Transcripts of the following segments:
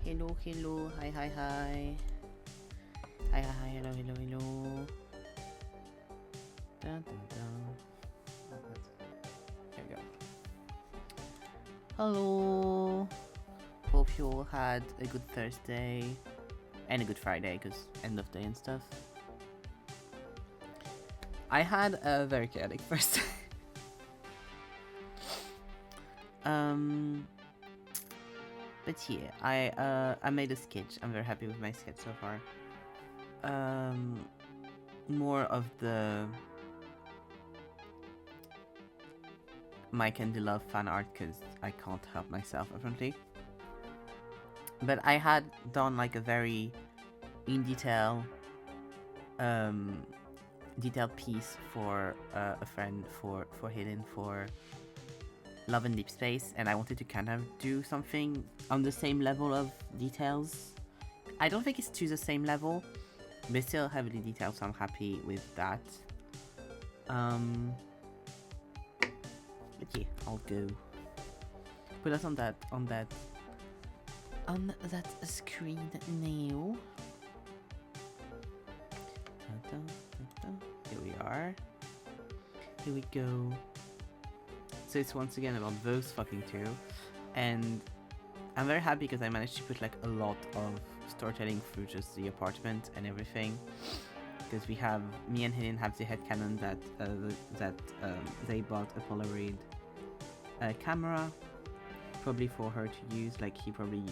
Hello, hello, hi, hi, hi. Hi, hi, hi, hello, hello, hello. Dun, dun, dun. There we go. Hello. Hope you all had a good Thursday and a good Friday, because end of day and stuff. I had a very chaotic first day. But yeah, I made a sketch. I'm very happy with my sketch so far. More of the My Candy Love fan art because I can't help myself apparently. But I had done like a very in detailed piece for a friend for Hidden for Love and Deep Space, and I wanted to kind of do something on the same level of details. I don't think it's to the same level, but still heavily detailed, so I'm happy with that. But yeah, I'll go put us on that screen now. Here we are. Here we go. So it's once again about those fucking two, and I'm very happy because I managed to put like a lot of storytelling through just the apartment and everything. Because we have me and Helen have the headcanon that they bought a Polaroid camera, probably for her to use. Like he probably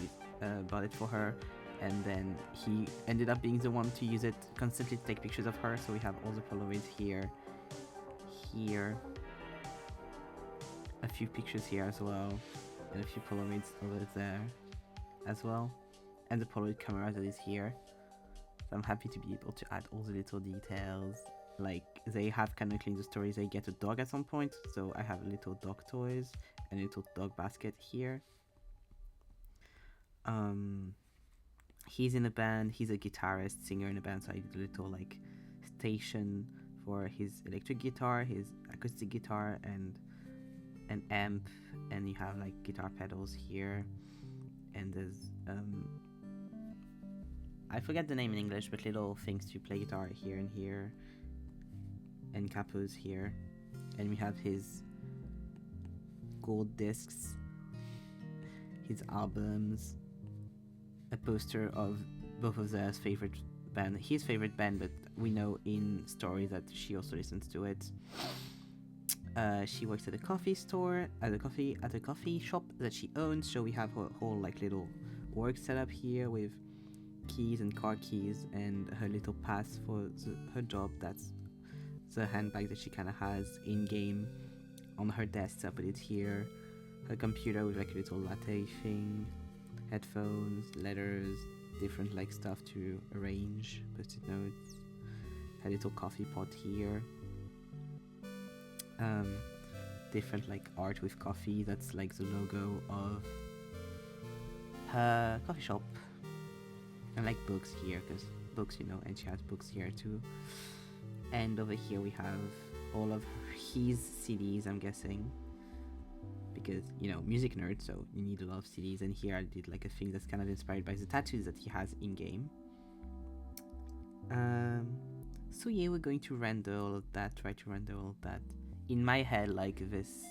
bought it for her, and then he ended up being the one to use it constantly to take pictures of her. So we have all the Polaroids here, a few pictures here as well, and a few Polaroids over there as well, and the Polaroid camera that is here. So I'm happy to be able to add all the little details. Like they have canonically in the stories they get a dog at some point, so I have little dog toys and a little dog basket here. He's in a band, he's a guitarist, singer in a band, so I did a little like station for his electric guitar, his acoustic guitar, and an amp, and you have like guitar pedals here, and there's I forget the name in English, but little things to play guitar here and here, and capos here, and we have his gold discs, his albums, a poster of both of their favorite band, his favorite band, but we know in story that she also listens to it. She works at a coffee store, at a coffee shop that she owns. So we have her whole like little work set up here with keys and car keys, and her little pass for her job. That's the handbag that she kind of has in game on her desk. So I put it here. Her computer with like a little latte thing, headphones, letters, different like stuff to arrange, post-it notes. Her little coffee pot here. Different like art with coffee, that's like the logo of her coffee shop, and like books here, because books, you know, and she has books here too. And over here we have all of his CDs, I'm guessing, because, you know, music nerd, so you need a lot of CDs. And here I did like a thing that's kind of inspired by the tattoos that he has in game. So yeah, we're going to render all of that, try to render all of that in my head like this.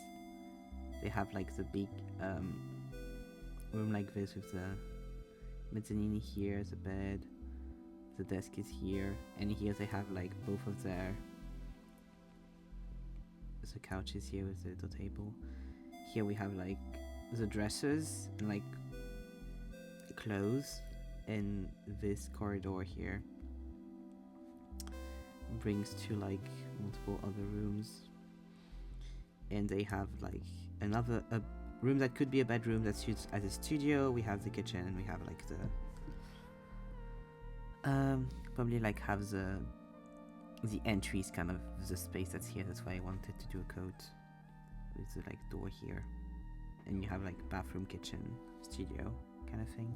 They have like the big room like this with the mezzanine here, the bed, the desk is here, and here they have like both of their the couches here with the little table. Here we have like the dressers and like clothes, and this corridor here brings to like multiple other rooms, and they have like another room that could be a bedroom that's used as a studio. We have the kitchen, and we have like the probably like have the entries, kind of the space that's here. That's why I wanted to do a coat with the like door here, and you have like bathroom, kitchen, studio kind of thing.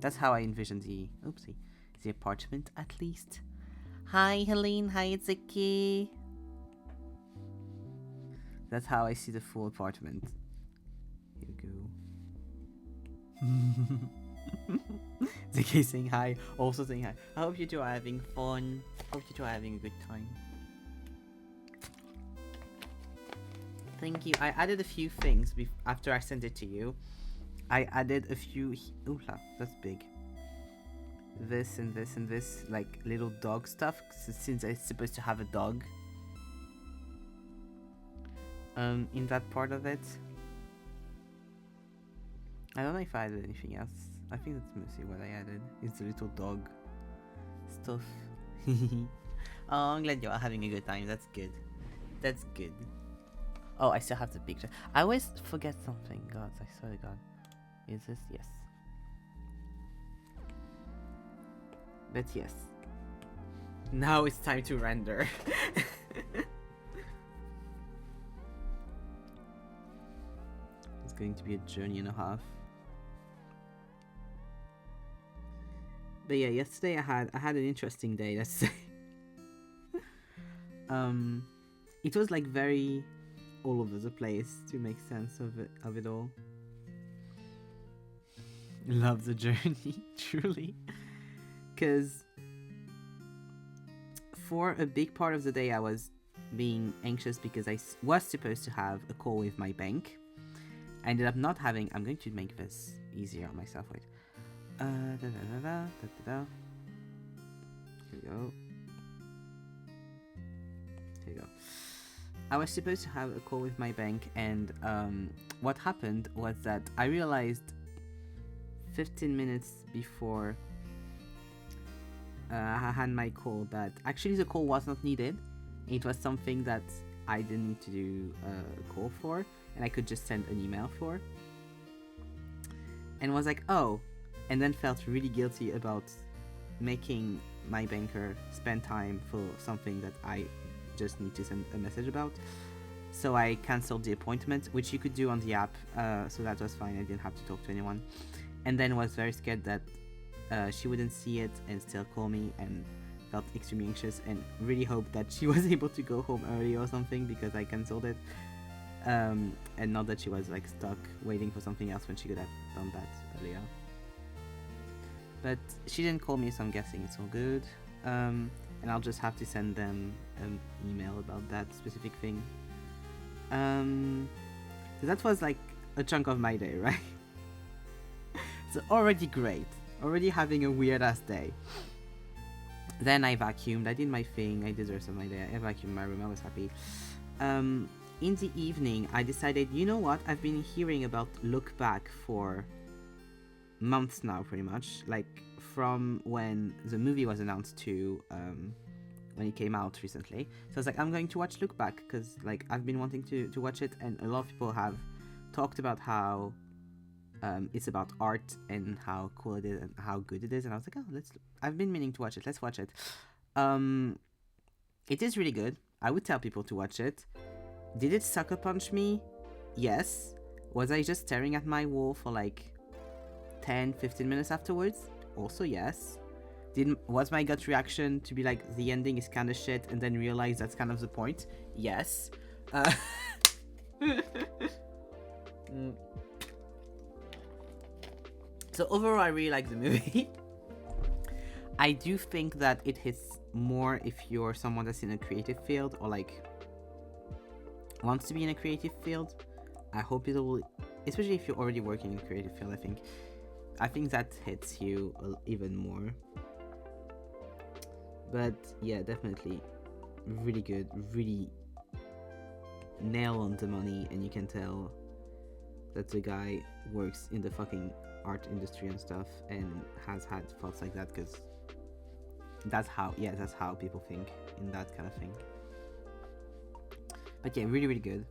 That's how I envision the apartment, at least. Hi Helene, hi it's Iki. That's how I see the full apartment. Here we go. Ziki saying hi, also saying hi. I hope you two are having fun. Hope you two are having a good time. Thank you. I added a few things after I sent it to you. I added a few. Oopla, that's big. This and this and this, like little dog stuff, since I'm supposed to have a dog. In that part of it. I don't know if I added anything else. I think that's mostly what I added. It's the little dog stuff. Oh, I'm glad you're having a good time. That's good. That's good. Oh, I still have the picture. I always forget something. God, I swear to God. Is this? Yes. But yes. Now it's time to render. It's going to be a journey and a half. But yeah, yesterday I had an interesting day, let's say. It was like very all over the place to make sense of it all. Love the journey, truly. Because for a big part of the day I was being anxious because I was supposed to have a call with my bank. I ended up not having. I'm going to make this easier on myself. Wait. Here we go. Here we go. I was supposed to have a call with my bank, and what happened was that I realized 15 minutes before I had my call that actually the call was not needed. It was something that I didn't need to do a call for, and I could just send an email for. And was like, oh, and then felt really guilty about making my banker spend time for something that I just need to send a message about. So I cancelled the appointment, which you could do on the app, so that was fine. I didn't have to talk to anyone. And then was very scared that she wouldn't see it and still call me, and felt extremely anxious and really hoped that she was able to go home early or something because I cancelled it. And not that she was like stuck waiting for something else when she could have done that earlier. But she didn't call me, so I'm guessing it's all good. And I'll just have to send them an email about that specific thing. So that was like a chunk of my day, right? So already great. Already having a weird ass day. Then I vacuumed, I did my thing, I did the rest of my day. I vacuumed my room, I was happy. In the evening, I decided, you know what? I've been hearing about Look Back for months now, pretty much. Like, from when the movie was announced to when it came out recently. So I was like, I'm going to watch Look Back, because like I've been wanting to watch it, and a lot of people have talked about how it's about art and how cool it is and how good it is. And I was like, oh, I've been meaning to watch it. Let's watch it. It is really good. I would tell people to watch it. Did it sucker punch me? Yes. Was I just staring at my wall for like 10-15 minutes afterwards? Also yes. Was my gut reaction to be like, the ending is kind of shit, and then realize that's kind of the point? Yes. So overall, I really like the movie. I do think that it hits more if you're someone that's in a creative field, or like wants to be in a creative field. I hope it will, especially if you're already working in a creative field. I think that hits you even more. But yeah, definitely really good, really nail on the money, and you can tell that the guy works in the fucking art industry and stuff, and has had thoughts like that, because that's how people think in that kind of thing. But yeah, really, really good.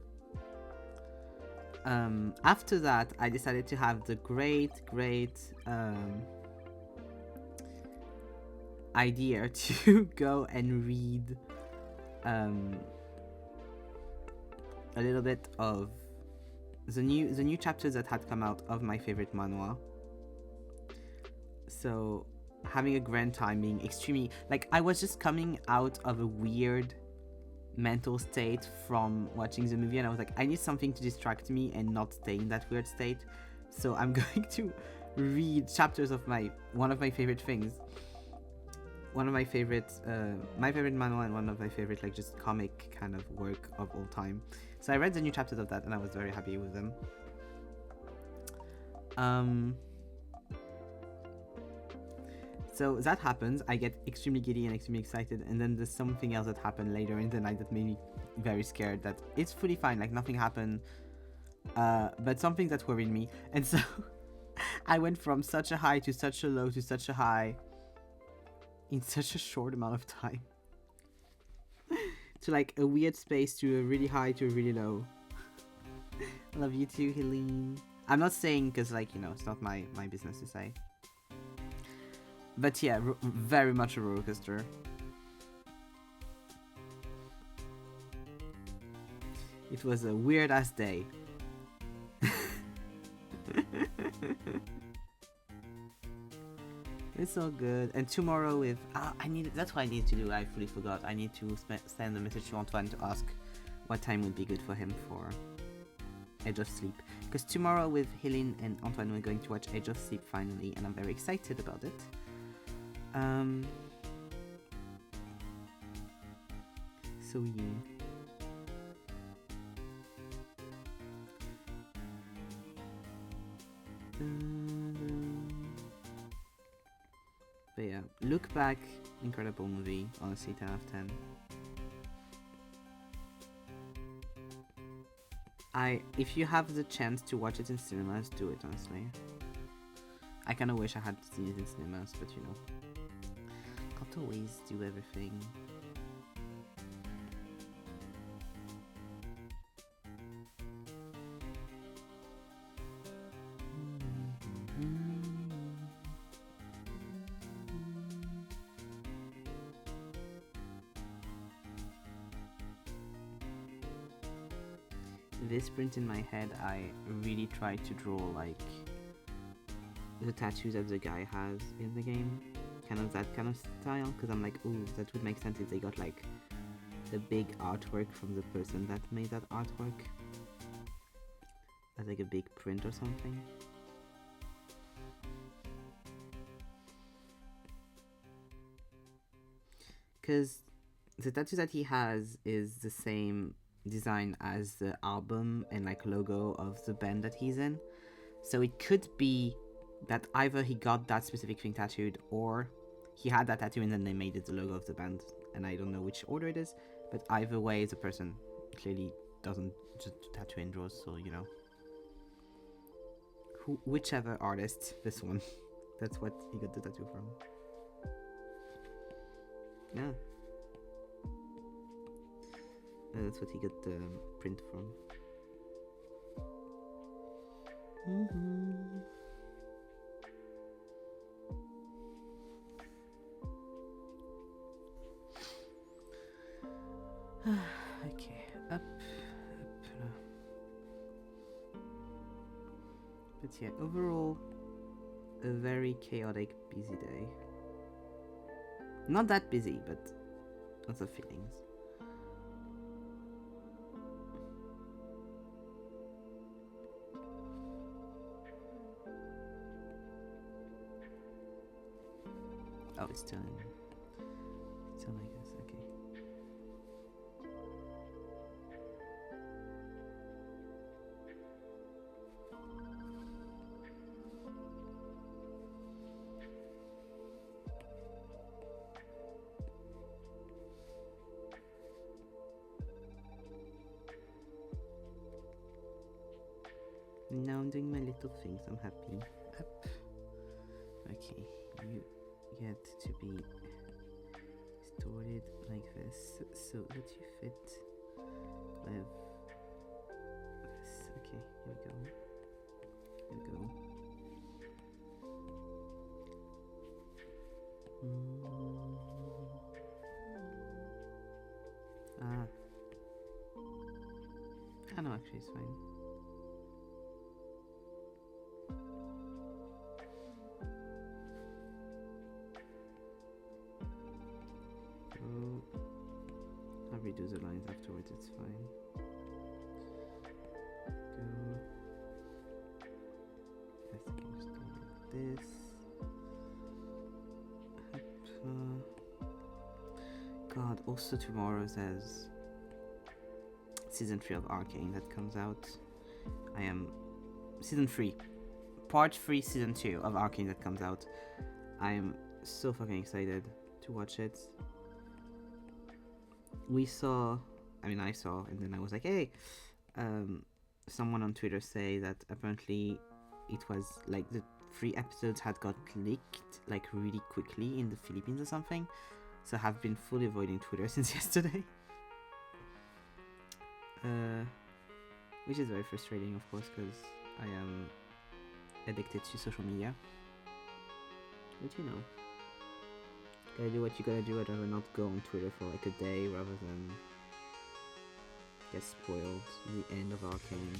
After that, I decided to have the great idea to go and read a little bit of the new chapters that had come out of my favorite manhwa. So having a grand time, being extremely, like, I was just coming out of a weird mental state from watching the movie, and I was like, I need something to distract me and not stay in that weird state. So I'm going to read chapters of one of my favorite things, my favorite manhwa, and one of my favorite like just comic kind of work of all time. So I read the new chapters of that, and I was very happy with them. So that happens, I get extremely giddy and extremely excited, and then there's something else that happened later in the night that made me very scared, that it's fully fine, like nothing happened, but something that worried me. And so I went from such a high to such a low to such a high in such a short amount of time. To like a weird space to a really high to a really low. Love you too, Helene. I'm not saying because, like, you know, it's not my business to say. But yeah, very much a roller coaster. It was a weird ass day. It's all good. And tomorrow with that's what I need to do. I fully forgot. I need to send a message to Antoine to ask what time would be good for him for Edge of Sleep. Because tomorrow with Helene and Antoine we're going to watch Edge of Sleep finally, and I'm very excited about it. So yeah. But yeah, look back, incredible movie, honestly, 10 out of 10. If you have the chance to watch it in cinemas, do it, honestly. I kinda wish I had seen it in cinemas, but you know, can't always do everything. This print in my head, I really tried to draw like the tattoos that the guy has in the game, kind of that kind of style, because I'm like, ooh, that would make sense if they got like the big artwork from the person that made that artwork as like a big print or something. Because the tattoo that he has is the same design as the album and like logo of the band that he's in, so it could be that either he got that specific thing tattooed or he had that tattoo and then they made it the logo of the band, and I don't know which order it is, but either way the person clearly doesn't just tattoo and draws, so you know, whichever artist, this one, that's what he got the tattoo from. Yeah. That's what he got the print from. Okay, up. But yeah, overall, a very chaotic, busy day. Not that busy, but lots of feelings. Oh, it's still like this, okay. Now I'm doing my little things, I'm happy. Up. Okay, you get to be distorted like this, so that you fit with this. Okay, here we go. Here we go. Ah, no, actually it's fine. I'll redo the lines afterwards, it's fine. Go. I think I'm just doing like this. God, also tomorrow there's season 3 of Arcane that comes out. Season 3. Part 3, season 2 of Arcane that comes out. I am so fucking excited to watch it. I saw, and then I was like, hey, someone on Twitter say that apparently it was like the 3 episodes had got leaked like really quickly in the Philippines or something, so I have been fully avoiding Twitter since yesterday. Which is very frustrating, of course, because I am addicted to social media. But you know, gotta do what you gotta do. I'd rather not go on Twitter for like a day rather than get spoiled the end of Arcane.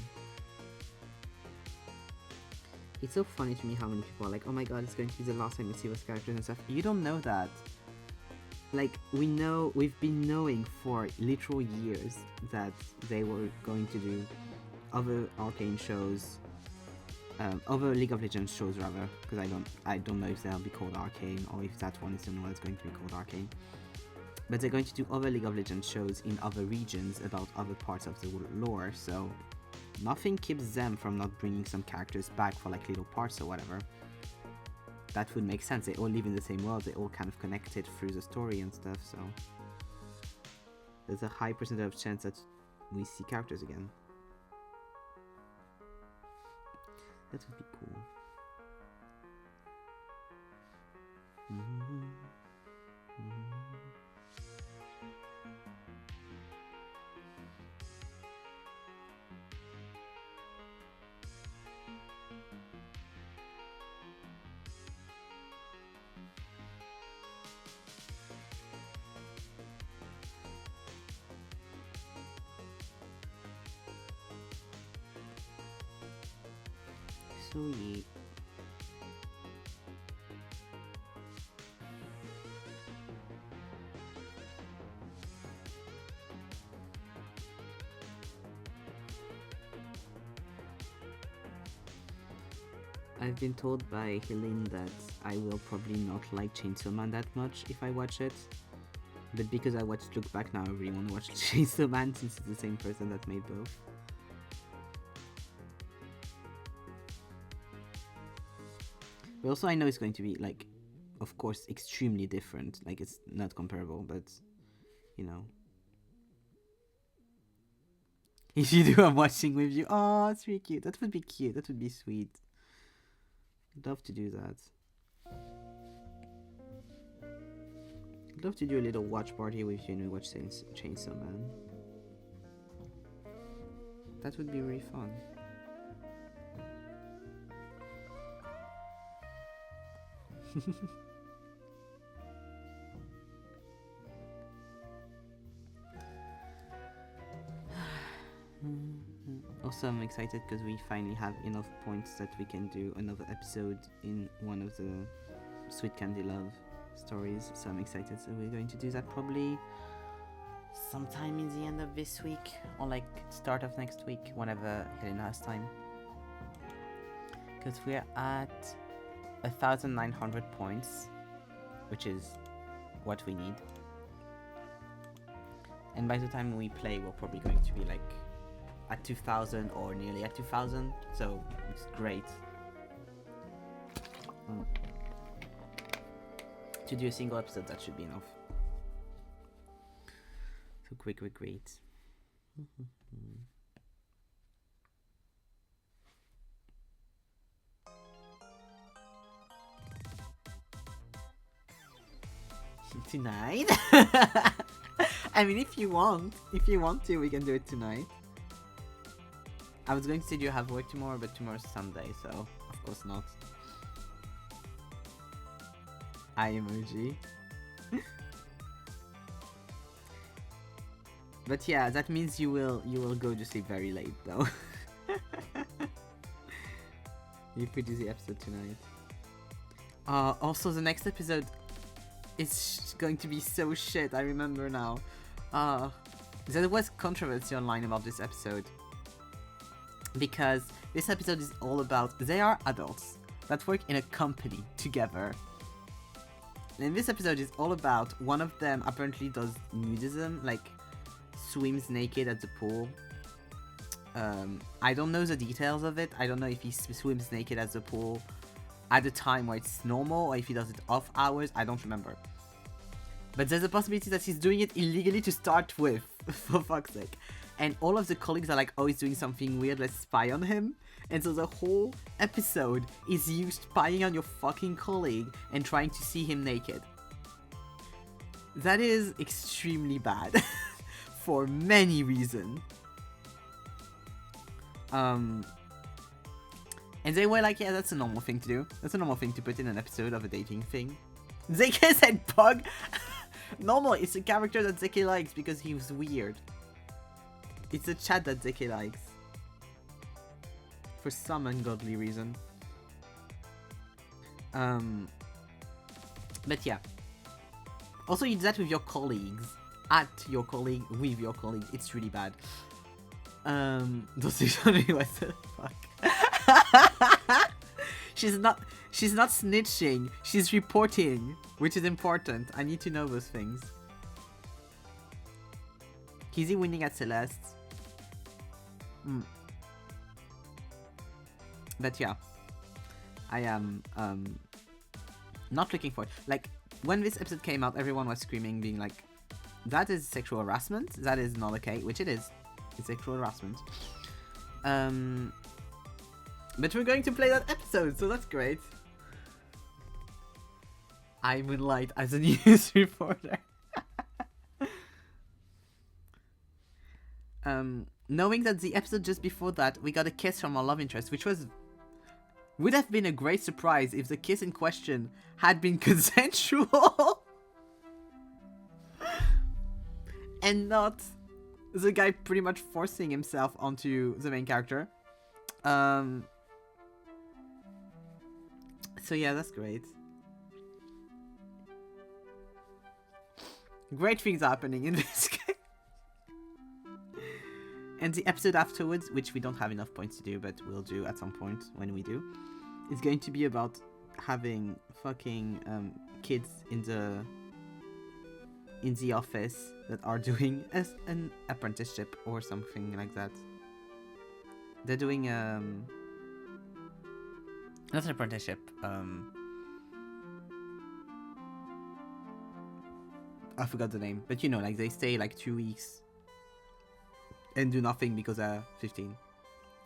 It's so funny to me how many people are like, oh my god, it's going to be the last time we see those characters and stuff. You don't know that. Like, we've been knowing for literal years that they were going to do other Arcane shows, other League of Legends shows rather, because I don't know if they'll be called Arcane or if that one is the one that's going to be called Arcane. But they're going to do other League of Legends shows in other regions about other parts of the lore, so nothing keeps them from not bringing some characters back for like little parts or whatever. That would make sense. They all live in the same world. They all kind of connected through the story and stuff. So there's a high percentage of chance that we see characters again. That would be cool. Sweet. I've been told by Helene that I will probably not like Chainsaw Man that much if I watch it. But because I watched Look Back Now, I really want to watch Chainsaw Man since it's the same person that made both. But also I know it's going to be, like, of course, extremely different. Like, it's not comparable, but, you know. If you do, I'm watching with you. Oh, it's really cute. That would be cute. That would be sweet. I'd love to do that. I'd love to do a little watch party with you and we watch Chainsaw Man. That would be really fun. Also, I'm excited because we finally have enough points that we can do another episode in one of the Sweet Candy Love stories. So I'm excited. So we're going to do that probably sometime in the end of this week or like start of next week, whenever Helena has time. Because we're at 1,900 points, which is what we need. And by the time we play, we're probably going to be like at 2,000 or nearly at 2,000, so it's great. To do a single episode, that should be enough. So great. Tonight? I mean, if you want to, we can do it tonight. I was going to say you have work tomorrow, but tomorrow's Sunday, so of course not. Eye emoji. But yeah, that means you will go to sleep very late though. If we do the episode tonight. Also the next episode is going to be so shit, I remember now. There was controversy online about this episode. Because this episode is all about, they are adults that work in a company together. And this episode is all about, one of them apparently does nudism, like swims naked at the pool. I don't know the details of it. I don't know if he swims naked at the pool at a time where it's normal or if he does it off hours. I don't remember. But there's a possibility that he's doing it illegally to start with, for fuck's sake. and all of the colleagues are like, oh, he's doing something weird, let's spy on him. And so the whole episode is you spying on your fucking colleague and trying to see him naked. That is extremely bad for many reasons. And they were like, yeah, that's a normal thing to do. That's a normal thing to put in an episode of a dating thing. Zeke said Pug. Normal, it's a character that Zeke likes because he was weird. It's a chat that Zeke likes. For some ungodly reason. But yeah. Also, you do that with your colleagues. At your colleague, with your colleague. It's really bad. Don't say something, what the fuck? She's not snitching. She's reporting, which is important. I need to know those things. Is he winning at Celeste? But yeah, I am not looking for it. Like, when this episode came out, everyone was screaming, being like, that is sexual harassment, that is not okay, which it is. It's sexual harassment. But we're going to play that episode, so that's great. I moonlight as a news reporter. Knowing that the episode just before that, we got a kiss from our love interest, which would have been a great surprise if the kiss in question had been consensual. And not the guy pretty much forcing himself onto the main character. So yeah, that's great. Great things are happening in this game. And the episode afterwards, which we don't have enough points to do, but we'll do at some point when we do, is going to be about having fucking kids in the office that are doing an apprenticeship or something like that. They're doing not an apprenticeship. I forgot the name, but you know, like they stay like 2 weeks and do nothing because they're 15.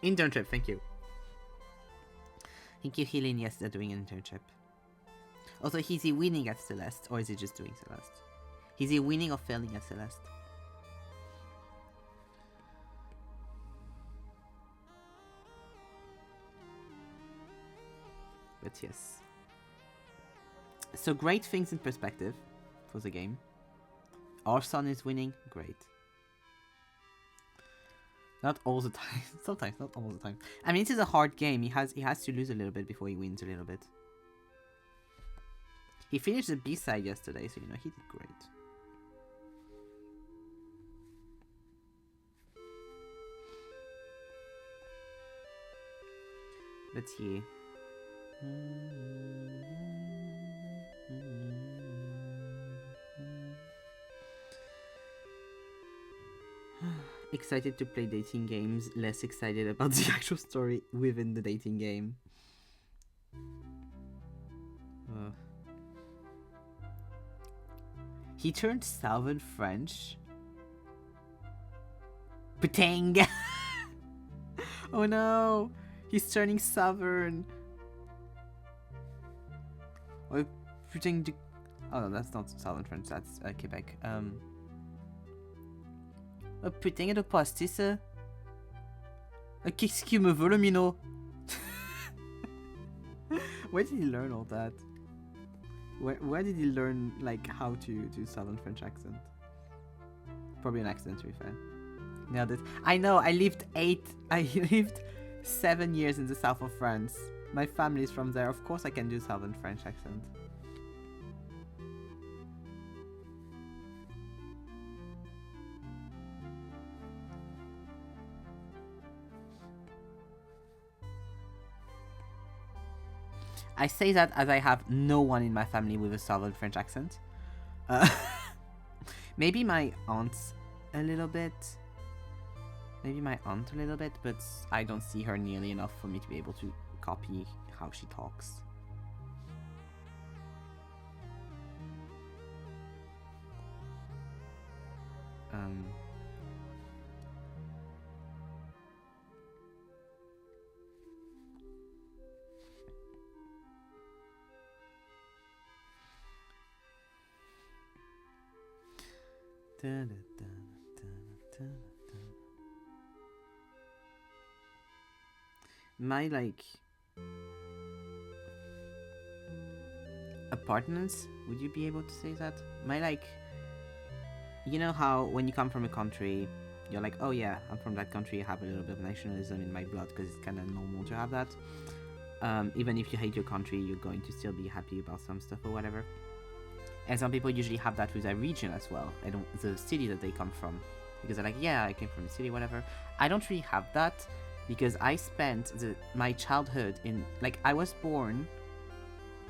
Internship, thank you. Thank you, Helene. Yes, they're doing an internship. Also, is he winning at Celeste, or is he just doing Celeste? Is he winning or failing at Celeste? But yes. So great things in perspective for the game. Our son is winning, great. Not all the time. Sometimes, not all the time. I mean, it is a hard game. He has to lose a little bit before he wins a little bit. He finished the B-side yesterday, so you know, he did great. Let's see. Excited to play dating games, less excited about the actual story within the dating game. He turned Southern French. Putang! Oh no! He's turning Southern. Oh, putting. Oh no, that's not Southern French. That's Quebec. Oh putain de pastis. Qu'est-ce qu'il me veut le minot? Where did he learn all that? Where did he learn like how to do Southern French accent? Probably an accident, to be fair. Nailed it. I know. I lived 7 years in the south of France. My family is from there. Of course, I can do Southern French accent. I say that as I have no one in my family with a Southern French accent. Maybe my aunt a little bit. But I don't see her nearly enough for me to be able to copy how she talks. My like apartments, would you be able to say that? My like, you know how when you come from a country, you're like, oh yeah, I'm from that country, I have a little bit of nationalism in my blood because it's kind of normal to have that. Even if you hate your country, you're going to still be happy about some stuff or whatever. And some people usually have that with their region as well, and the city that they come from, because they're like, yeah, I came from a city, whatever. I don't really have that because I spent my childhood in, like, I was born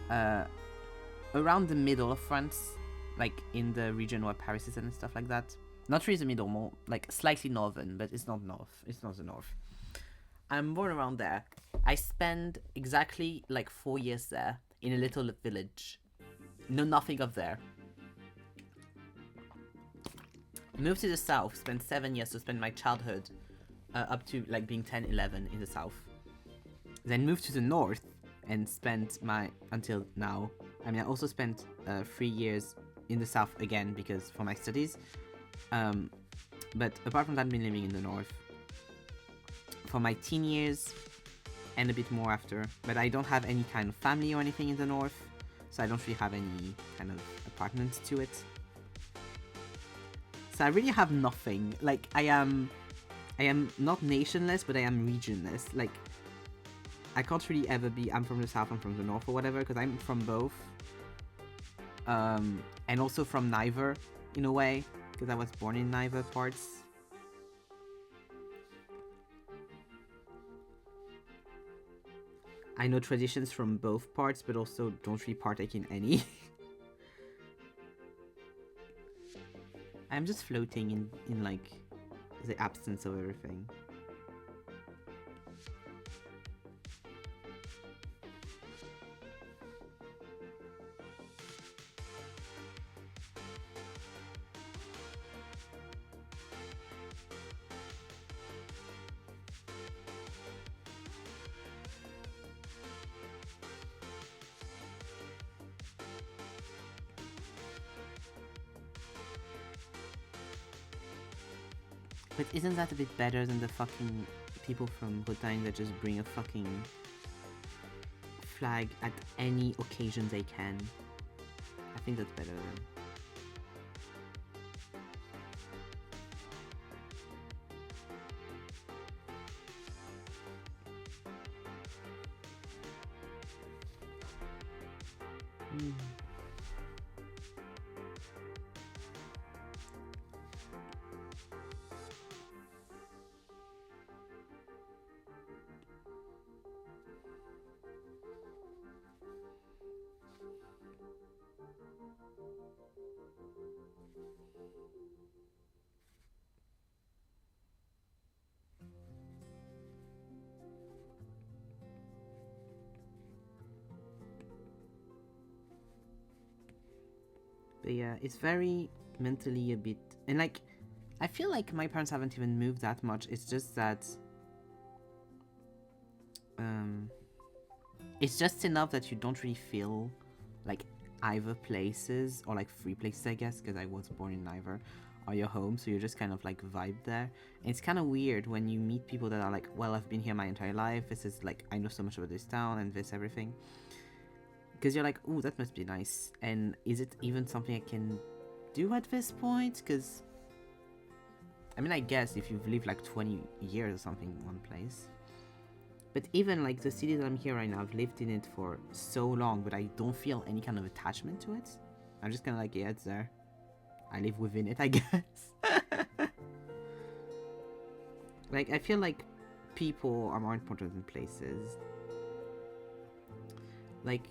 around the middle of France, like in the region where Paris is and stuff like that. Not really the middle, more like slightly northern, but it's not north. It's not the north. I'm born around there. I spent exactly like 4 years there in a little village. Know nothing of there. Moved to the south, spent 7 years to spend my childhood up to like being 10, 11 in the south. Then moved to the north and spent my, until now. I mean, I also spent 3 years in the south again because for my studies. But apart from that, I've been living in the north for my teen years and a bit more after. But I don't have any kind of family or anything in the north, so I don't really have any kind of apartment to it. So I really have nothing. Like, I am not nationless, but I am regionless. Like, I can't really ever be, I'm from the south, I'm from the north or whatever, because I'm from both. And also from neither, in a way, because I was born in neither parts. I know traditions from both parts, but also don't really partake in any. I'm just floating in like the absence of everything. But isn't that a bit better than the fucking people from Bretagne that just bring a fucking flag at any occasion they can? I think that's better than... But yeah, it's very mentally a bit... And like, I feel like my parents haven't even moved that much. It's just that... it's just enough that you don't really feel like either places, or like free places, I guess, because I was born in neither, are your home, so you're just kind of like vibe there. And it's kind of weird when you meet people that are like, well, I've been here my entire life, this is like, I know so much about this town and this everything. Because you're like, ooh, that must be nice. And is it even something I can do at this point? Because, I mean, I guess if you've lived like 20 years or something in one place. But even like the city that I'm here right now, I've lived in it for so long, but I don't feel any kind of attachment to it. I'm just kind of like, yeah, it's there. I live within it, I guess. Like, I feel like people are more important than places. Like,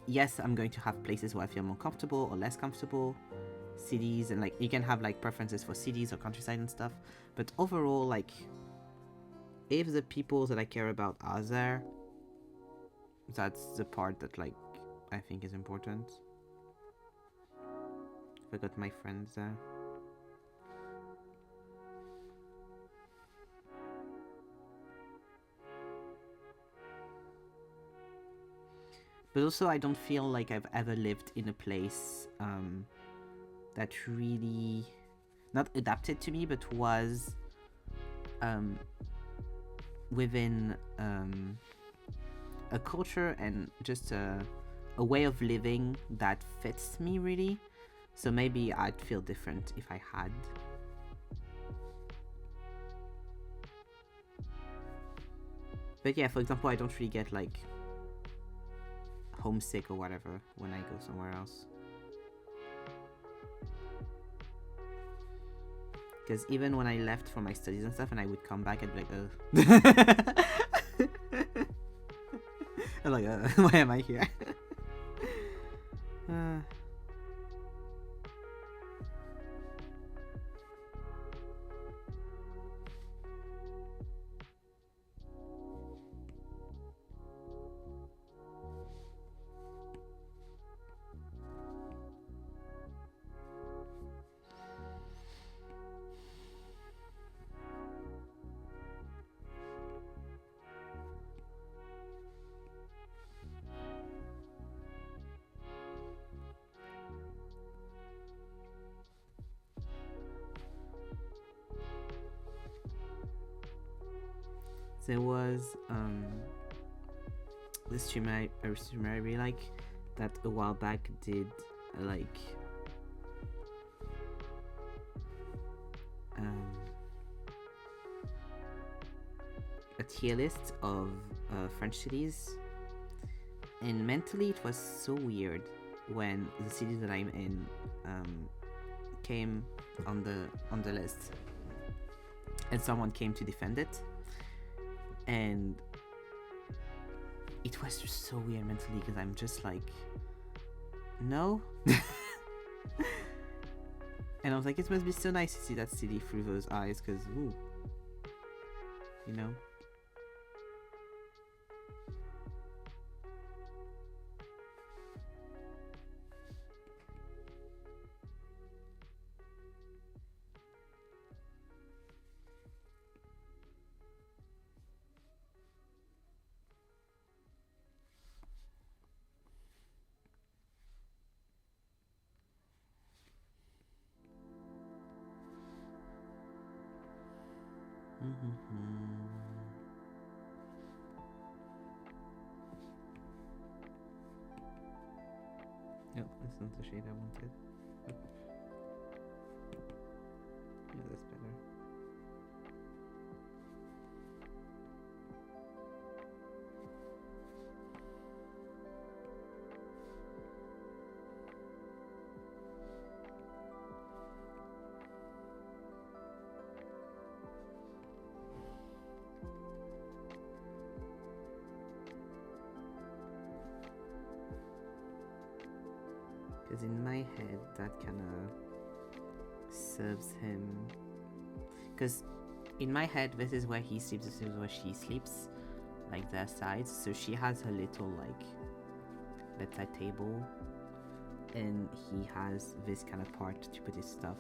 yes, I'm going to have places where I feel more comfortable or less comfortable. Cities, and like, you can have like preferences for cities or countryside and stuff. But overall, like, if the people that I care about are there, that's the part that, like, I think is important. If I got my friends there. But also, I don't feel like I've ever lived in a place that really... not adapted to me, but was within a culture and just a way of living that fits me really. So maybe I'd feel different if I had. But yeah, for example, I don't really get like homesick or whatever when I go somewhere else. Because even when I left for my studies and stuff and I would come back, I'd be like, I'm like, why am I here? There was this streamer I really like that a while back did like a tier list of French cities, and mentally it was so weird when the city that I'm in came on the list and someone came to defend it. And it was just so weird mentally because I'm just like, no. And I was like, it must be so nice to see that city through those eyes because, ooh, you know. No, that's not the shade I wanted. Oh. Yeah, that's better. Because in my head, that kind of serves him. Because in my head, this is where he sleeps, this is where she sleeps, like their sides. So she has her little like bedside table, and he has this kind of part to put his stuff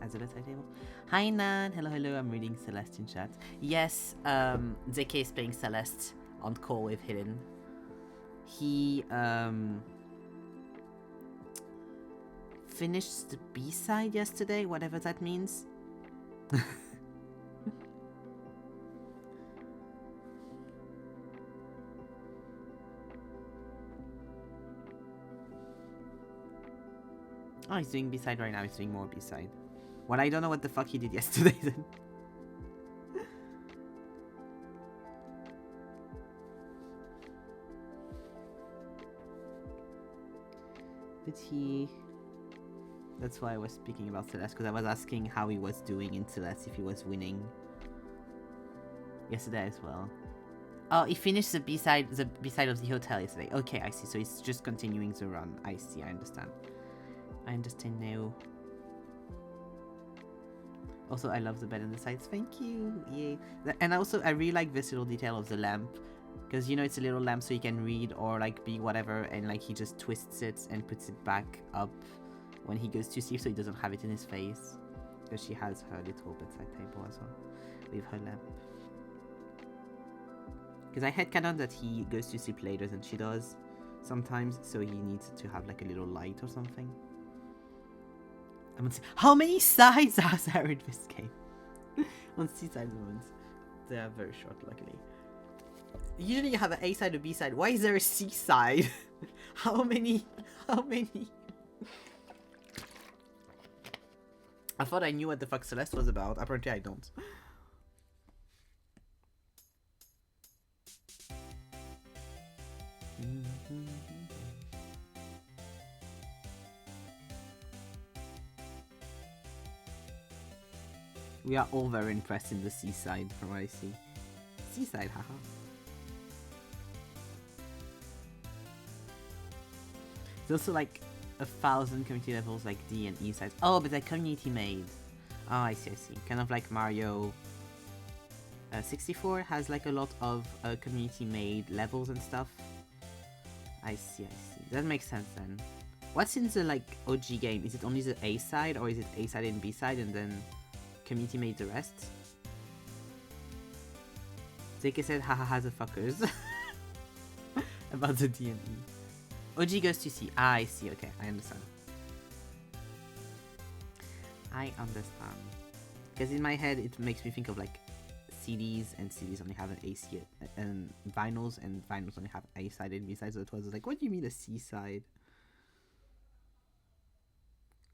as a bedside table. Hi Nan, hello, I'm reading Celeste in chat. Yes, ZK is playing Celeste on call with Hidden. He finished the B-side yesterday, whatever that means. Oh, he's doing B-side right now, he's doing more B-side. Well, I don't know what the fuck he did yesterday then. But he... That's why I was speaking about Celeste, because I was asking how he was doing in Celeste, if he was winning. Yesterday as well. Oh, he finished the B-side of the hotel yesterday. Okay, I see. So he's just continuing the run. I see, I understand. I understand now. Also, I love the bed and the sides. Thank you. Yay. And also, I really like this little detail of the lamp. Because, you know, it's a little lamp so he can read or, like, be whatever. And, like, he just twists it and puts it back up when he goes to sleep so he doesn't have it in his face. Because she has her little bedside table as well with her lamp. Because I headcanon that he goes to sleep later than she does sometimes, so he needs to have like a little light or something. I'm on how many sides are there in this game? On C-side moments. They are very short, luckily. Usually you have an A-side or B-side. Why is there a C-side? How many? How many? I thought I knew what the fuck Celeste was about. Apparently I don't. We are all very impressed in the seaside from what I see. Seaside, haha. There's also like 1,000 community levels like D and E sides. Oh, but they're community made. Oh, I see, I see. Kind of like Mario 64 has like a lot of community made levels and stuff. I see, I see. That makes sense then. What's in the like OG game? Is it only the A side or is it A side and B side and then community made the rest? Zeke said haha the fuckers. About the D and E. OG goes to C. Ah, I see, okay, I understand. I understand. Because in my head it makes me think of like CDs, and CDs only have an AC, and vinyls only have A side and B side, so it was like, what do you mean a C side?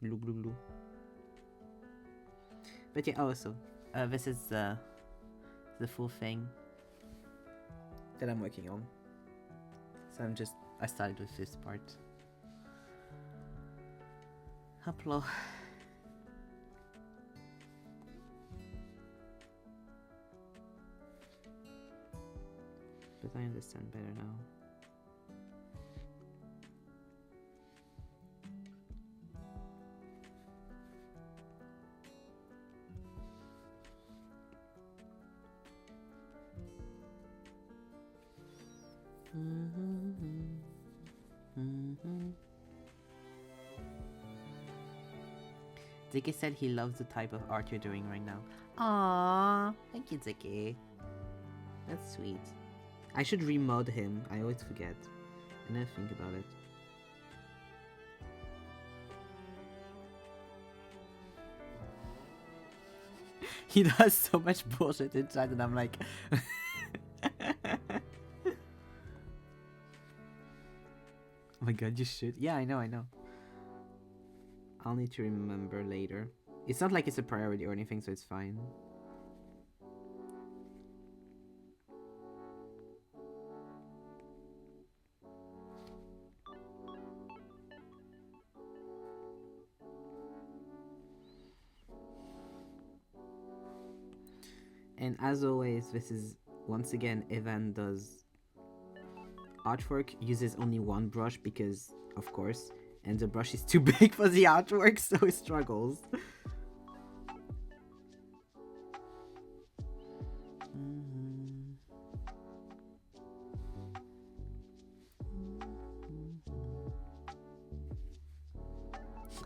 Glue glue glue. But yeah, also, this is the full thing that I'm working on. So I started with this part. Hoplo. But I understand better now. Ziki said he loves the type of art you're doing right now. Aww, thank you, Ziki. That's sweet. I should remod him. I always forget. I never think about it. He does so much bullshit in chat and I'm like... Oh my god, you should. Yeah, I know. I'll need to remember later. It's not like it's a priority or anything, so it's fine. And as always, this is, once again, Evan does artwork, uses only one brush because, of course, and the brush is too big for the artwork, so it struggles.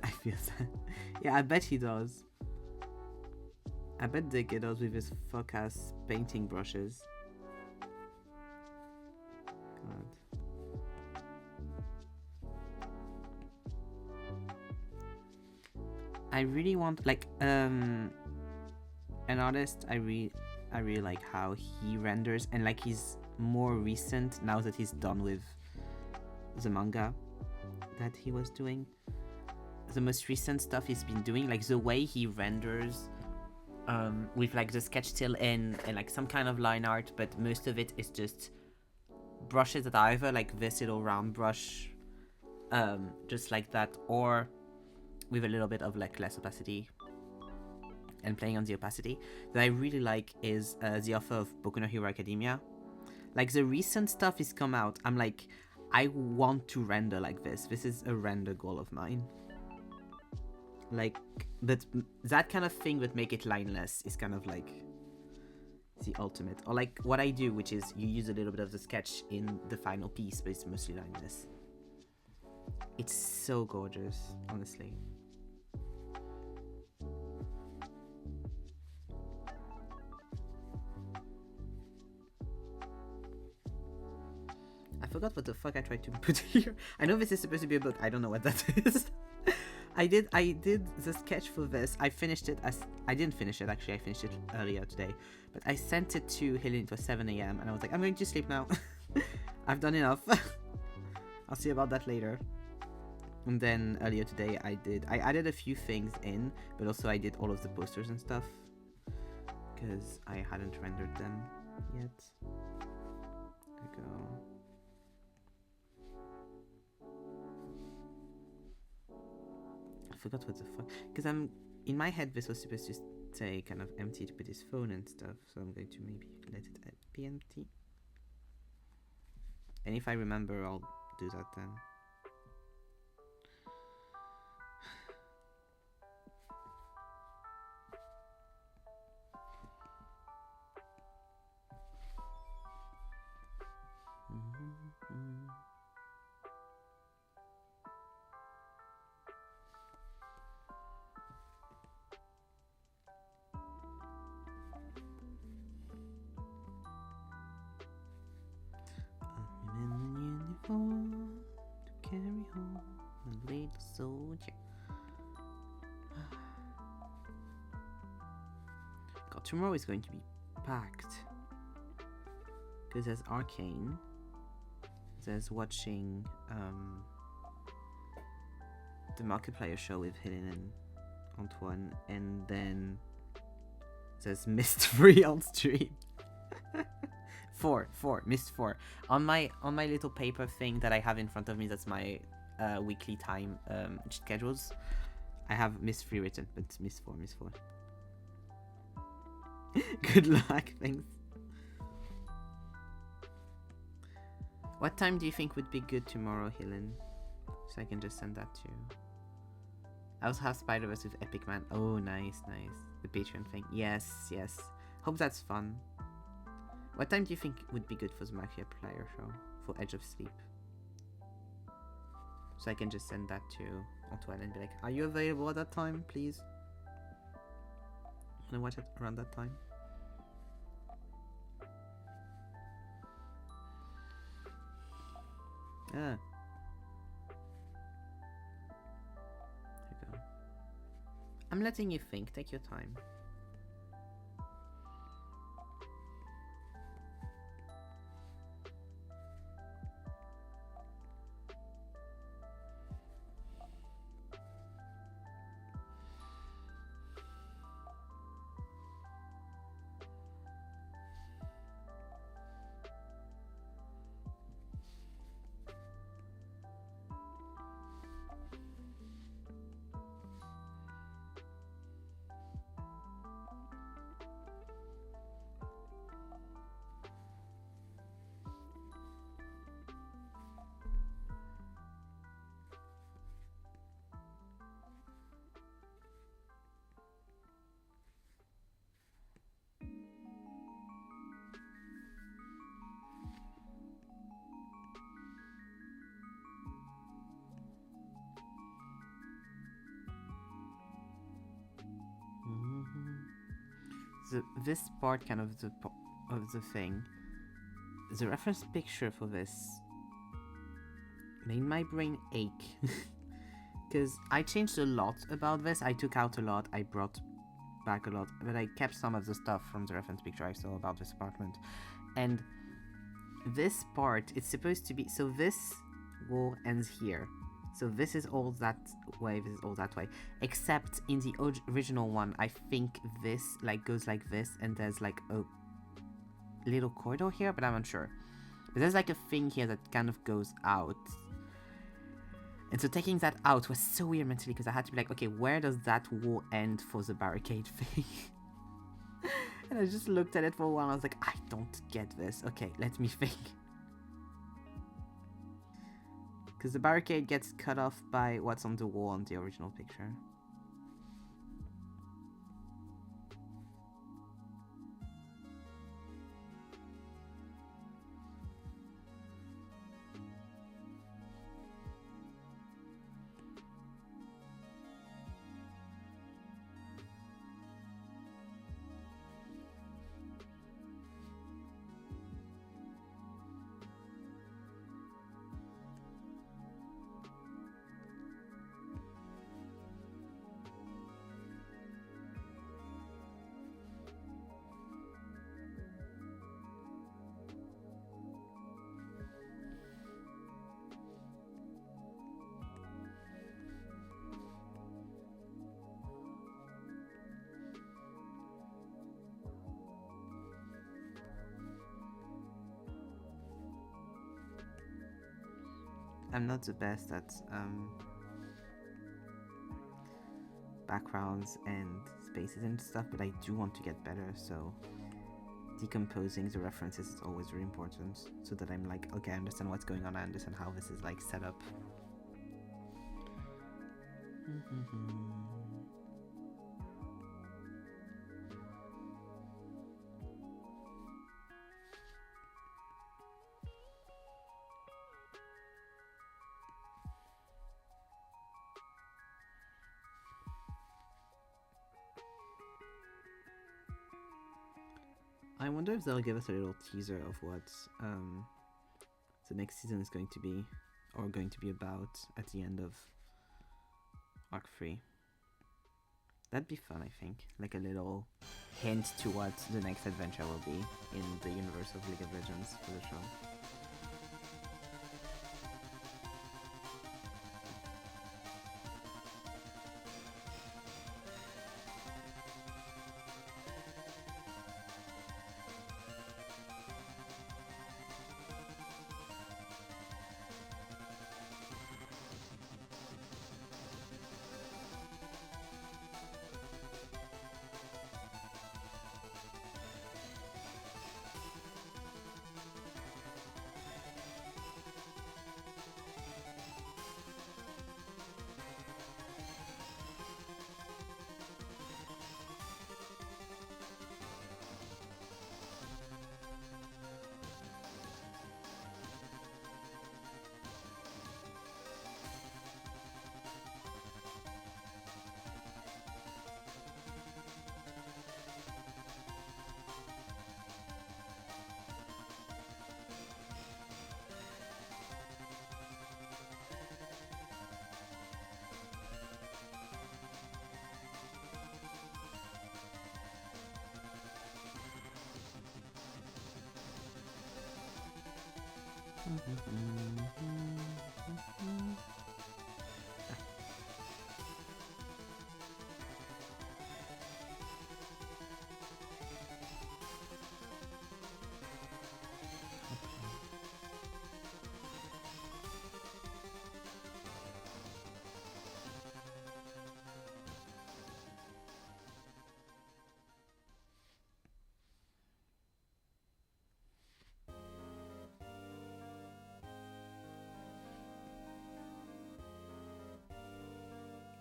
I feel that. Yeah, I bet he does. I bet Dick does with his fuck-ass painting brushes. God. I really want, like, an artist, I really like how he renders, and like he's more recent now that he's done with the manga that he was doing. The most recent stuff he's been doing, like the way he renders with like the sketch still in and like some kind of line art, but most of it is just brushes that are either like this little round brush, just like that, or with a little bit of like less opacity and playing on the opacity. That I really like is the author of Boku no Hero Academia. Like the recent stuff is come out, I'm like, I want to render like this. This is a render goal of mine. Like, but that kind of thing would make it lineless is kind of like the ultimate. Or like what I do, which is you use a little bit of the sketch in the final piece, but it's mostly lineless. It's so gorgeous, honestly. I forgot what the fuck I tried to put here. I know this is supposed to be a book. I don't know what that is. I did the sketch for this. I finished it as I didn't finish it actually. I finished it earlier today, but I sent it to Helen. It was 7 a.m. and I was like, I'm going to sleep now. I've done enough. I'll see about that later. And then earlier today I added a few things in, but also I did all of the posters and stuff because I hadn't rendered them yet. There we go. I forgot what the fuck, because I'm in my head this was supposed to stay kind of empty to put his phone and stuff, so I'm going to maybe let it be empty. And if I remember, I'll do that then. To carry home a little soldier. God, tomorrow is going to be packed. Because there's Arcane, there's watching the Markiplier show with Helen and Antoine, and then there's Mist 3 on stream. Mist 4 on my little paper thing that I have in front of me. That's my weekly time schedules. I have Mist 3 written, but Mist 4. Good luck, thanks. What time do you think would be good tomorrow, Helen? So I can just send that to you. I also have Spider-Verse with Epic Man. Oh, nice. The Patreon thing. Yes. Hope that's fun. What time do you think would be good for the Markiplier show? For Edge of Sleep? So I can just send that to Antoine and be like, are you available at that time, please? Wanna watch it around that time? There you go. I'm letting you think. Take your time. This part kind of the thing, the reference picture for this made my brain ache. Because I changed a lot about this. I took out a lot, I brought back a lot, but I kept some of the stuff from the reference picture I saw about this apartment. And this part, it's supposed to be, so this wall ends here. So this is all that way, this is all that way. Except in the original one, I think this like goes like this, and there's like a little corridor here, but I'm unsure. But there's like a thing here that kind of goes out. And so taking that out was so weird mentally, because I had to be like, okay, where does that wall end for the barricade thing? And I just looked at it for a while, and I was like, I don't get this. Okay, let me think. Because the barricade gets cut off by what's on the wall on the original picture. I'm not the best at backgrounds and spaces and stuff, but I do want to get better, so decomposing the references is always very important, so that I'm like, okay, I understand what's going on, I understand how this is like set up. I wonder if they'll give us a little teaser of what the next season is going to be, or going to be about at the end of Arc 3. That'd be fun, I think. Like a little hint to what the next adventure will be in the universe of League of Legends for the show.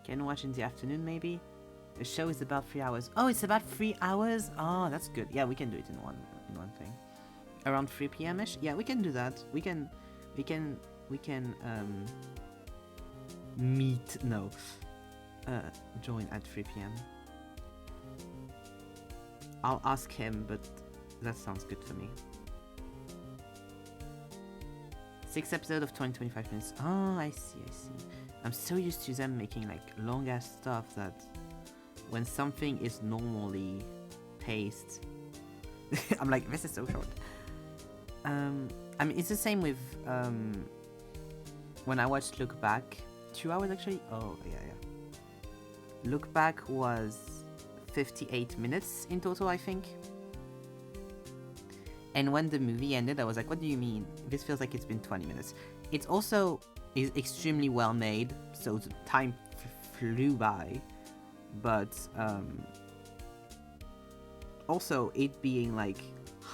Can watch in the afternoon, maybe? The show is about 3 hours. Oh, it's about 3 hours? Oh, that's good. Yeah, we can do it in one thing. Around 3 p.m.-ish? Yeah, we can do that. We can join at 3 p.m. I'll ask him, but that sounds good for me. 6 episodes of 20-25 minutes. Oh, I see. I'm so used to them making like long ass stuff that when something is normally paced, I'm like, this is so short. I mean, it's the same with when I watched Look Back. 2 hours actually? Oh, yeah. Look Back was 58 minutes in total, I think. And when the movie ended, I was like, what do you mean? This feels like it's been 20 minutes. It's also is extremely well made, so the time flew by. But also it being like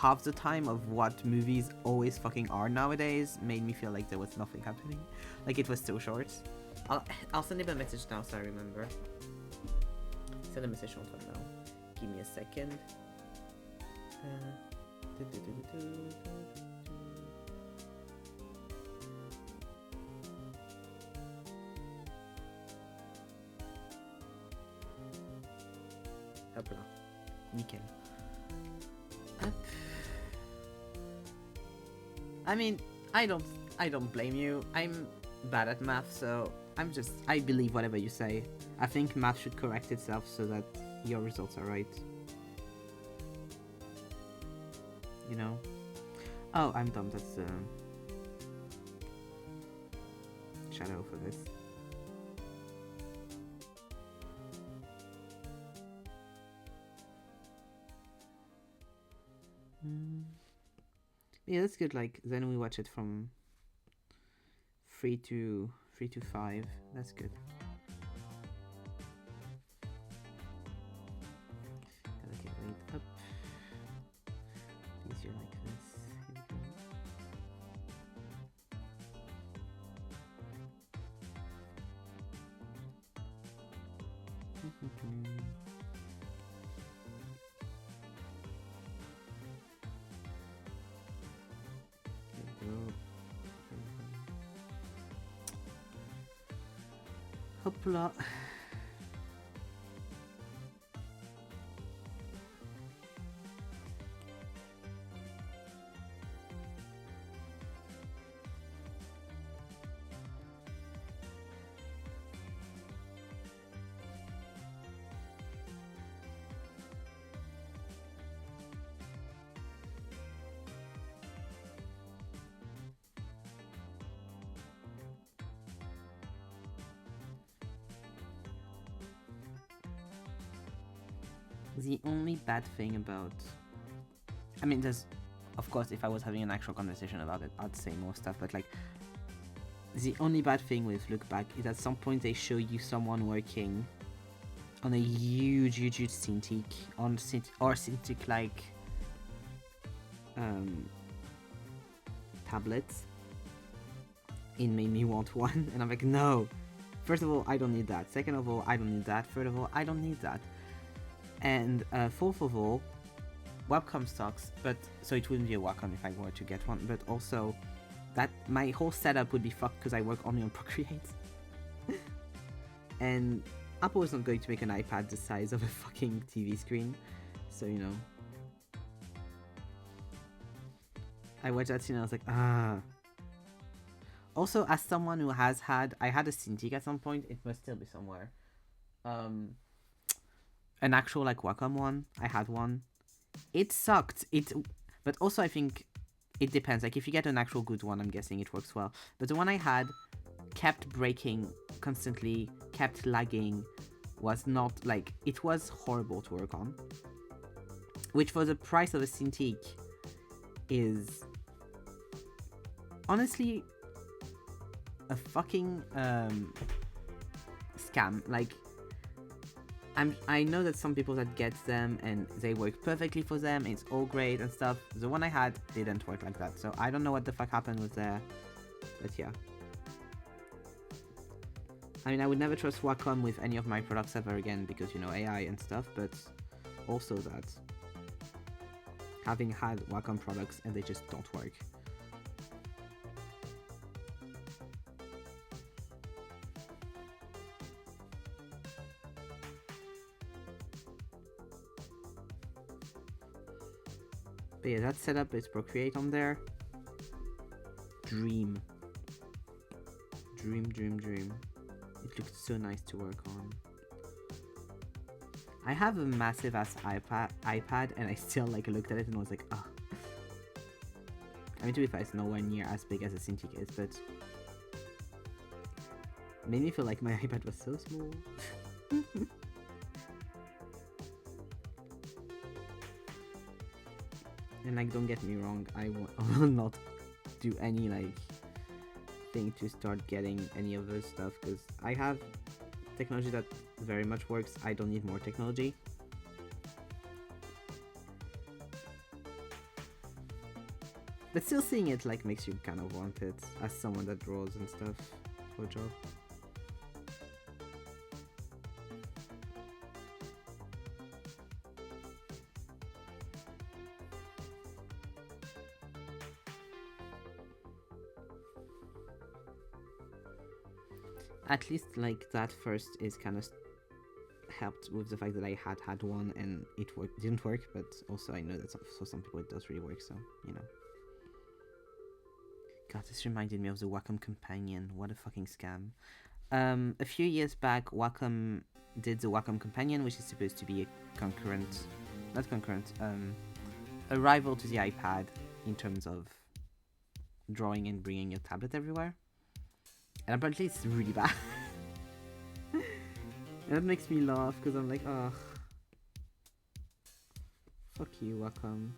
half the time of what movies always fucking are nowadays made me feel like there was nothing happening. Like it was so short. I'll send him a message now so I remember. Send a message on Twitter now. Give me a second. Hop là. Nickel. Hop. I mean, I don't blame you. I'm bad at math, so I believe whatever you say. I think math should correct itself so that your results are right. You know? Oh, I'm dumb. That's shadow for this. Yeah, that's good. Like then we watch it from 3 to 5. That's good. Gotta get weight up. Easier like this. Here we go. Hoppla. The only bad thing about... I mean, there's... Of course, if I was having an actual conversation about it, I'd say more stuff, but like... The only bad thing with Look Back is at some point they show you someone working on a huge Cintiq, on Cintiq-like tablets. It made me want one, and I'm like, no! First of all, I don't need that. Second of all, I don't need that. Third of all, I don't need that. And fourth of all, webcam sucks, but so it wouldn't be a webcam if I were to get one, but also that my whole setup would be fucked because I work only on Procreate. And Apple is not going to make an iPad the size of a fucking TV screen, so you know. I watched that scene and I was like, ah. Also, as someone who I had a Cintiq at some point, it must still be somewhere. An actual like Wacom one. I had one. It sucked. But also I think it depends. Like if you get an actual good one, I'm guessing it works well. But the one I had kept breaking constantly, kept lagging, was not like, it was horrible to work on. Which for the price of a Cintiq is honestly a fucking scam. Like I know that some people that get them and they work perfectly for them, it's all great and stuff. The one I had didn't work like that, so I don't know what the fuck happened with there, but yeah. I mean, I would never trust Wacom with any of my products ever again because, you know, AI and stuff, but also that having had Wacom products and they just don't work. But yeah, that setup is Procreate on there. Dream. It looks so nice to work on. I have a massive ass iPad and I still like looked at it and was like, ah. Oh. I mean, to be fair, it's nowhere near as big as a Cintiq is, but made me feel like my iPad was so small. And like, don't get me wrong, I will not do any like thing to start getting any of this stuff because I have technology that very much works. I don't need more technology. But still seeing it like makes you kind of want it as someone that draws and stuff for a job. At least like that first is kind of helped with the fact that I had one and it didn't work, but also I know that for some people it does really work, so you know. God, this reminded me of the Wacom Companion. What a fucking scam. A few years back, Wacom did the Wacom Companion, which is supposed to be a rival to the iPad in terms of drawing and bringing your tablet everywhere. And apparently it's really bad. And that makes me laugh because I'm like, oh, fuck you, Wacom.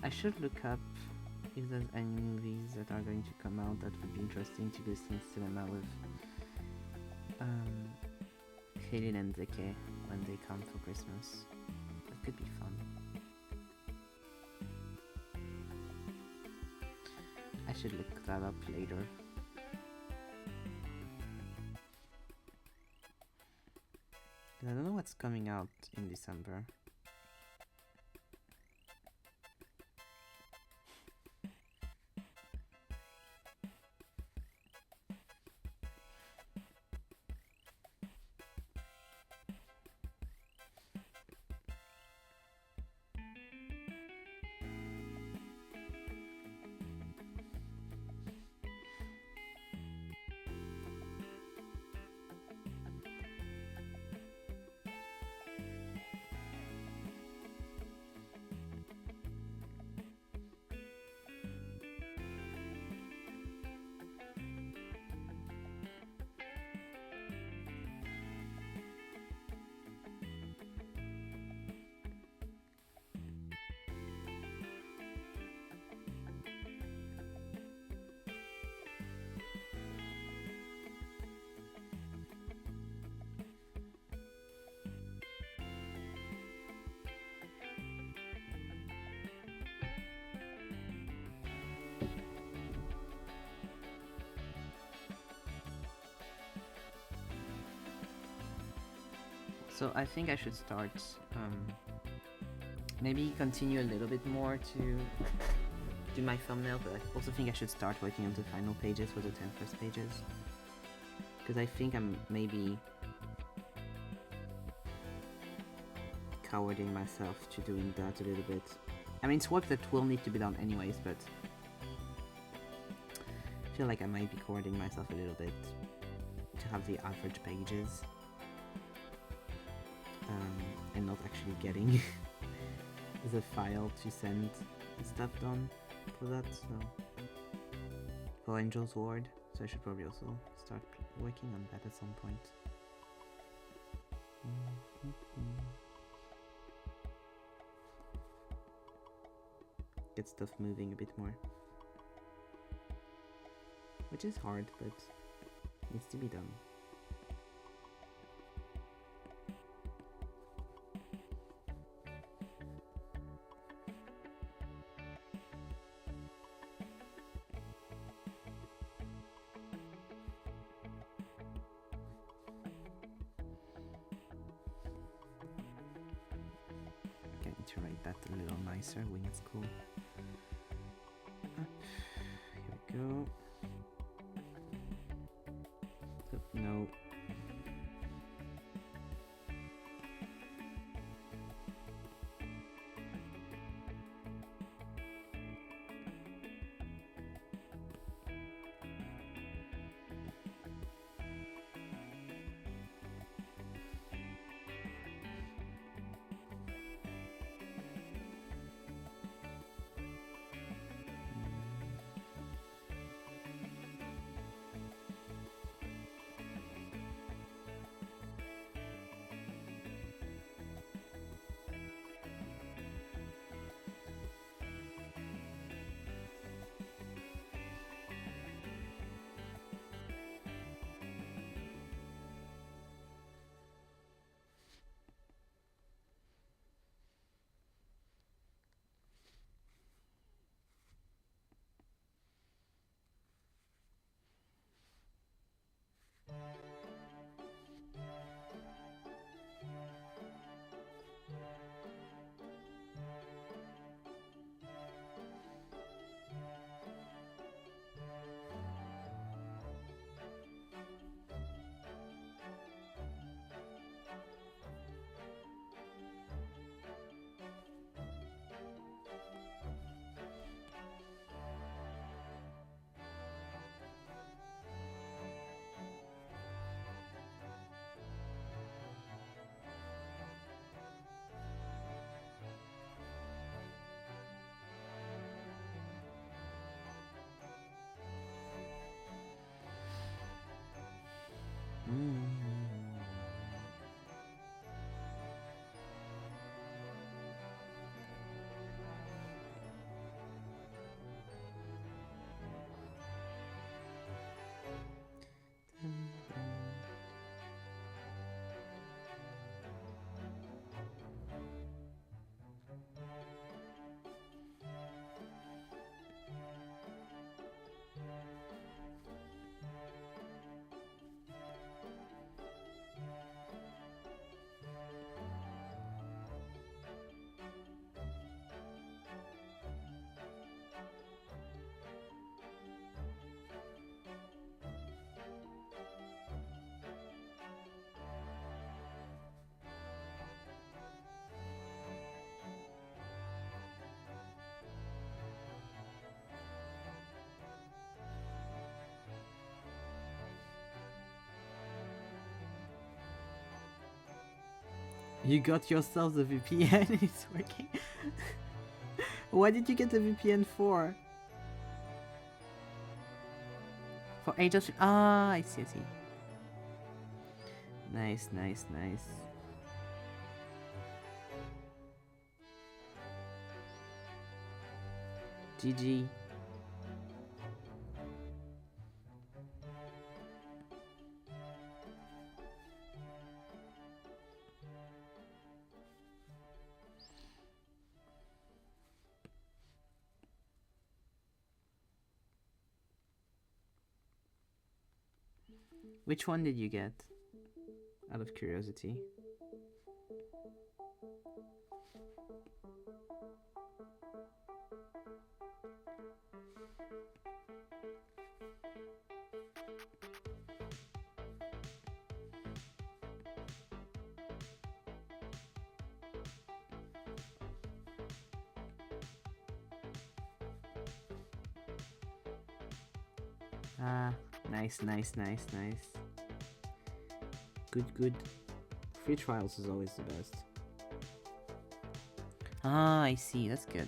I should look up if there's any movies that are going to come out that would be interesting to go see in cinema with Kaylin and Zeke when they come for Christmas. That could be fun. I should look that up later. I don't know what's coming out in December. So I think I should start, maybe continue a little bit more to do my thumbnail, but I also think I should start working on the final pages for the 10 first pages. Because I think I'm maybe cowarding myself to doing that a little bit. I mean, it's work that will need to be done anyways, but I feel like I might be cowarding myself a little bit to have the average pages. And not actually getting the file to send stuff done for that, so for Angel's Ward, so I should probably also start working on that at some point. Get stuff moving a bit more, which is hard, but needs to be done. To write that a little nicer when it's cool. Up. Here we go. Oh, no. You got yourself the VPN. It's working. What did you get the VPN for? For Age of... Ah, I see, I see. Nice, nice, nice. GG. Which one did you get? Out of curiosity. Ah, nice, nice, nice, nice. Good, good. Free trials is always the best. Ah, I see. That's good.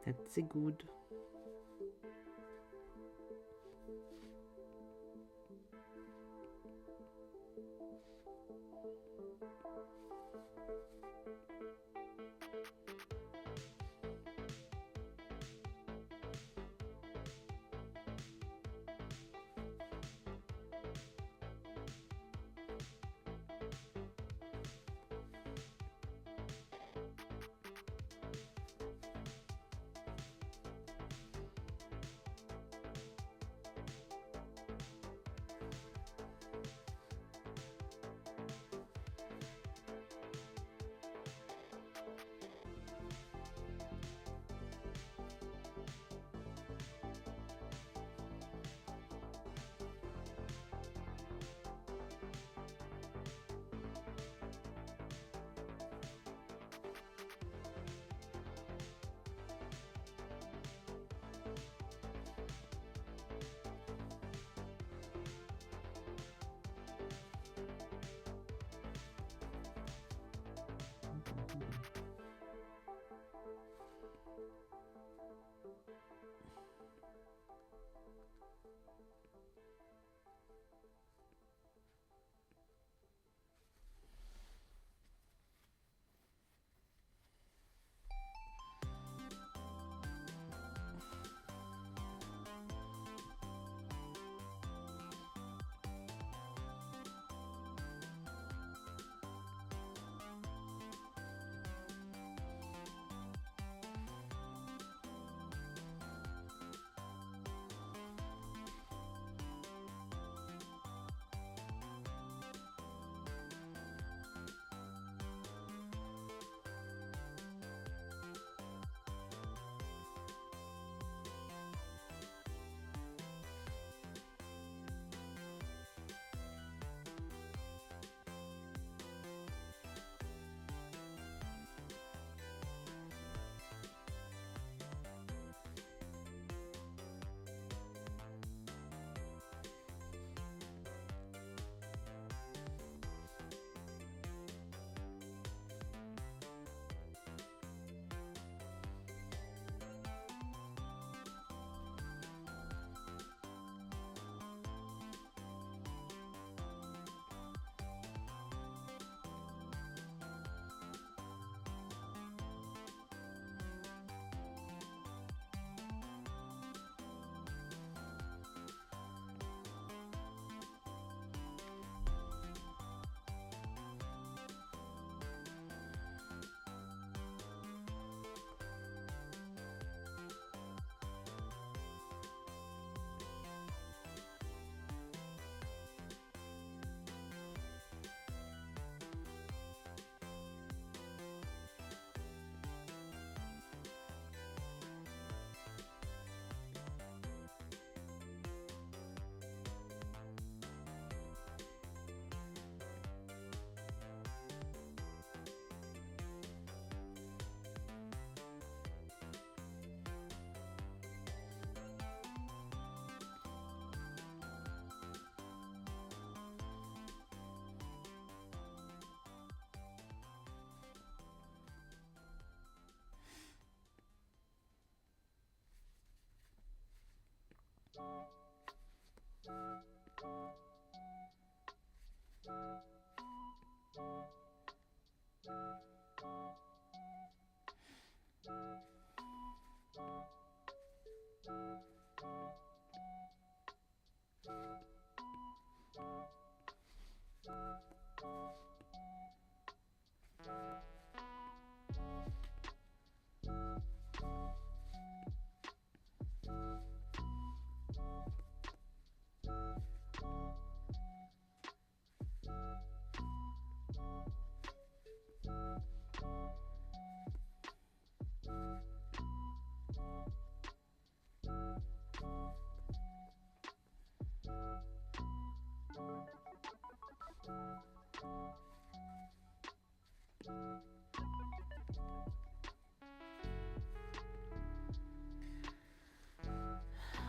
That's a good.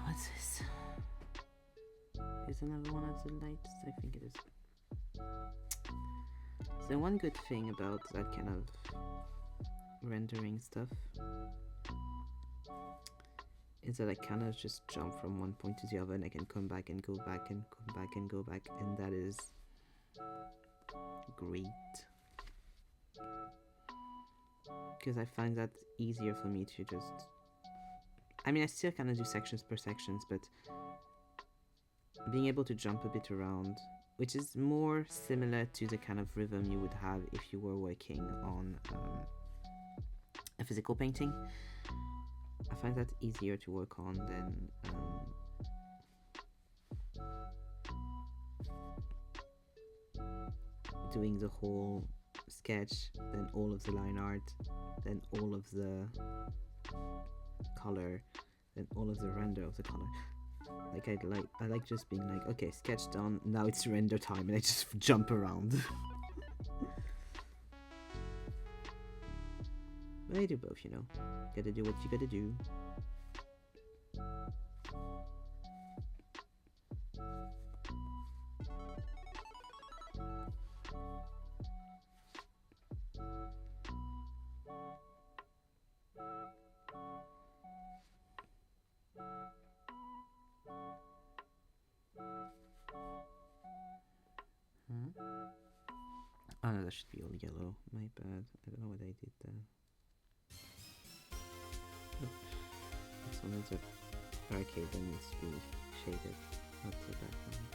What's this? Is another one of the lights? I think it is. So one good thing about that kind of rendering stuff is that I kind of just jump from one point to the other, and I can come back and go back and come back and go back, and that is great. Because I find that easier for me to just... I mean, I still kind of do sections per sections, but being able to jump a bit around, which is more similar to the kind of rhythm you would have if you were working on a physical painting. I find that easier to work on than doing the whole sketch, then all of the line art, then all of the color, then all of the render of the color. Like I like just being like, okay, sketch done, now it's render time, and I just jump around. But I do both, you know. Gotta do what you gotta do. Oh no, that should be all yellow. My bad. I don't know what I did there. This one is a arcade that needs to be shaded, not the background.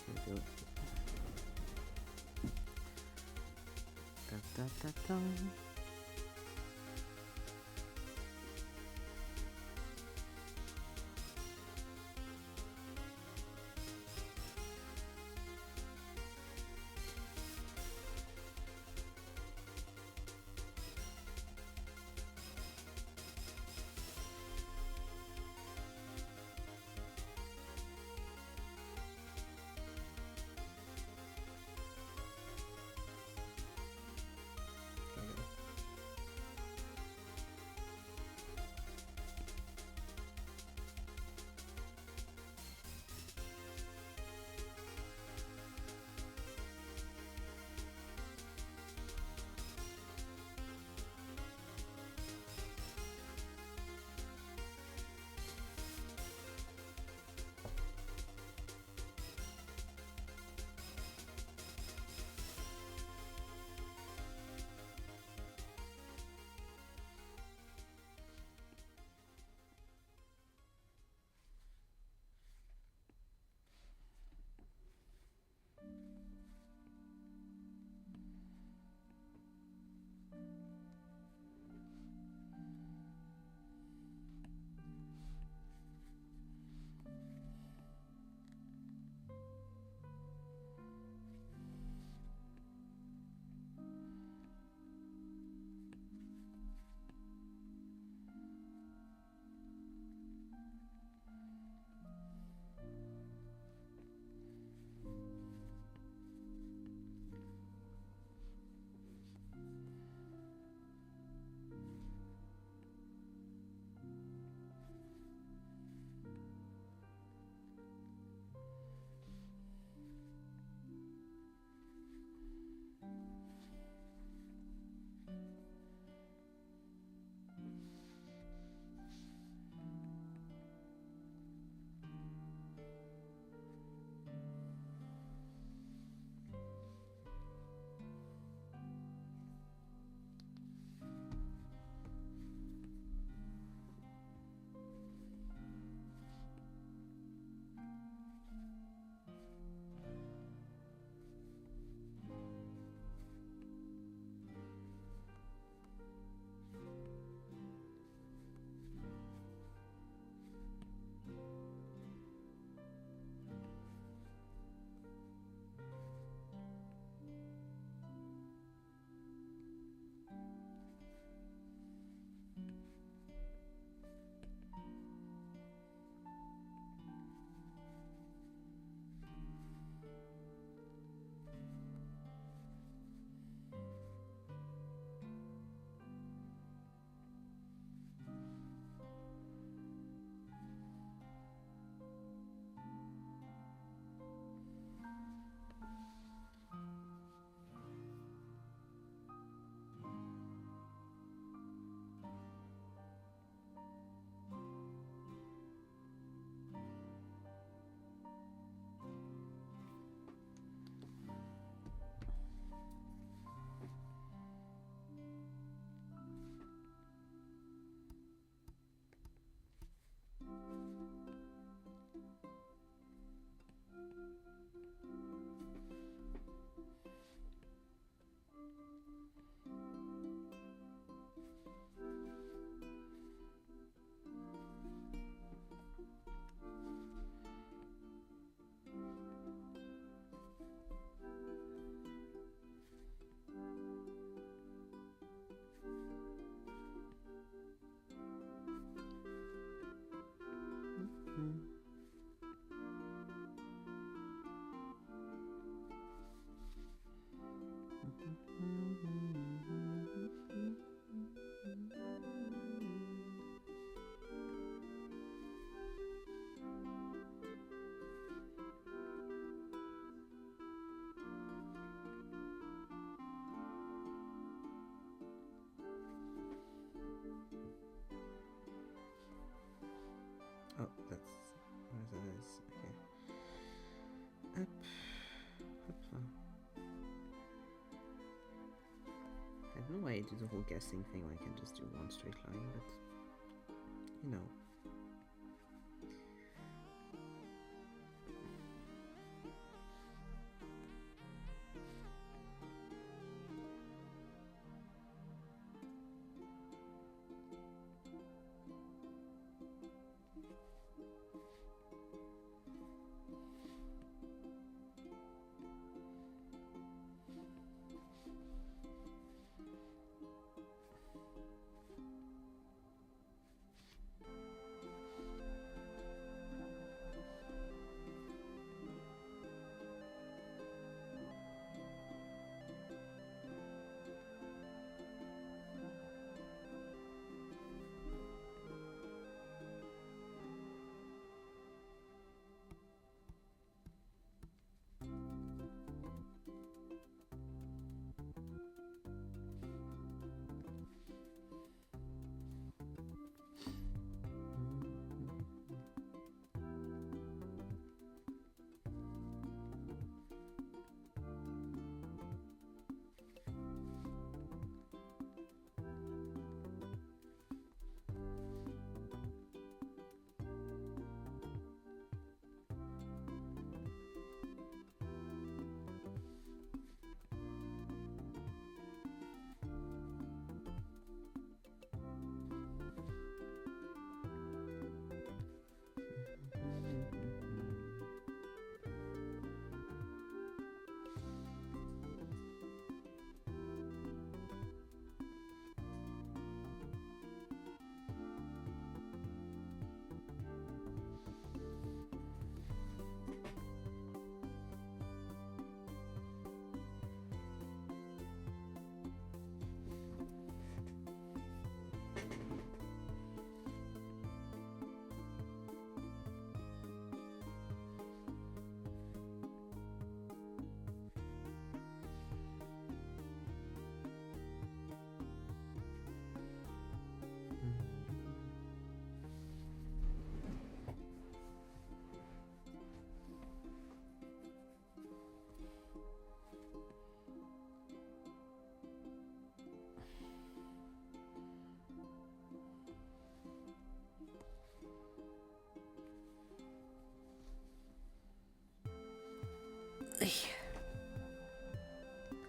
There we go. Da da da da. I don't know why I do the whole guessing thing when I can just do one straight line, but you know.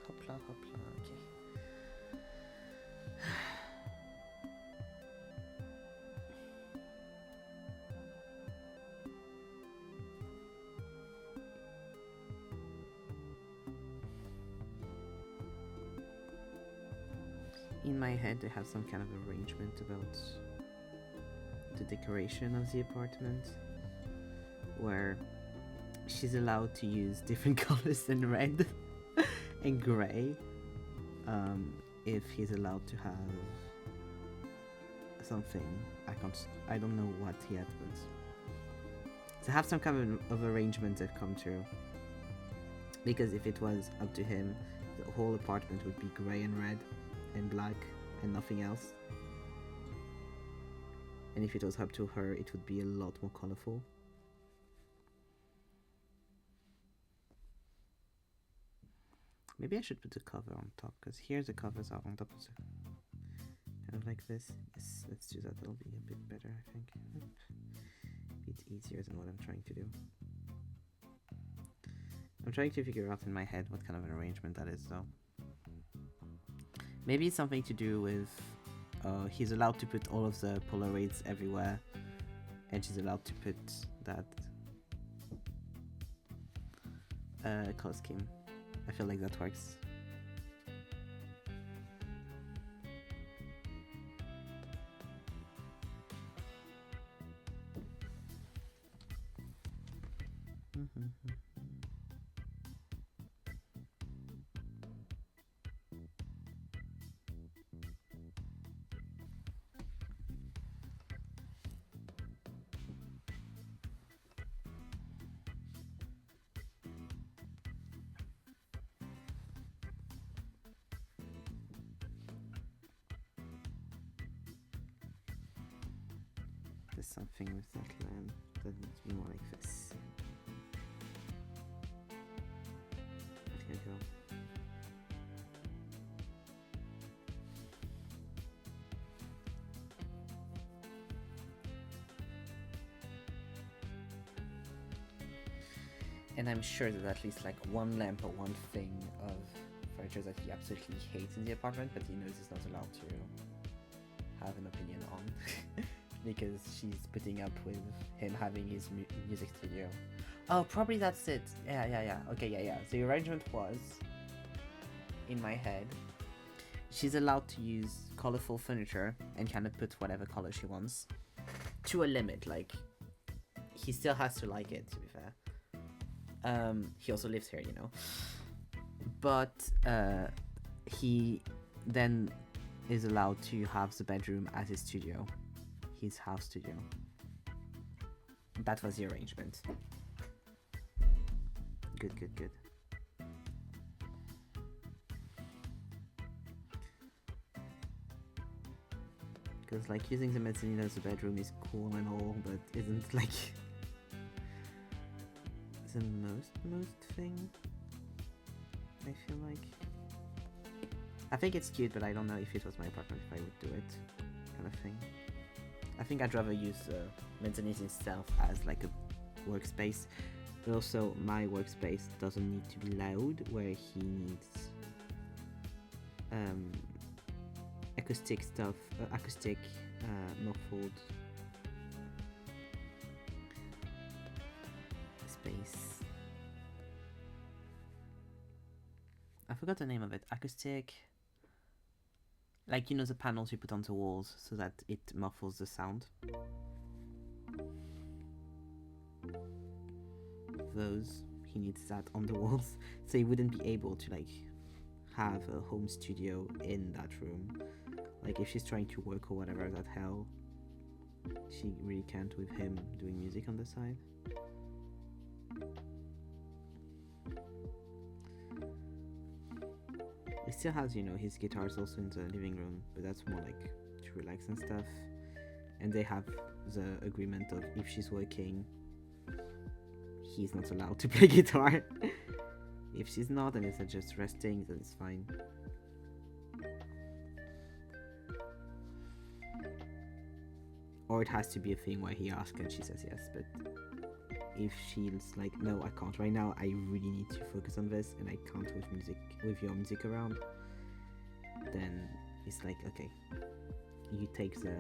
Hopla, hopla, okay. In my head, I have some kind of arrangement about the decoration of the apartment, where she's allowed to use different colors than red and gray, if he's allowed to have something. I don't know what yet, but to have some kind of arrangement that come true. Because if it was up to him, the whole apartment would be gray and red and black and nothing else. And if it was up to her, it would be a lot more colorful. Maybe I should put the cover on top, because here the covers are on top of the... kind of like this. Yes, let's do that. That'll be a bit better, I think. A bit easier than what I'm trying to do. I'm trying to figure out in my head what kind of an arrangement that is, though. Maybe it's something to do with... he's allowed to put all of the Polaroids everywhere, and she's allowed to put that color scheme. I feel like that works. There's something with that lamp that needs to be more like this. Here we go. And I'm sure there's at least like one lamp or one thing of furniture that he absolutely hates in the apartment, but he knows he's not allowed to have an opinion on because she's putting up with him having his music studio. Oh, probably that's it. Yeah. Okay, yeah. The arrangement was, in my head, she's allowed to use colorful furniture and kind of put whatever color she wants to a limit. Like, he still has to like it, to be fair. He also lives here, you know. But he then is allowed to have the bedroom as his studio, his house studio. That was the arrangement. Good. Because like using the mezzanine as a bedroom is cool and all, but isn't like the most thing. I feel like. I think it's cute, but I don't know if it was my apartment if I would do it, kind of thing. I think I'd rather use mezzanine itself as like a workspace, but also my workspace doesn't need to be loud, where he needs acoustic stuff, muffled space. I forgot the name of it. Acoustic, like, you know, the panels you put onto walls so that it muffles the sound. Those, he needs that on the walls, so he wouldn't be able to like have a home studio in that room. Like if she's trying to work or whatever, that hell, she really can't with him doing music on the side. He still has, you know, his guitars also in the living room, but that's more like to relax and stuff. And they have the agreement of if she's working, he's not allowed to play guitar. If she's not and it's just resting, then it's fine. Or it has to be a thing where he asks and she says yes, but if she's like, no, I can't right now, I really need to focus on this and I can't with your music around, then it's like, okay, you take the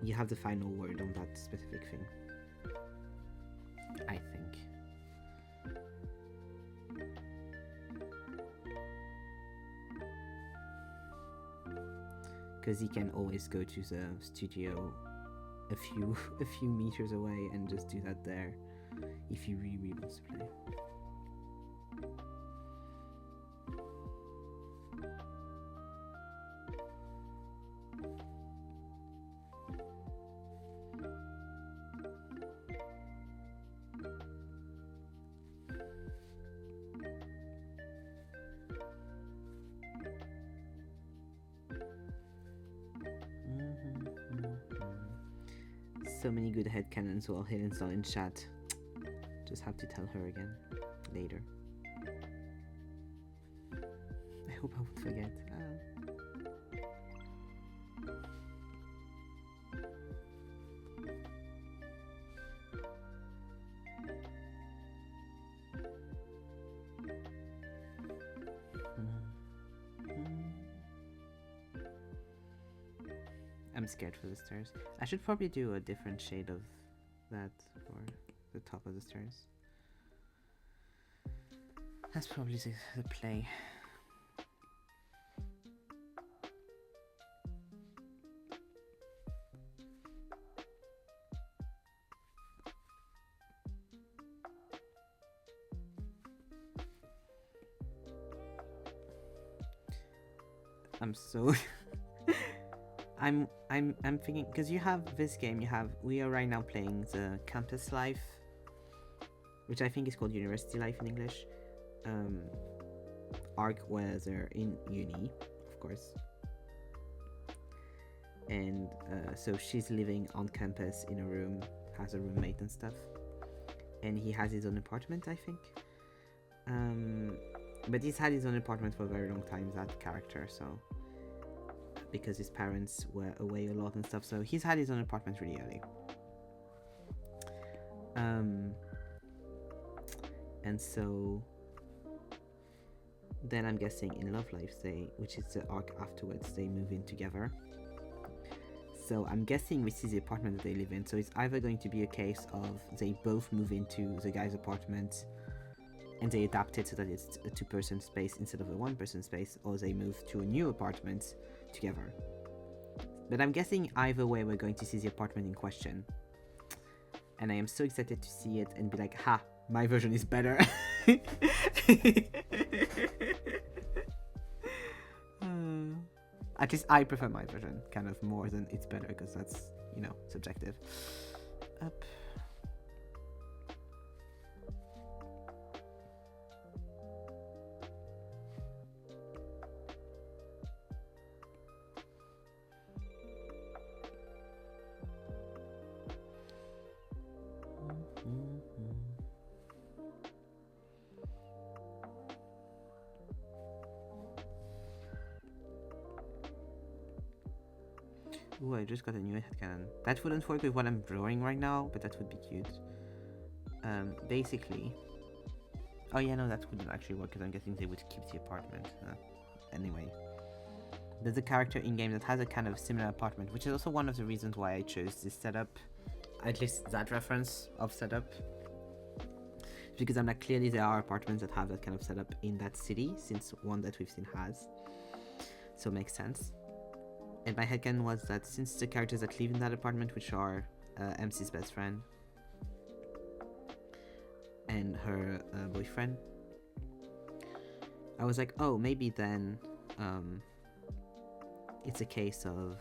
you have the final word on that specific thing, I think. Because he can always go to the studio a few meters away and just do that there if he really wants to play. So many good headcanons while Helen's not in chat. Just have to tell her again later. I hope I won't forget. I'm scared for the stairs. I should probably do a different shade of that for the top of the stairs. That's probably the play. I'm so I'm thinking, because you have this game, we are right now playing the campus life, which I think is called university life in English, arc, where they're in uni, of course, and so she's living on campus in a room, has a roommate and stuff, and he has his own apartment, I think, but he's had his own apartment for a very long time, that character, so because his parents were away a lot and stuff, so he's had his own apartment really early. Um, and so then I'm guessing in Love Life, which is the arc afterwards, they move in together. So I'm guessing this is the apartment that they live in. So it's either going to be a case of they both move into the guy's apartment and they adapt it so that it's a two-person space instead of a one-person space, or they move to a new apartment together. But I'm guessing either way we're going to see the apartment in question. And I am so excited to see it and be like, ha, my version is better. At least I prefer my version kind of more than it's better, because that's, you know, subjective. Up. Ooh, I just got a new headcanon. That wouldn't work with what I'm drawing right now, but that would be cute. Basically... Oh yeah, no, that wouldn't actually work, because I'm guessing they would keep the apartment. Anyway. There's a character in-game that has a kind of similar apartment, which is also one of the reasons why I chose this setup. At least that reference of setup. Because I'm like, clearly there are apartments that have that kind of setup in that city, since one that we've seen has. So it makes sense. And my headcanon was that since the characters that live in that apartment, which are MC's best friend and her boyfriend, I was like, oh, maybe then it's a case of...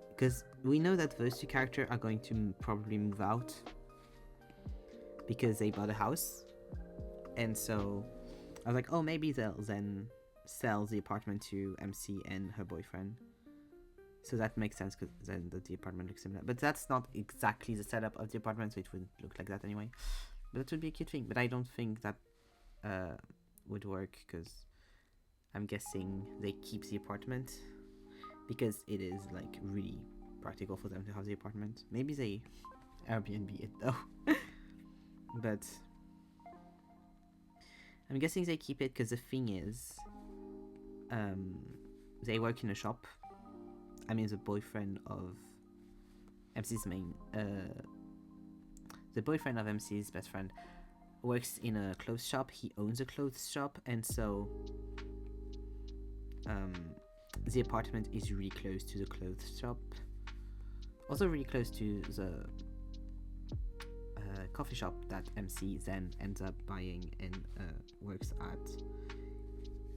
because we know that those two characters are going to probably move out because they bought a house. And so I was like, oh, maybe they'll then sell the apartment to MC and her boyfriend. So that makes sense, because then the apartment looks similar. But that's not exactly the setup of the apartment, so it wouldn't look like that anyway. But that would be a cute thing. But I don't think that would work, because I'm guessing they keep the apartment because it is like really practical for them to have the apartment. Maybe they Airbnb it though. But I'm guessing they keep it because the thing is, they work in a shop. I mean, the boyfriend of MC's the boyfriend of MC's best friend works in a clothes shop. He owns a clothes shop, and so the apartment is really close to the clothes shop. Also really close to the coffee shop that MC then ends up buying and works at.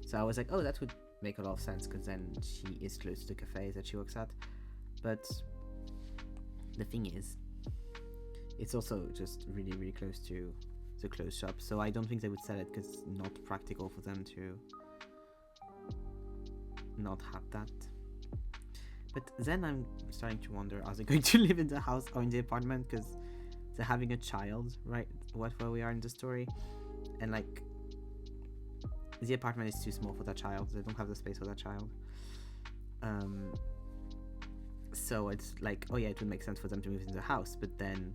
So I was like, oh, that would make a lot of sense, because then she is close to the cafe that she works at. But the thing is, it's also just really, really close to the clothes shop. So I don't think they would sell it, because it's not practical for them to not have that. But then I'm starting to wonder, are they going to live in the house or in the apartment? Because they're having a child, right? Where we are in the story. And like, the apartment is too small for that child. They don't have the space for that child. So it's like, oh yeah, it would make sense for them to move into the house, but then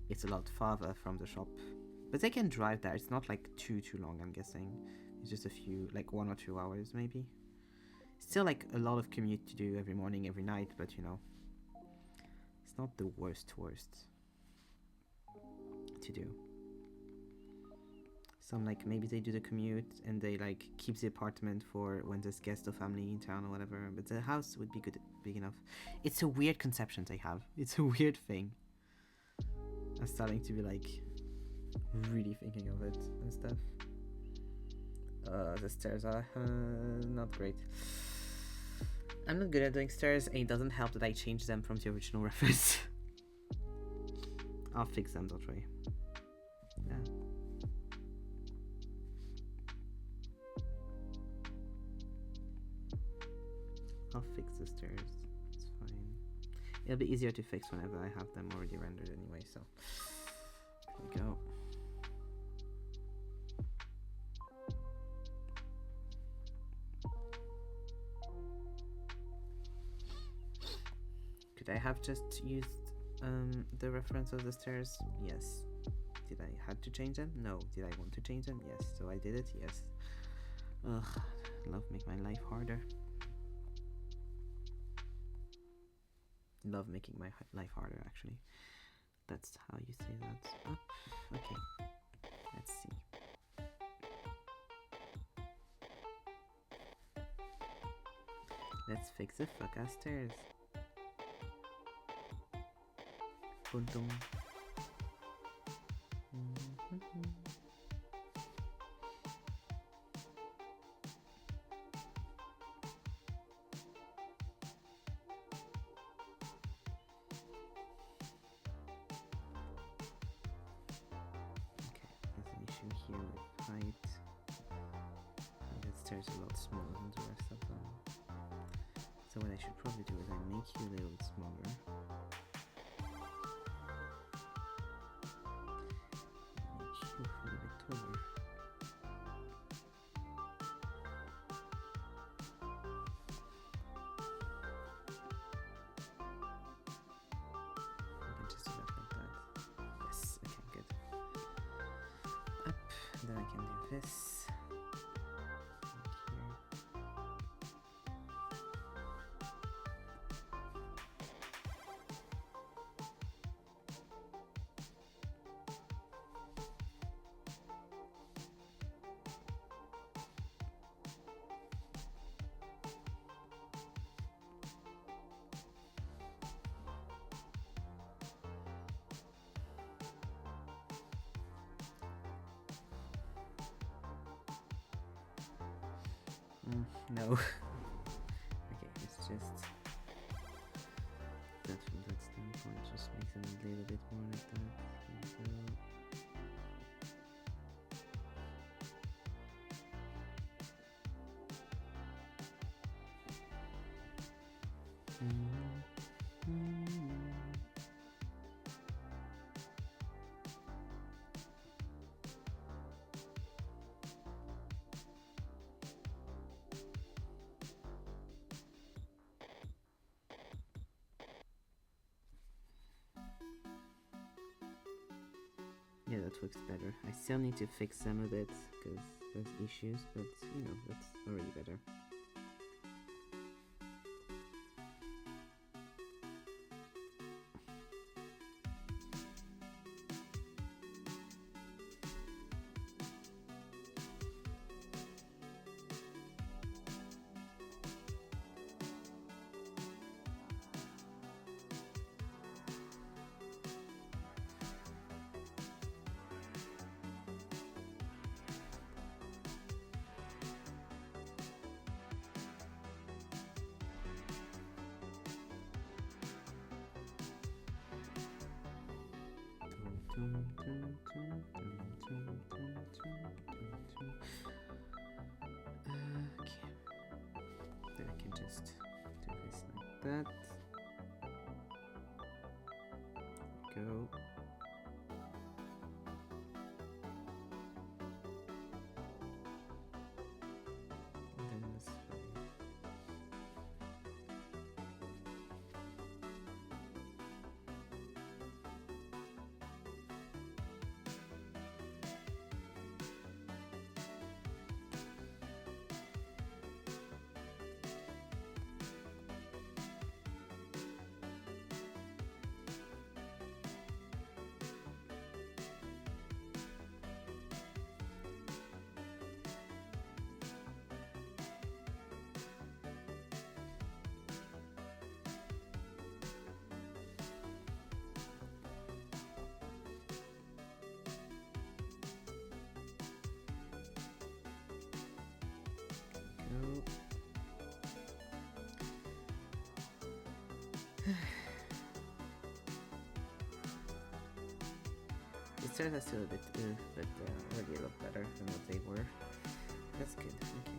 it's a lot farther from the shop. But they can drive there. It's not like too long, I'm guessing. It's just a few, like 1 or 2 hours maybe. Still like a lot of commute to do every morning, every night, but you know, it's not the worst to do. So I'm like, maybe they do the commute and they like keep the apartment for when there's guests or family in town or whatever, but the house would be big enough. It's a weird conception they have. It's a weird thing. I'm starting to be like really thinking of it and stuff. The stairs are not great. I'm not good at doing stairs, and it doesn't help that I changed them from the original reference. I'll fix them, don't worry. Yeah. I'll fix the stairs. It's fine. It'll be easier to fix whenever I have them already rendered anyway, so there we go. Could I have just used The reference of the stairs, yes. Did I had to change them? No. Did I want to change them? Yes. So I did it? Yes. Ugh, love make my life harder. Love making my life harder, actually. That's how you say that. Up. Okay. Let's see. Let's fix the fuck ass stairs. Puntum. Here with height. And that stairs a lot smaller than the rest of them. So what I should probably do is I make you a little bit smaller. Make you a little bit taller. I can just do that like that. Yes, okay, good. Up, then I can do this. No. Okay, it's just that from that standpoint just makes them a little bit more like that. Yeah, that looks better. I still need to fix them a bit because there's issues, but you know, that's already better. Then I can just do this like that. Go. And then this way. The stairs are still a bit but already a lot better than what they were. That's good, okay.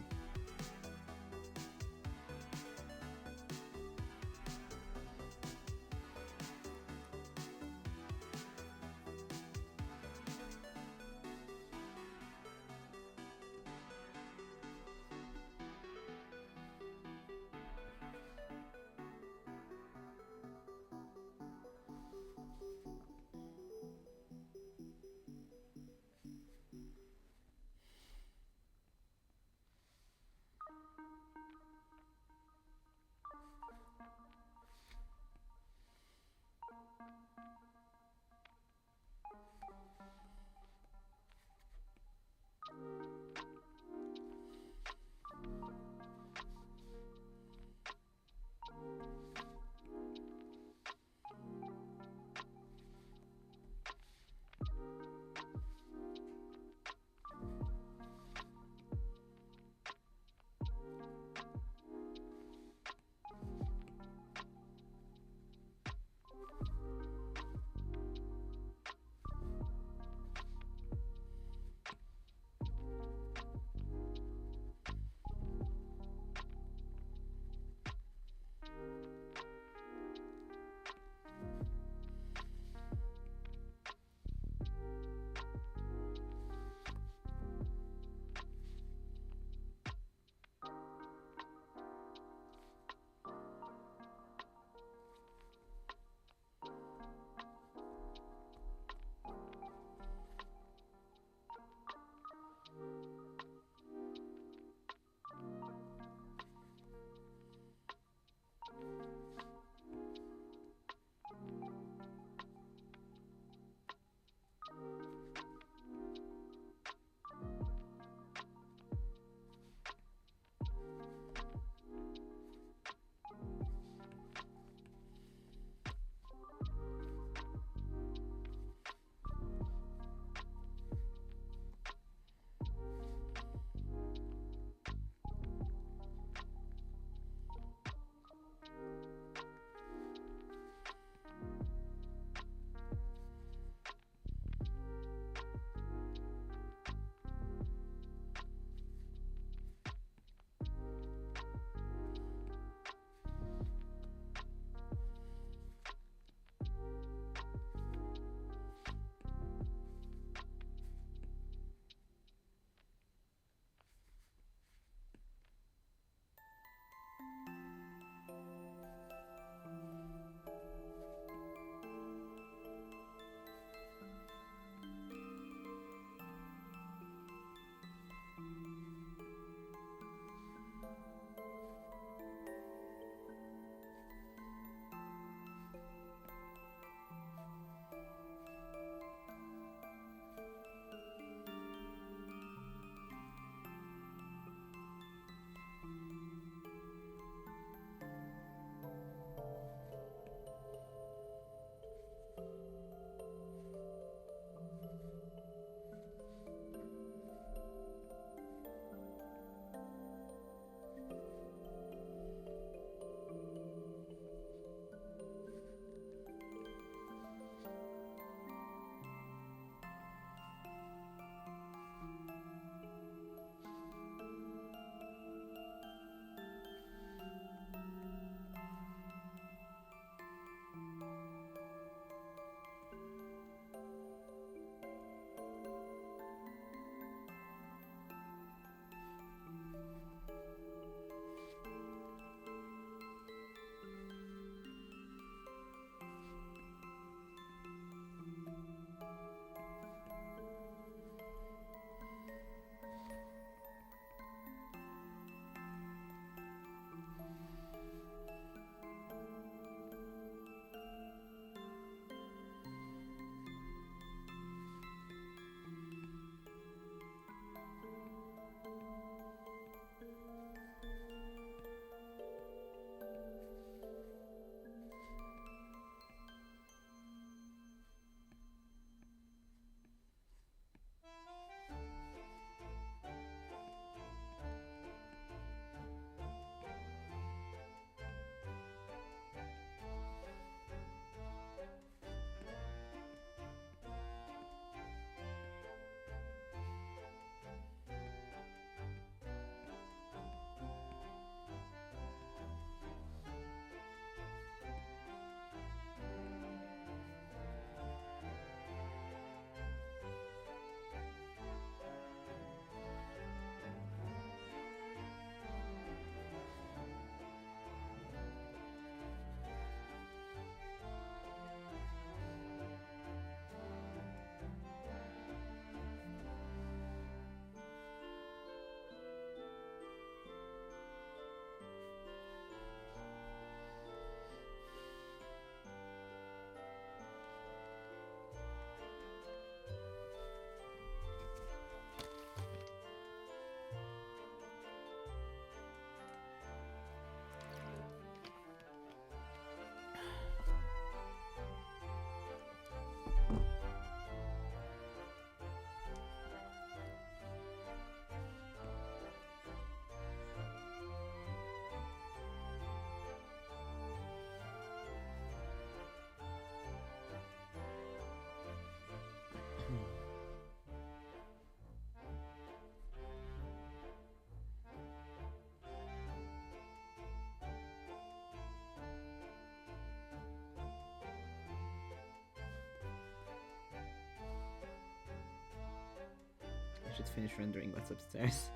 should finish rendering what's upstairs.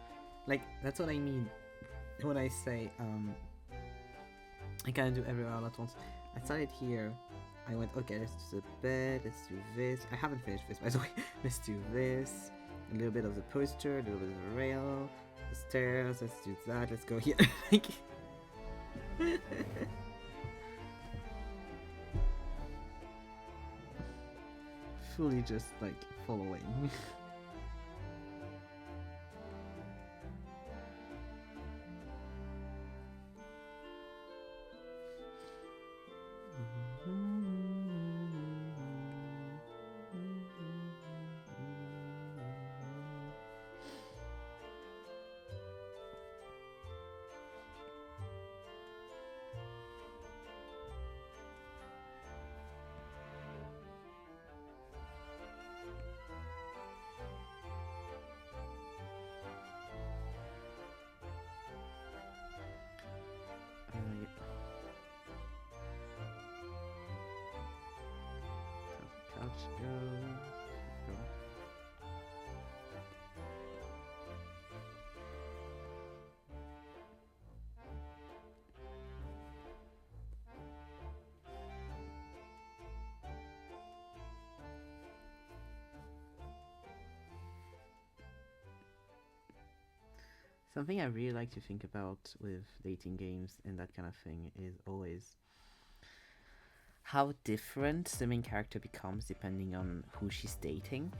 Like, that's what I mean when I say I can't do everywhere all at once. I started here. I went, okay, let's do the bed, let's do this. I haven't finished this, by the way. Let's do this. A little bit of the poster, a little bit of the rail, the stairs, let's do that, let's go here. Like, fully just, like, following. Couch go. Something I really like to think about with dating games and that kind of thing is always how different the main character becomes depending on who she's dating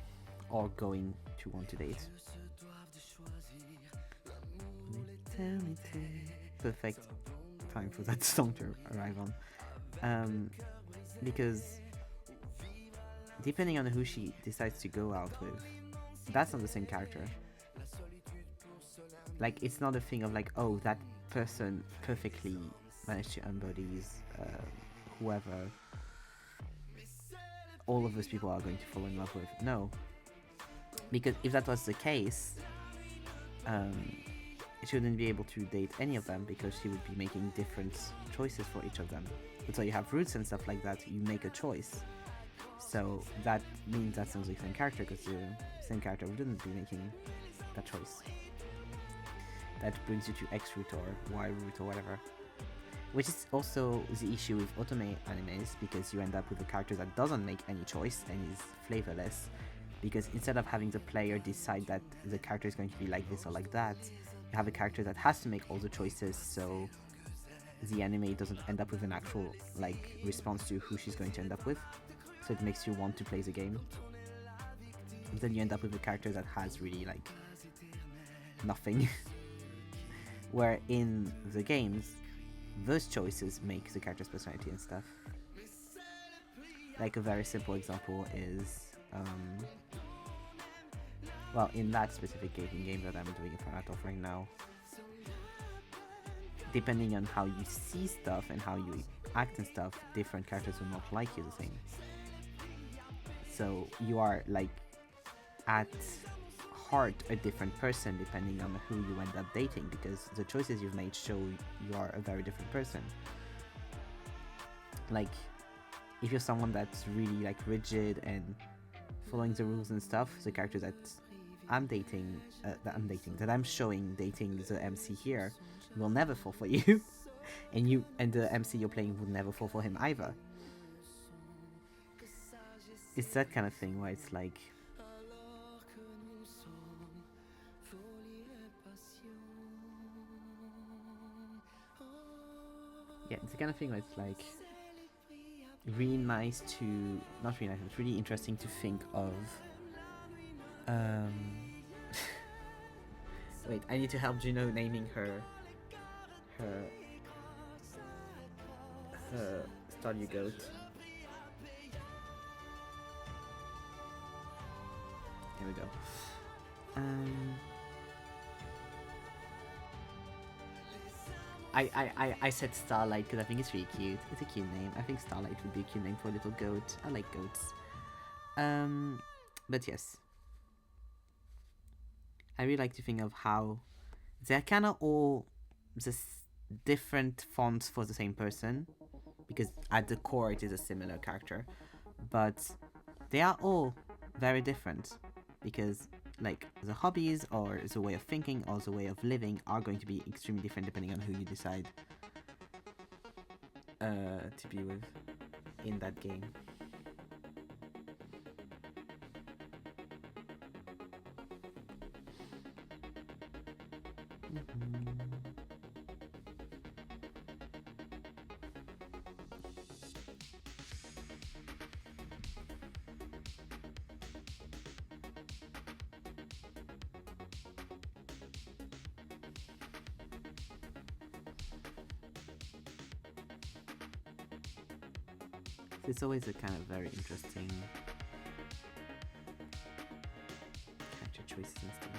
or going to want to date. Perfect time for that song to arrive on. Because depending on who she decides to go out with, that's not the same character. Like, it's not a thing of like, oh, that person perfectly managed to embodies whoever all of those people are going to fall in love with. No. Because if that was the case, she wouldn't be able to date any of them because she would be making different choices for each of them. But so you have roots and stuff like that, you make a choice. So that means that's not the same character because the same character wouldn't be making that choice. That brings you to X route or Y route or whatever. Which is also the issue with otome animes, because you end up with a character that doesn't make any choice and is flavorless. Because instead of having the player decide that the character is going to be like this or like that, you have a character that has to make all the choices, so the anime doesn't end up with an actual like response to who she's going to end up with. So it makes you want to play the game. And then you end up with a character that has really like nothing. Where in the games, those choices make the character's personality and stuff. Like a very simple example is, well, in that specific dating game that I'm doing a fan art of right now, depending on how you see stuff and how you act and stuff, different characters will not like you the same. So you are like at heart a different person depending on who you end up dating, because the choices you've made show you are a very different person. Like, if you're someone that's really like rigid and following the rules and stuff, the character that I'm dating, that I'm showing dating the MC here, will never fall for you, and the MC you're playing would never fall for him either. It's that kind of thing where it's like, yeah, it's the kind of thing where it's like really nice to, not really nice, it's really interesting to think of. Wait, I need to help Juno naming her Stardew goat. Here we go. I said Starlight because I think it's really cute. It's a cute name. I think Starlight would be a cute name for a little goat. I like goats. But yes. I really like to think of how they're kind of all just different fonts for the same person, because at the core it is a similar character, but they are all very different because like the hobbies or the way of thinking or the way of living are going to be extremely different depending on who you decide to be with in that game. It's always a kind of very interesting character choices and stuff.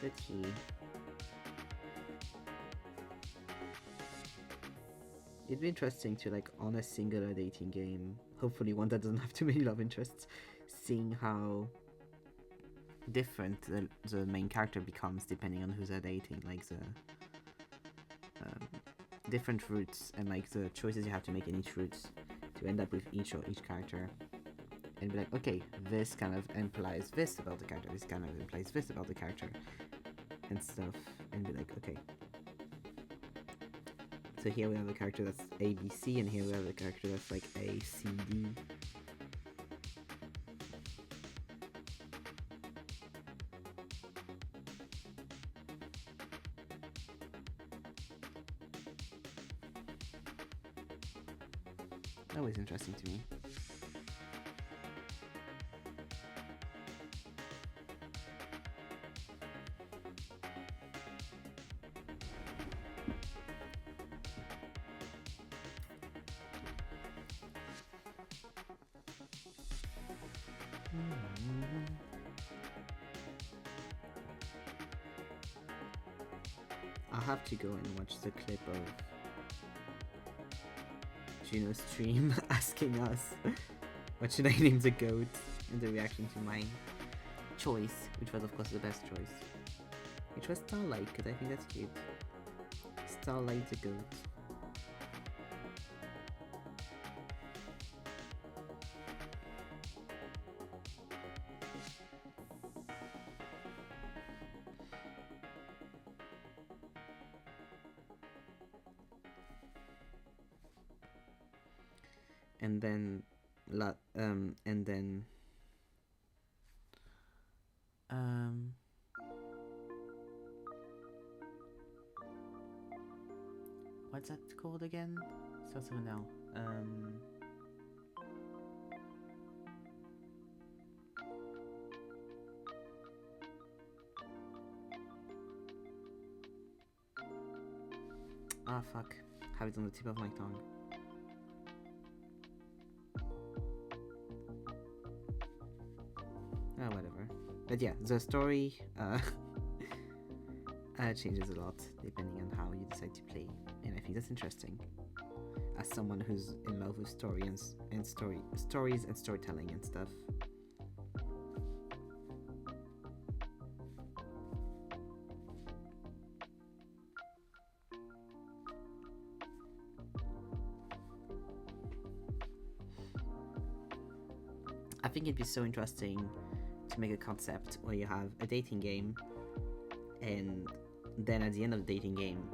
Let's see. It'd be interesting to, like, on a singular dating game, hopefully one that doesn't have too many love interests, seeing how different the main character becomes depending on who they're dating, like the different routes and like the choices you have to make in each route to end up with each character, and be like, okay, this kind of implies this about the character, this kind of implies this about the character, and stuff, and be like, okay. So here we have a character that's ABC, and here we have a character that's like ACD. Always interesting to me. I'll have to go and watch the clip of Juno's stream asking us what should I name the goat, and the reaction to my choice, which was of course the best choice, which was Starlight, because I think that's cute. Starlight the goat. And then what's that called again? So now. Ah, fuck. Have it on the tip of my tongue. Oh, whatever. But yeah, the story changes a lot depending on how you decide to play, and I think that's interesting. As someone who's in love with stories and storytelling and stuff. I think it'd be so interesting to make a concept where you have a dating game, and then at the end of the dating game,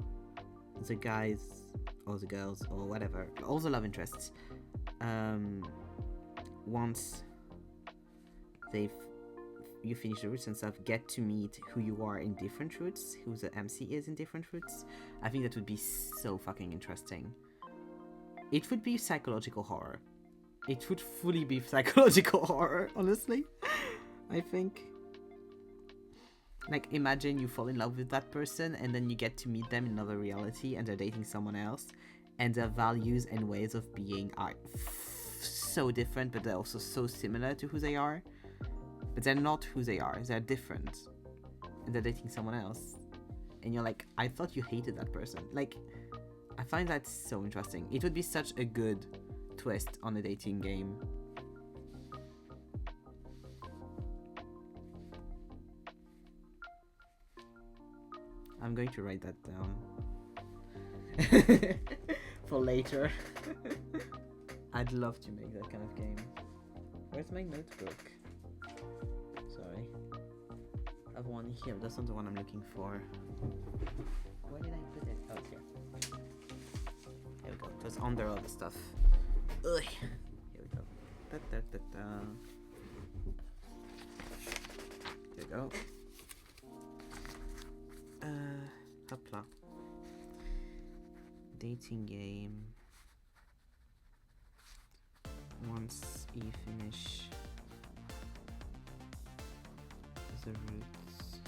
the guys or the girls or whatever, all the love interests, once you finish the routes and stuff, get to meet who you are in different routes, who the MC is in different routes. I think that would be so fucking interesting. It would be psychological horror. It would fully be psychological horror, honestly. I think. Like, imagine you fall in love with that person and then you get to meet them in another reality and they're dating someone else, and their values and ways of being are so different, but they're also so similar to who they are. But they're not who they are, they're different. And they're dating someone else. And you're like, I thought you hated that person. Like, I find that so interesting. It would be such a good twist on a dating game. I'm going to write that down for later. I'd love to make that kind of game. Where's my notebook? Sorry. I have one here. That's not the one I'm looking for. Where did I put it? Oh, it's here. Here we go. It was under all the stuff. Ugh. Here we go. Da, da, da, da. There we go. Hopla. Dating game. Once you finish the roots,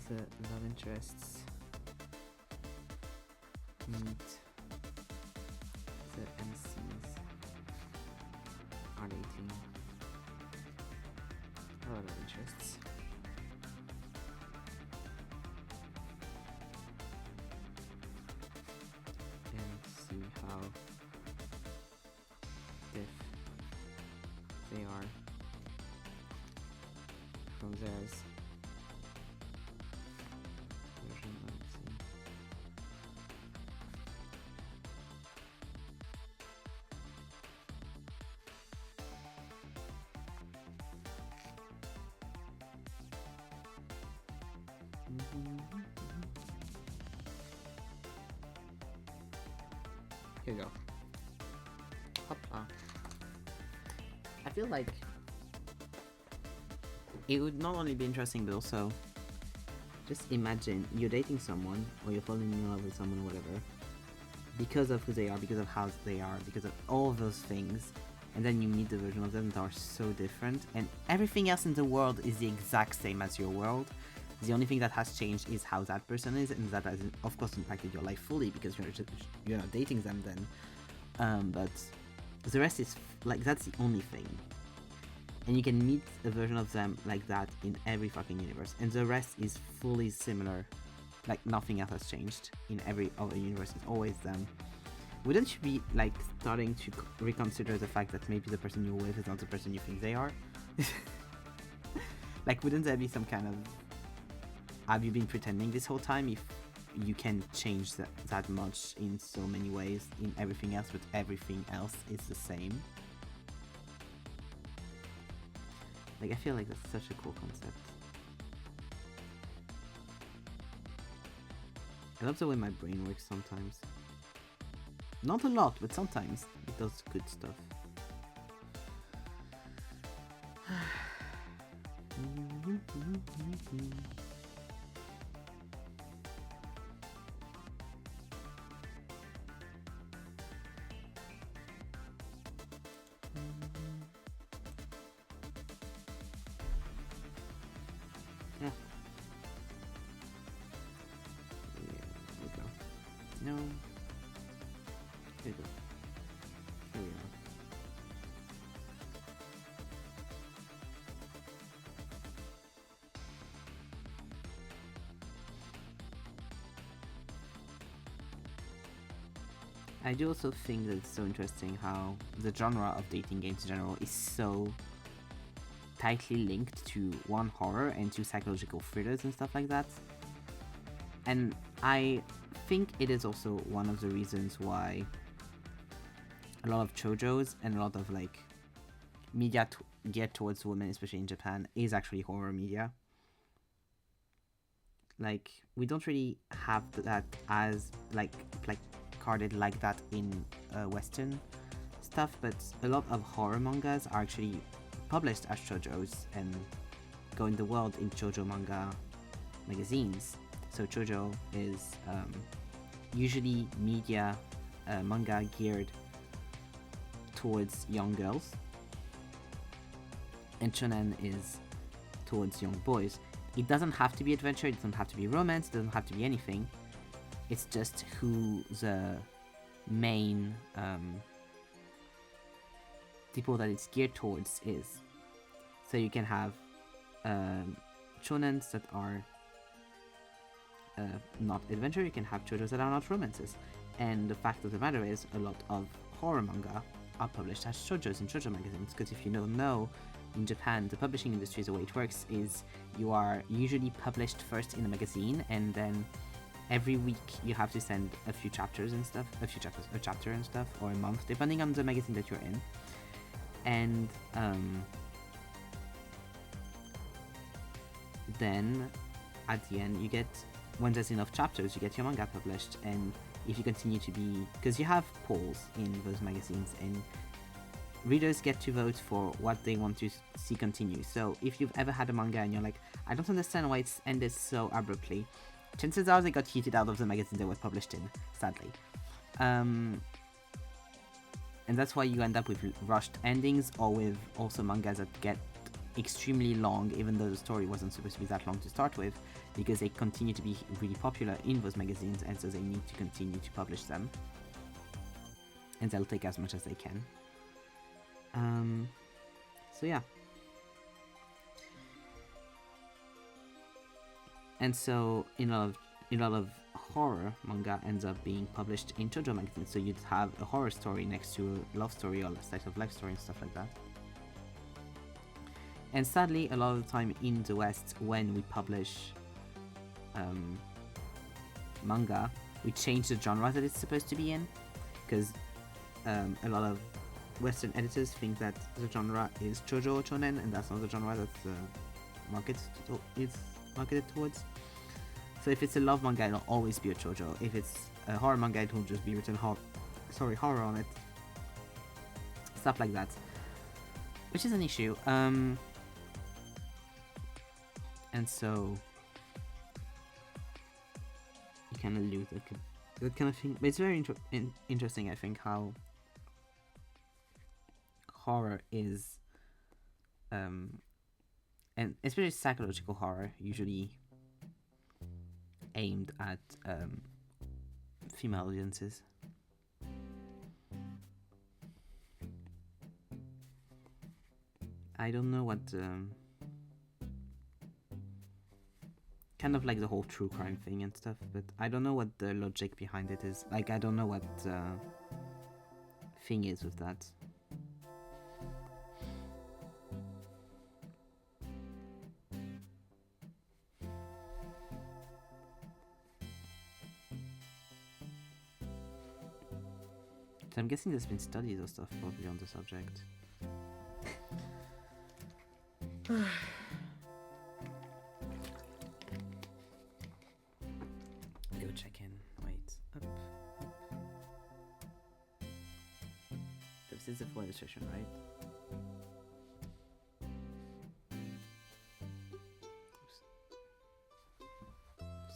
the love interests meet the MCs are dating. Love interests. How diff they are from theirs. Version, let's see. Here we go. Hopla. I feel like it would not only be interesting, but also just imagine you're dating someone or you're falling in love with someone or whatever because of who they are, because of how they are, because of all of those things, and then you meet the version of them that are so different, and everything else in the world is the exact same as your world. The only thing that has changed is how that person is, and that has, of course, impacted your life fully because you're not dating them then. But the rest is like, that's the only thing. And you can meet a version of them like that in every fucking universe, and the rest is fully similar. Like nothing else has changed in every other universe. It's always them. Wouldn't you be like starting to reconsider the fact that maybe the person you're with is not the person you think they are? Like, wouldn't there be some kind of, have you been pretending this whole time if you can change that much in so many ways in everything else, but everything else is the same? Like, I feel like that's such a cool concept. I love the way my brain works sometimes. Not a lot, but sometimes it does good stuff. Yeah. There we go. No. There we go. Here we are. I do also think that it's so interesting how the genre of dating games in general is so tightly linked to one, horror, and two, psychological thrillers and stuff like that. And I think it is also one of the reasons why a lot of shoujos and a lot of like media geared towards women, especially in Japan, is actually horror media. Like, we don't really have that as like carded like that in Western stuff, but a lot of horror mangas are actually published as shoujos and go in the world in shoujo manga magazines. So shoujo is usually media manga geared towards young girls, and shonen is towards young boys. It doesn't have to be adventure, it doesn't have to be romance, it doesn't have to be anything. It's just who the main people that it's geared towards is. So you can have shonens that are not adventure, you can have JoJo's that are not romances. And the fact of the matter is, a lot of horror manga are published as JoJo's in JoJo magazines, because if you don't know, in Japan, the publishing industry, the way it works is you are usually published first in a magazine, and then every week you have to send a chapter and stuff, or a month, depending on the magazine that you're in. And then at the end you get, when there's enough chapters, you get your manga published. And if you continue to be, because you have polls in those magazines, and readers get to vote for what they want to see continue. So if you've ever had a manga and you're like, I don't understand why it's ended so abruptly, chances are they got heated out of the magazine they were published in, sadly. And that's why you end up with rushed endings, or with also mangas that get extremely long, even though the story wasn't supposed to be that long to start with, because they continue to be really popular in those magazines, and so they need to continue to publish them. And they'll take as much as they can. So yeah. And so in a lot of horror manga ends up being published in JoJo magazines, so you'd have a horror story next to a love story or a slice of life story and stuff like that. And sadly, a lot of the time in the West, when we publish manga, we change the genre that it's supposed to be in, because a lot of Western editors think that the genre is JoJo or shonen, and that's not the genre that's marketed towards. So if it's a love manga, it'll always be a JoJo. If it's a horror manga, it will just be written horror on it. Stuff like that, which is an issue. And so you kind of lose that kind of thing. But it's very interesting, I think, how horror is, and especially psychological horror, usually aimed at female audiences. I don't know what kind of like the whole true crime thing and stuff, but I don't know what the logic behind it is. Like, I don't know what thing is with that. So I'm guessing there's been studies or stuff probably on the subject. Go check in. Wait. Up. This is the full illustration, right? Oops.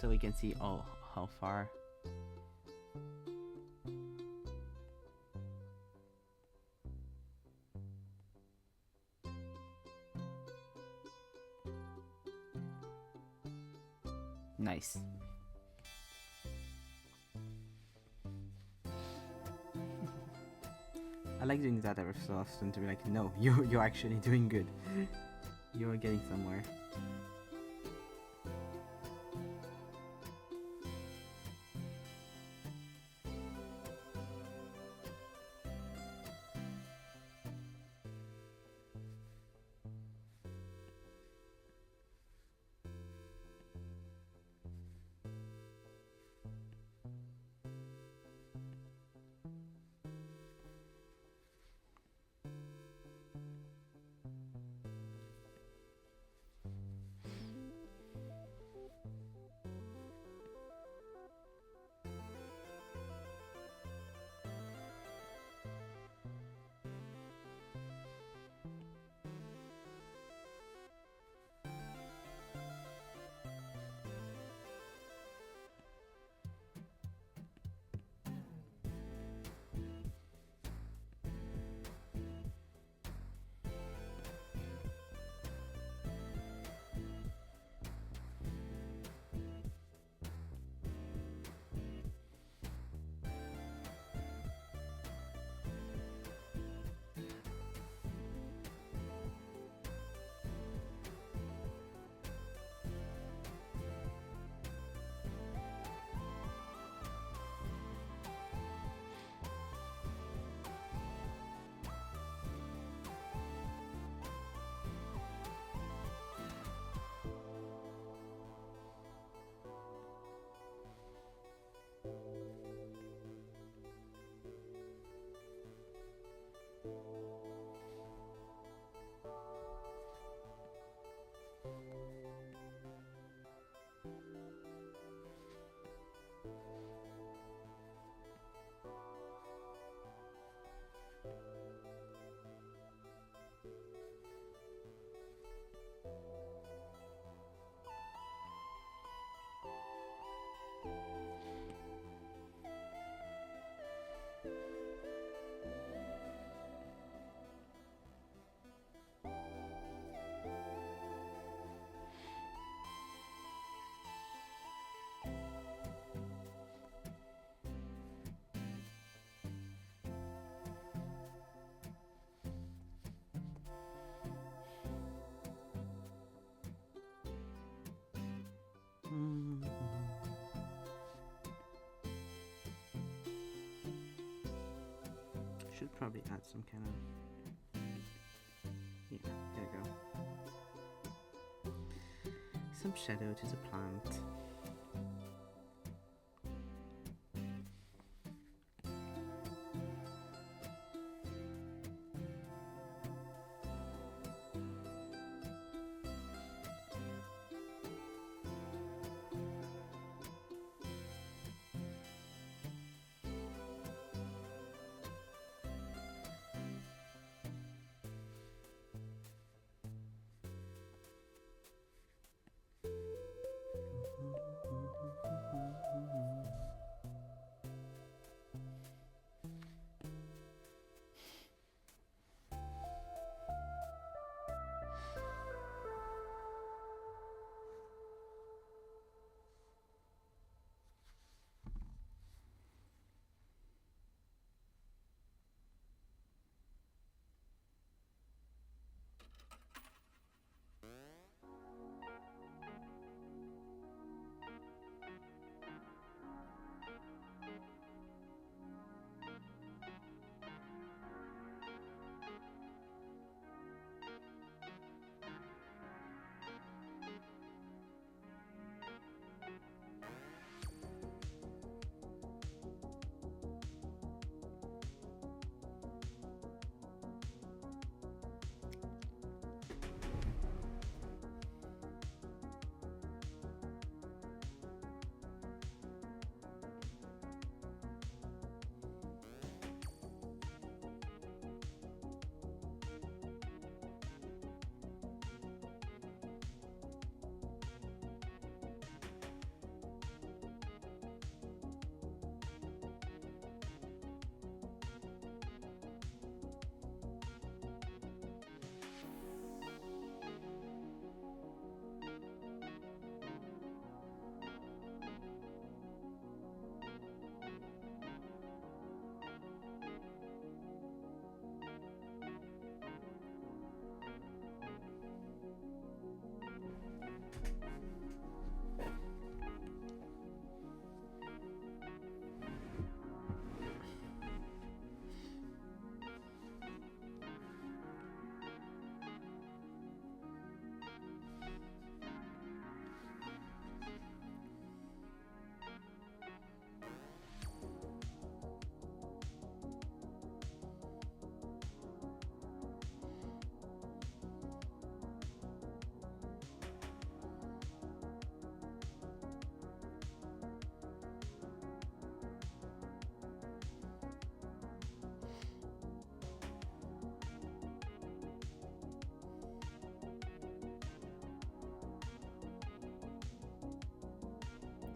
So we can see how far. Nice. I like doing that every so often to be like, no, you're actually doing good. You're getting somewhere. should probably add some kind of... Yeah, there you go. Some shadow to the plant.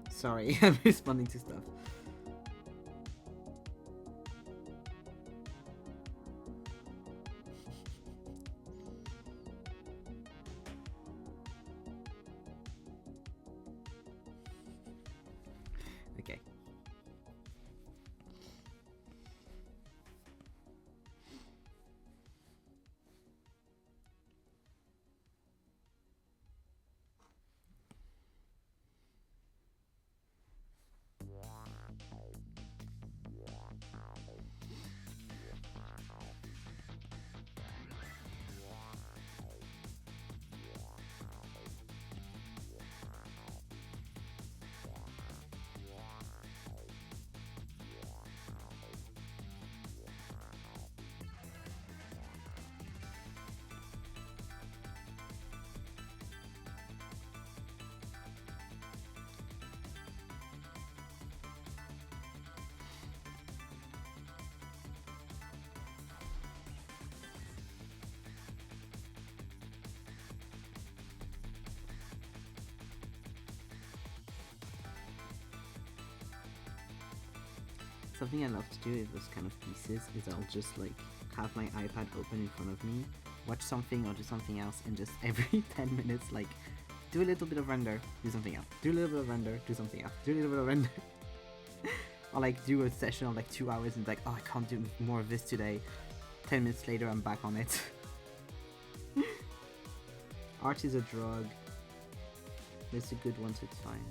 Sorry, I'm responding to stuff. Okay. Something I love to do with those kind of pieces is I'll just like have my iPad open in front of me, watch something or do something else, and just every 10 minutes like do a little bit of render, do something else, do a little bit of render, do something else, do a little bit of render. Or like do a session of like 2 hours and like, oh, I can't do more of this today. 10 minutes later I'm back on it. Art is a drug. It's a good one, so it's fine.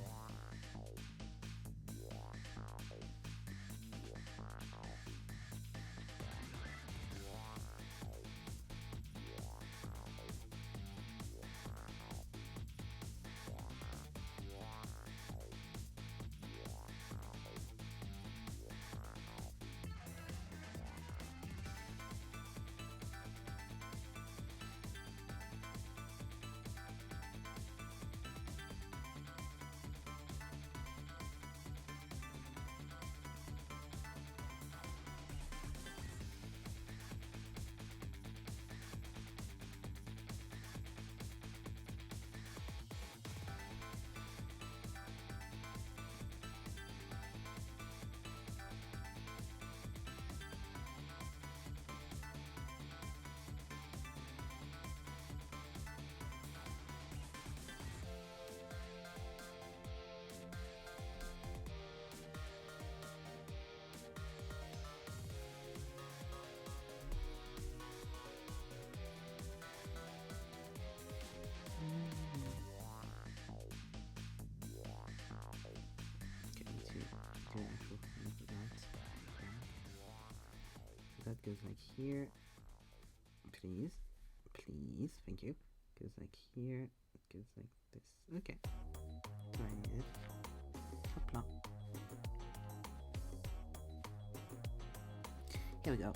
that goes like here. Please. Please. Thank you. Goes like here. It goes like this. Okay. Try it. Hopla. Here we go.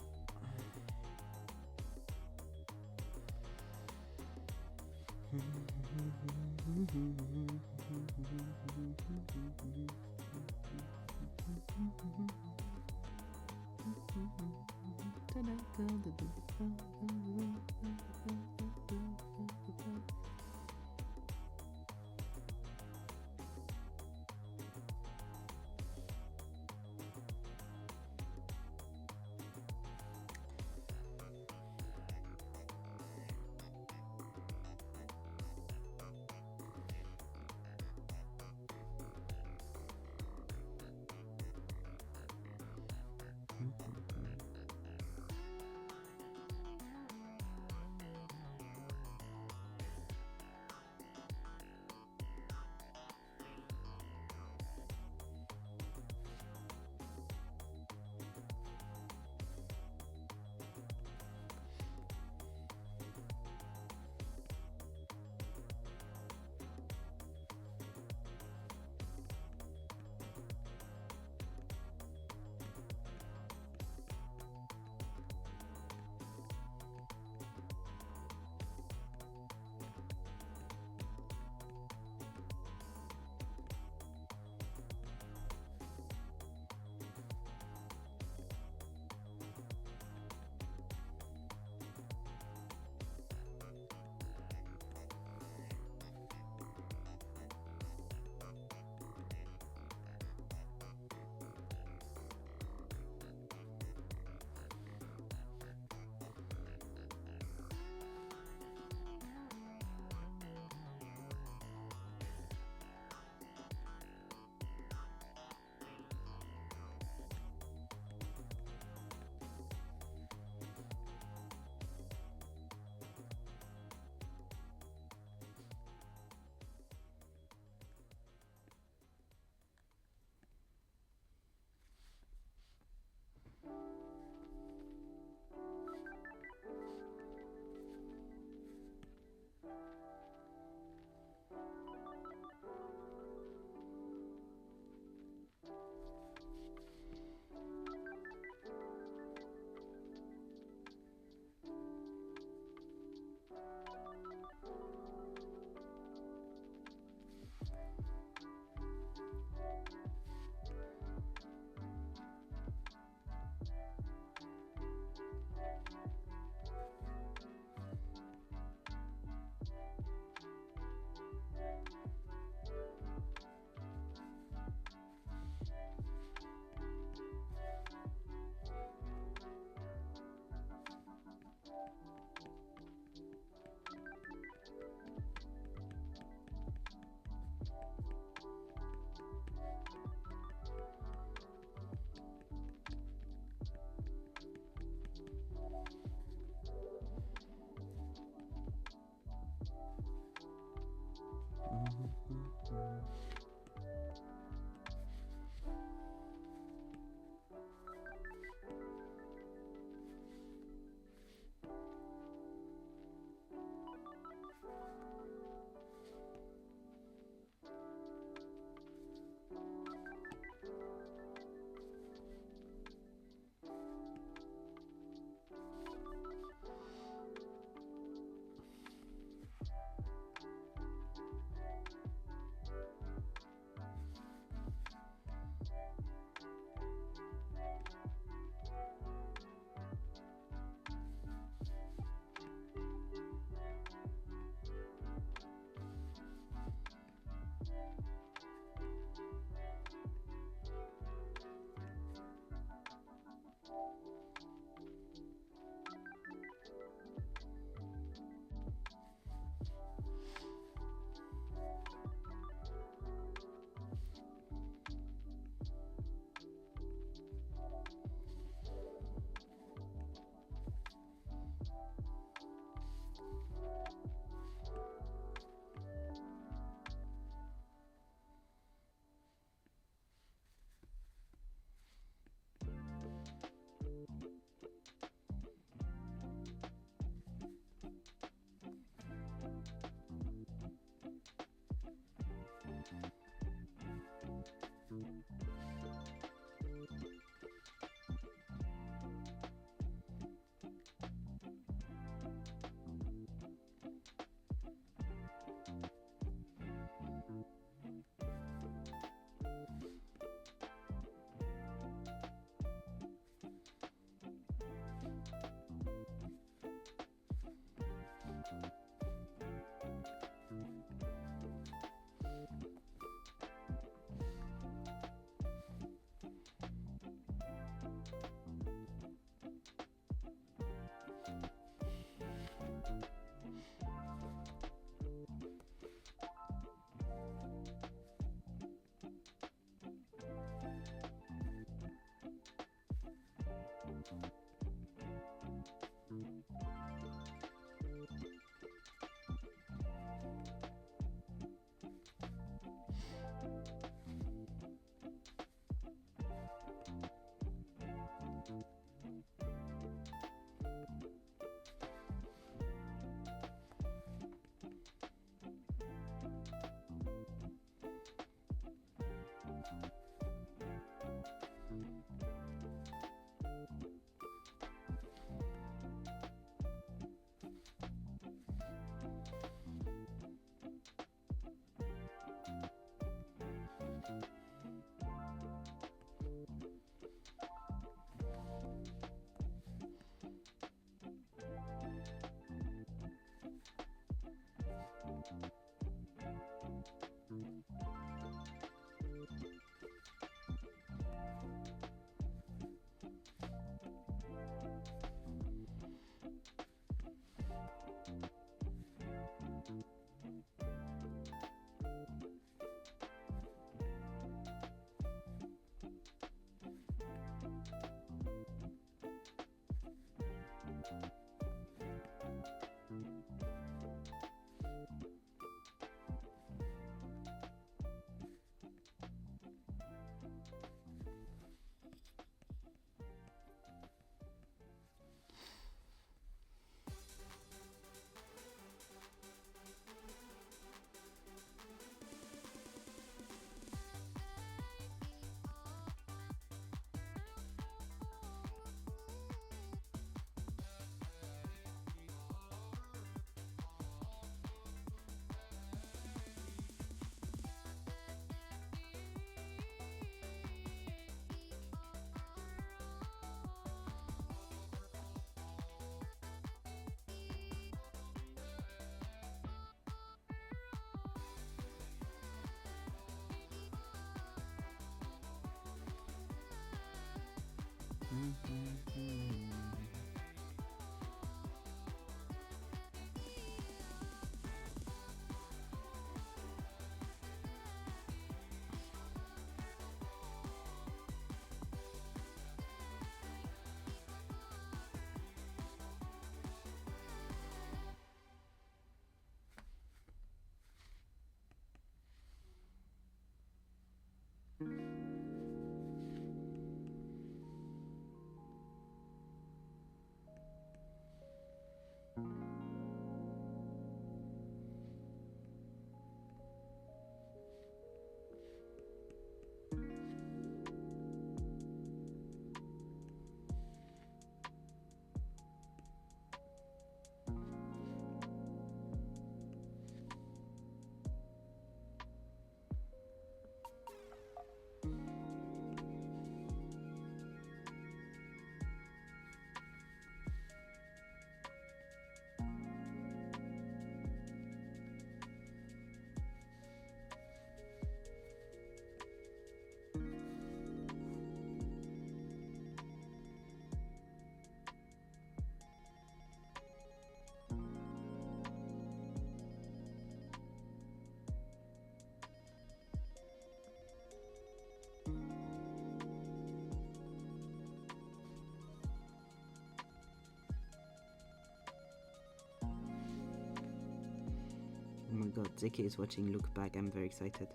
Oh my god, Zeke is watching Look Back. I'm very excited.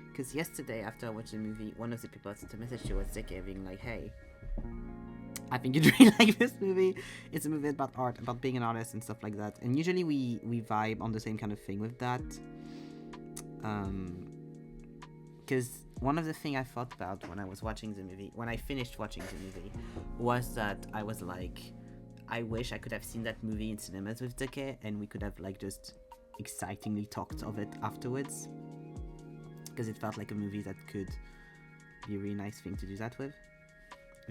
Because yesterday, after I watched the movie, one of the people I sent a message to was Zeke, being like, hey, I think you'd really like this movie. It's a movie about art, about being an artist and stuff like that. And usually we vibe on the same kind of thing with that. Because one of the things I thought about when I was watching the movie, when I finished watching the movie, was that I was like, I wish I could have seen that movie in cinemas with Zeke, and we could have like just excitingly talked of it afterwards. Because it felt like a movie that could be a really nice thing to do that with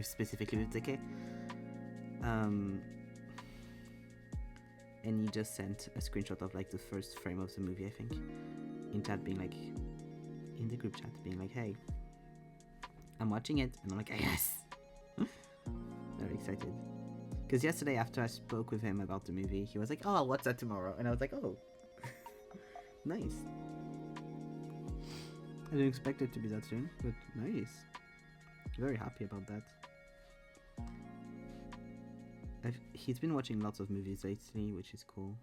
specifically with Zeke. And he just sent a screenshot of like the first frame of the movie, I think, in chat, being like, in the group chat, being like, hey, I'm watching it, and I'm like, yes. Very excited. Because yesterday, after I spoke with him about the movie, he was like, oh, I'll watch that tomorrow. And I was like, oh, nice. I didn't expect it to be that soon, but nice. Very happy about that. He's been watching lots of movies lately, which is cool.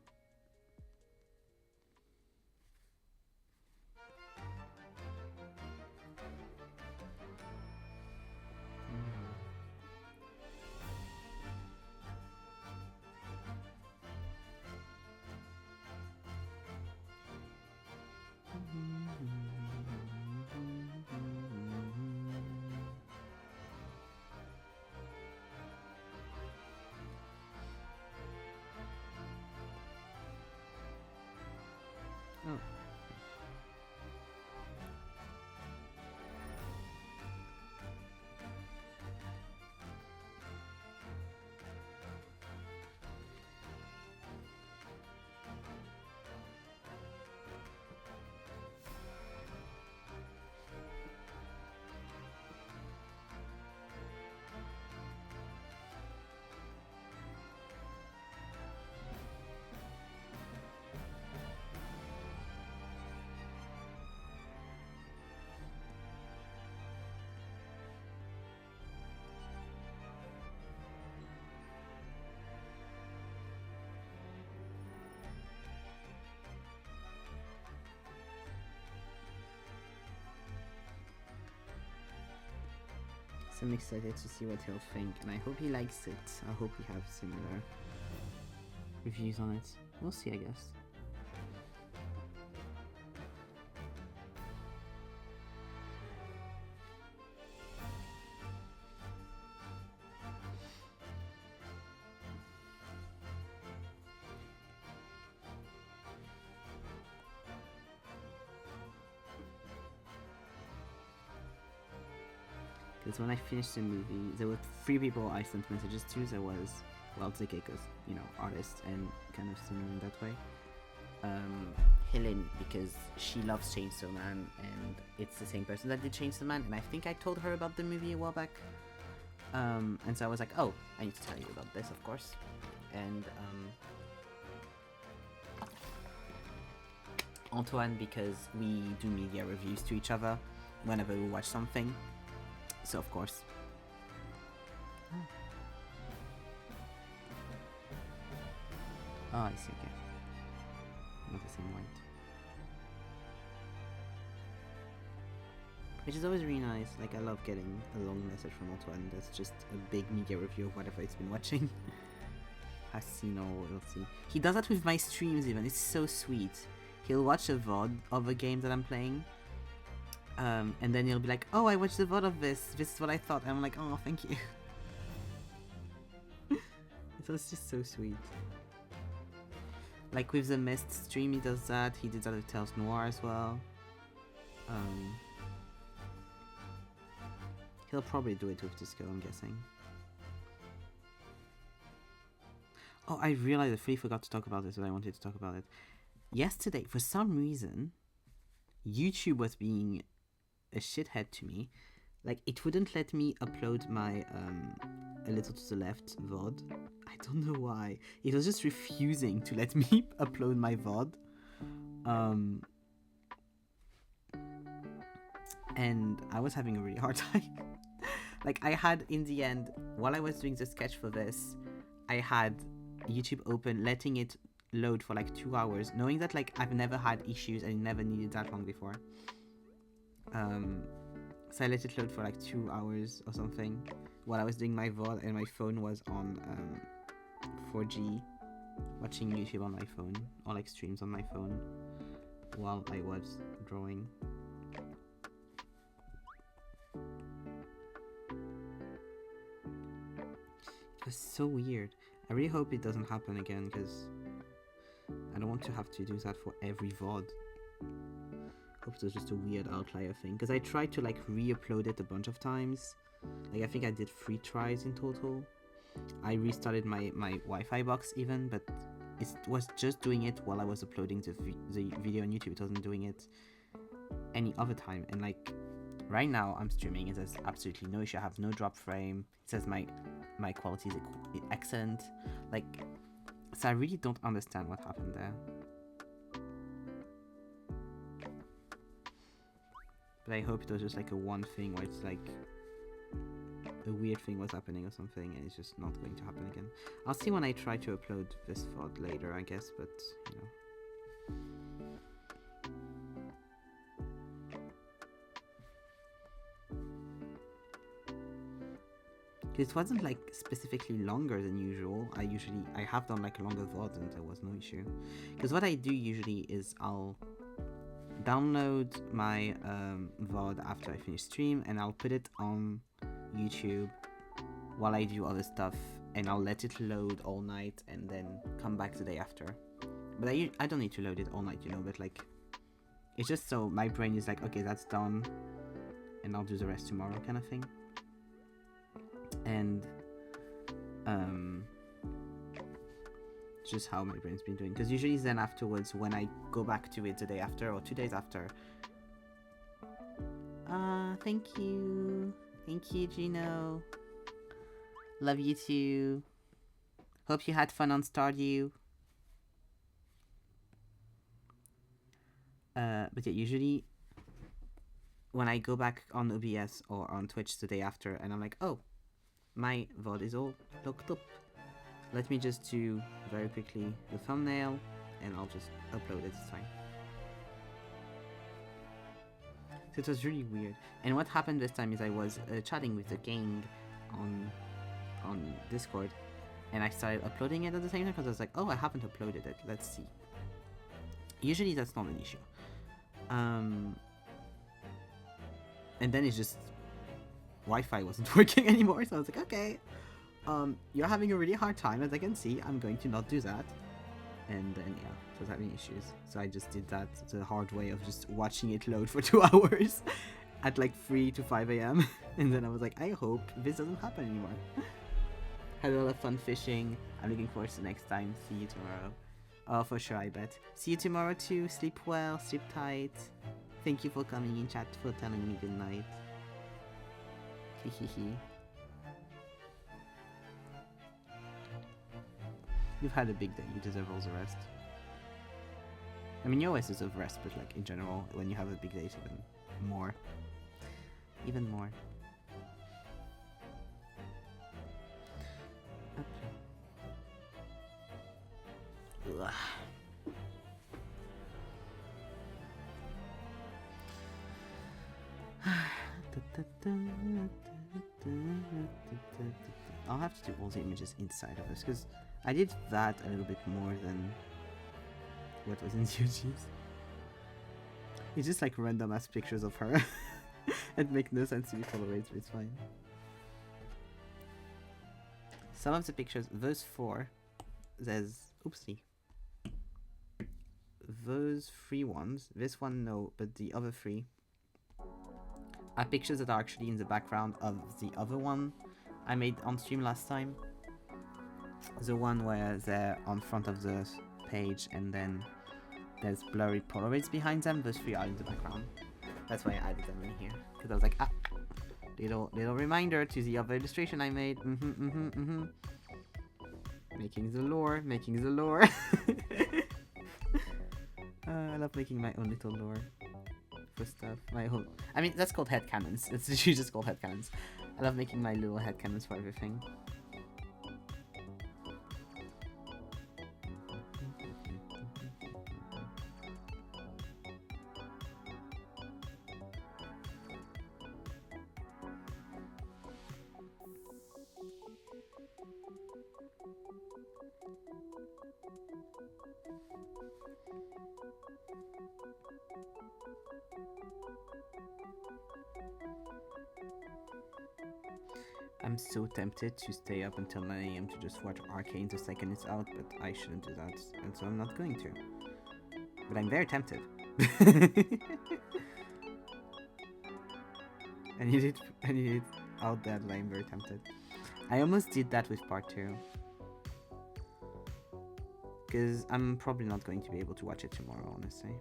Oh. So I'm excited to see what he'll think, and I hope he likes it. I hope we have similar reviews on it. We'll see, I guess. Because when I finished the movie, there were 3 people I sent messages to. There was, well, Zeke, because, you know, artist and kind of similar in that way. killing because she loves Chainsaw Man, and it's the same person that did Chainsaw Man, and I think I told her about the movie a while back. And so I was like, oh, I need to tell you about this, of course. And Antoine, because we do media reviews to each other whenever we watch something, so of course. Oh, I see, okay. Not the same white. Which is always really nice. Like, I love getting a long message from Antoine that's just a big media review of whatever he's been watching. Has seen or will see. He does that with my streams even. It's so sweet. He'll watch a VOD of a game that I'm playing. And then he'll be like, oh, I watched the VOD of this. This is what I thought. And I'm like, oh, thank you. It's just so sweet. Like with the Mist stream, he does that. He did that with Tales Noir as well. He'll probably do it with Disco, I'm guessing. Oh, I realized I fully forgot to talk about this, but I wanted to talk about it. Yesterday, for some reason, YouTube was being a shithead to me. Like, it wouldn't let me upload my A Little to the Left VOD. I don't know why. It was just refusing to let me upload my VOD. And I was having a really hard time. Like, I had, in the end, while I was doing the sketch for this, I had YouTube open, letting it load for like 2 hours, knowing that like I've never had issues and it never needed that long before. So I let it load for like 2 hours or something while I was doing my VOD, and my phone was on 4G, watching YouTube on my phone, or like streams on my phone while I was drawing. It was so weird. I really hope it doesn't happen again, because I don't want to have to do that for every VOD. Hope it was just a weird outlier thing, because I tried to like re-upload it a bunch of times. Like, I think I did 3 tries in total. I restarted my Wi-Fi box even, but it was just doing it while I was uploading the video on YouTube. It wasn't doing it any other time. And like right now I'm streaming, it says absolutely no issue. I have no drop frame. It says my quality is excellent. Like, so I really don't understand what happened there. But I hope it was just like a one thing where it's like a weird thing was happening or something, and it's just not going to happen again. I'll see when I try to upload this VOD later, I guess, but you know. It wasn't like specifically longer than usual. I have done like a longer VOD and there was no issue. Because what I do usually is I'll download my VOD after I finish stream, and I'll put it on YouTube while I do other stuff, and I'll let it load all night and then come back the day after. But I don't need to load it all night, you know, but like, it's just so my brain is like, okay, that's done, and I'll do the rest tomorrow kind of thing. And just how my brain's been doing, because usually then afterwards, when I go back to it the day after or 2 days after, thank you Gino, love you too, hope you had fun on Stardew. But yeah, usually when I go back on OBS or on Twitch the day after, and I'm like, oh, my VOD is all looked up, let me just do very quickly the thumbnail and I'll just upload it this time. So it was really weird. And what happened this time is I was chatting with the gang on Discord, and I started uploading it at the same time because I was like, oh, I haven't uploaded it, let's see. Usually that's not an issue. And then it's just Wi-Fi wasn't working anymore, so I was like, okay, you're having a really hard time, as I can see, I'm going to not do that. And then yeah, I was having issues, so I just did that the hard way of just watching it load for 2 hours at like 3 to 5 a.m. And then I was like, I hope this doesn't happen anymore. Had a lot of fun fishing. I'm looking forward to the next time. See you tomorrow. Oh, for sure, I bet. See you tomorrow too. Sleep well, sleep tight. Thank you for coming in chat, for telling me good night. Hehehe. You've had a big day, you deserve all the rest. I mean, you always deserve rest, but like in general, when you have a big day, it's even more. Even more. Ugh. I'll have to do all the images inside of this because I did that a little bit more than what was in the UGs. It's just like random ass pictures of her. It makes no sense to be Polaroids, but it's fine. Some of the pictures, those four, there's oopsie. Those three ones, this one no, but the other three are pictures that are actually in the background of the other one I made on stream last time. The one where they're on front of the page and then there's blurry Polaroids behind them. Those three are in the background. That's why I added them in here. Because I was like, little reminder to the other illustration I made. Making the lore, making the lore. I love making my own little lore for stuff. My whole, I mean, that's called headcanons. It's literally just called headcanons. I love making my little headcanons for everything. I'm so tempted to stay up until 9 AM to just watch Arcane the second it's out, but I shouldn't do that, and so I'm not going to. But I'm very tempted. I need it out there, but I'm very tempted. I almost did that with part 2. Because I'm probably not going to be able to watch it tomorrow, honestly.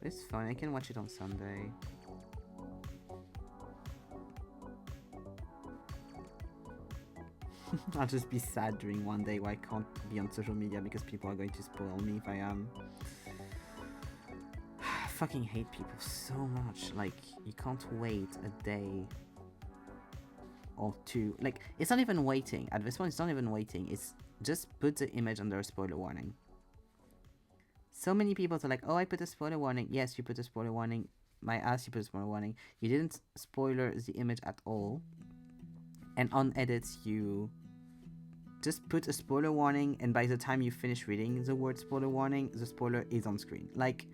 It's fine, I can watch it on Sunday. I'll just be sad during one day where I can't be on social media because people are going to spoil me if I am. I fucking hate people so much. Like, you can't wait a day or two. Like, it's not even waiting. At this point, it's not even waiting. It's just put the image under a spoiler warning. So many people are like, oh, I put a spoiler warning. Yes, you put a spoiler warning. My ass, you put a spoiler warning. You didn't spoiler the image at all. And on edits, you just put a spoiler warning, and by the time you finish reading the word spoiler warning, the spoiler is on screen. Like,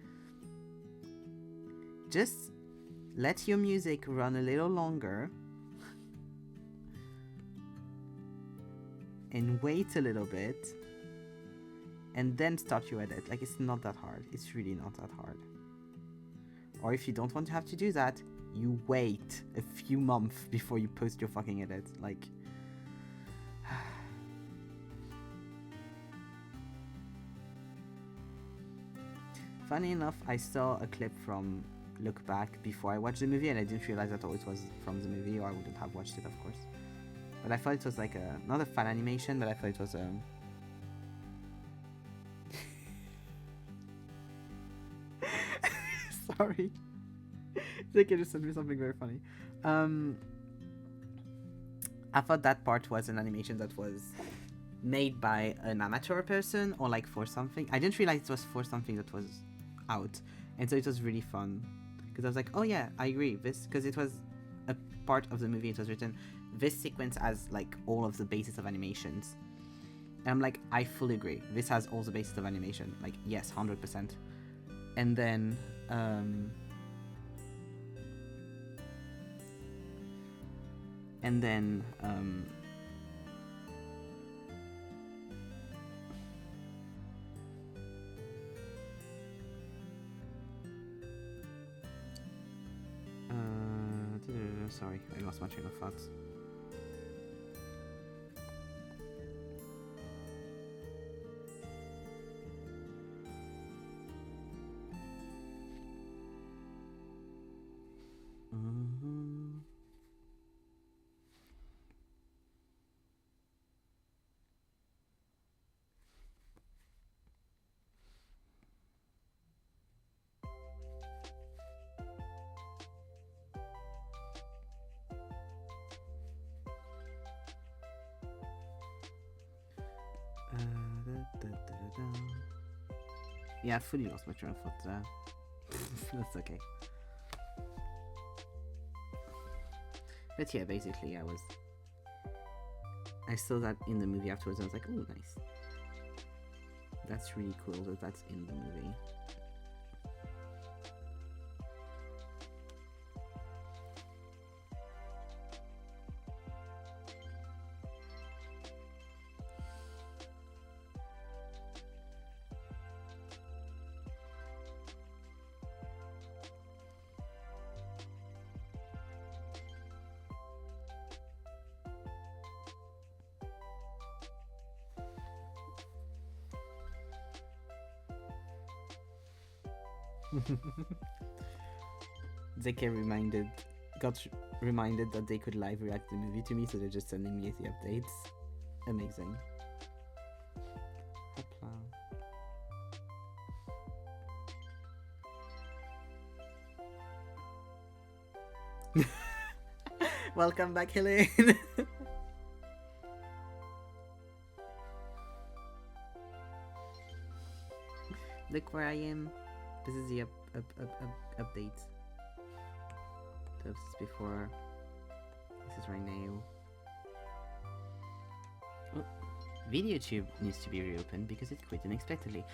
just let your music run a little longer and wait a little bit. And then start your edit. Like, it's not that hard. It's really not that hard. Or if you don't want to have to do that, you wait a few months before you post your fucking edit. Like... Funny enough, I saw a clip from Look Back before I watched the movie, and I didn't realize at all it was from the movie, or I wouldn't have watched it, of course. But I thought it was like a... not a fan animation, but I thought it was a... Sorry. Zeke just sent me something very funny. I thought that part was an animation that was made by an amateur person or like for something. I didn't realize it was for something that was out. And so it was really fun. Because I was like, oh yeah, I agree. This, because it was a part of the movie, it was written, this sequence has like all of the basis of animations. And I'm like, I fully agree. This has all the basis of animation. Like, yes, 100%. And then... Sorry, I lost my train of thought. Yeah, I fully lost my train of thought there. That's okay. But yeah, basically I saw that in the movie afterwards and I was like, oh, nice. That's really cool that that's in the movie. JK got reminded that they could live react the movie to me, so they're just sending me the updates. Amazing. Hopla. Welcome back, Helene. Look where I am. This is the update. This is before. This is right now. Oh, VideoTube needs to be reopened because it quit unexpectedly.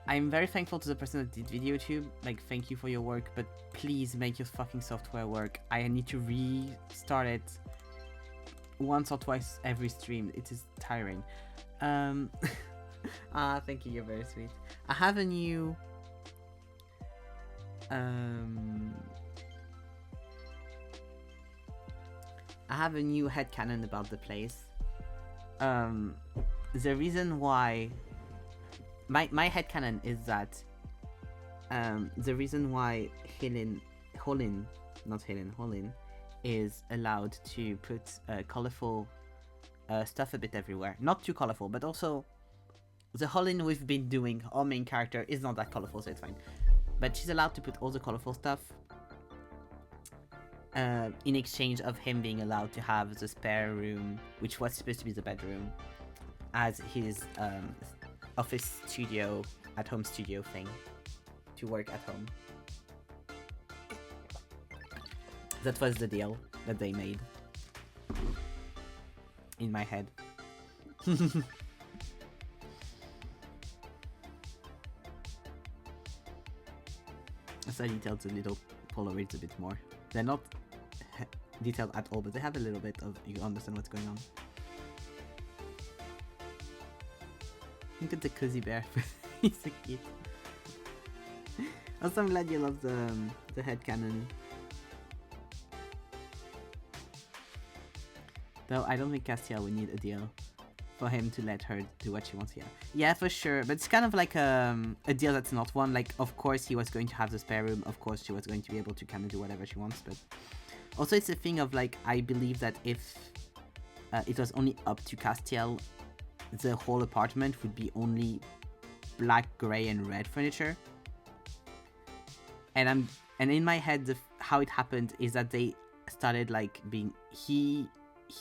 I'm very thankful to the person that did VideoTube. Like, thank you for your work, but please make your fucking software work. I need to restart it once or twice every stream. It is tiring. Thank you, you're very sweet. I have a new headcanon about the place. The reason why my headcanon is that the reason why Holin is allowed to put colorful stuff a bit everywhere. Not too colorful, but also the Holin we've been doing, our main character, is not that colorful, so it's fine. But she's allowed to put all the colorful stuff in exchange of him being allowed to have the spare room, which was supposed to be the bedroom, as his office studio, at-home studio thing, to work at home. That was the deal that they made. In my head. As I detailed the little Polaroids a bit more. They're not detailed at all, but they have a little bit of, you understand what's going on. Look at the cozy bear. He's so cute. Also, I'm glad you love the headcanon. Though I don't think Castiel would need a deal for him to let her do what she wants here. Yeah, for sure. But it's kind of like a deal that's not one. Like, of course he was going to have the spare room. Of course she was going to be able to kind of do whatever she wants. But also it's a thing of like, I believe that if it was only up to Castiel, the whole apartment would be only black, grey and red furniture. And in my head, how it happened is that they started like being, he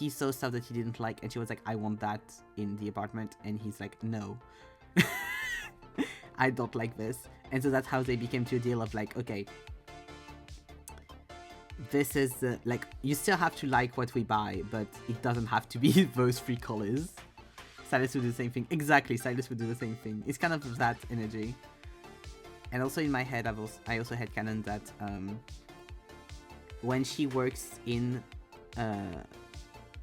saw stuff that he didn't like and she was like, I want that in the apartment, and he's like, no. I don't like this. And so that's how they became to a deal of like, okay, this is like, you still have to like what we buy, but it doesn't have to be those three colors. Silas would do the same thing. Exactly, Silas would do the same thing. It's kind of that energy. And also in my head, I also had canon that when she works in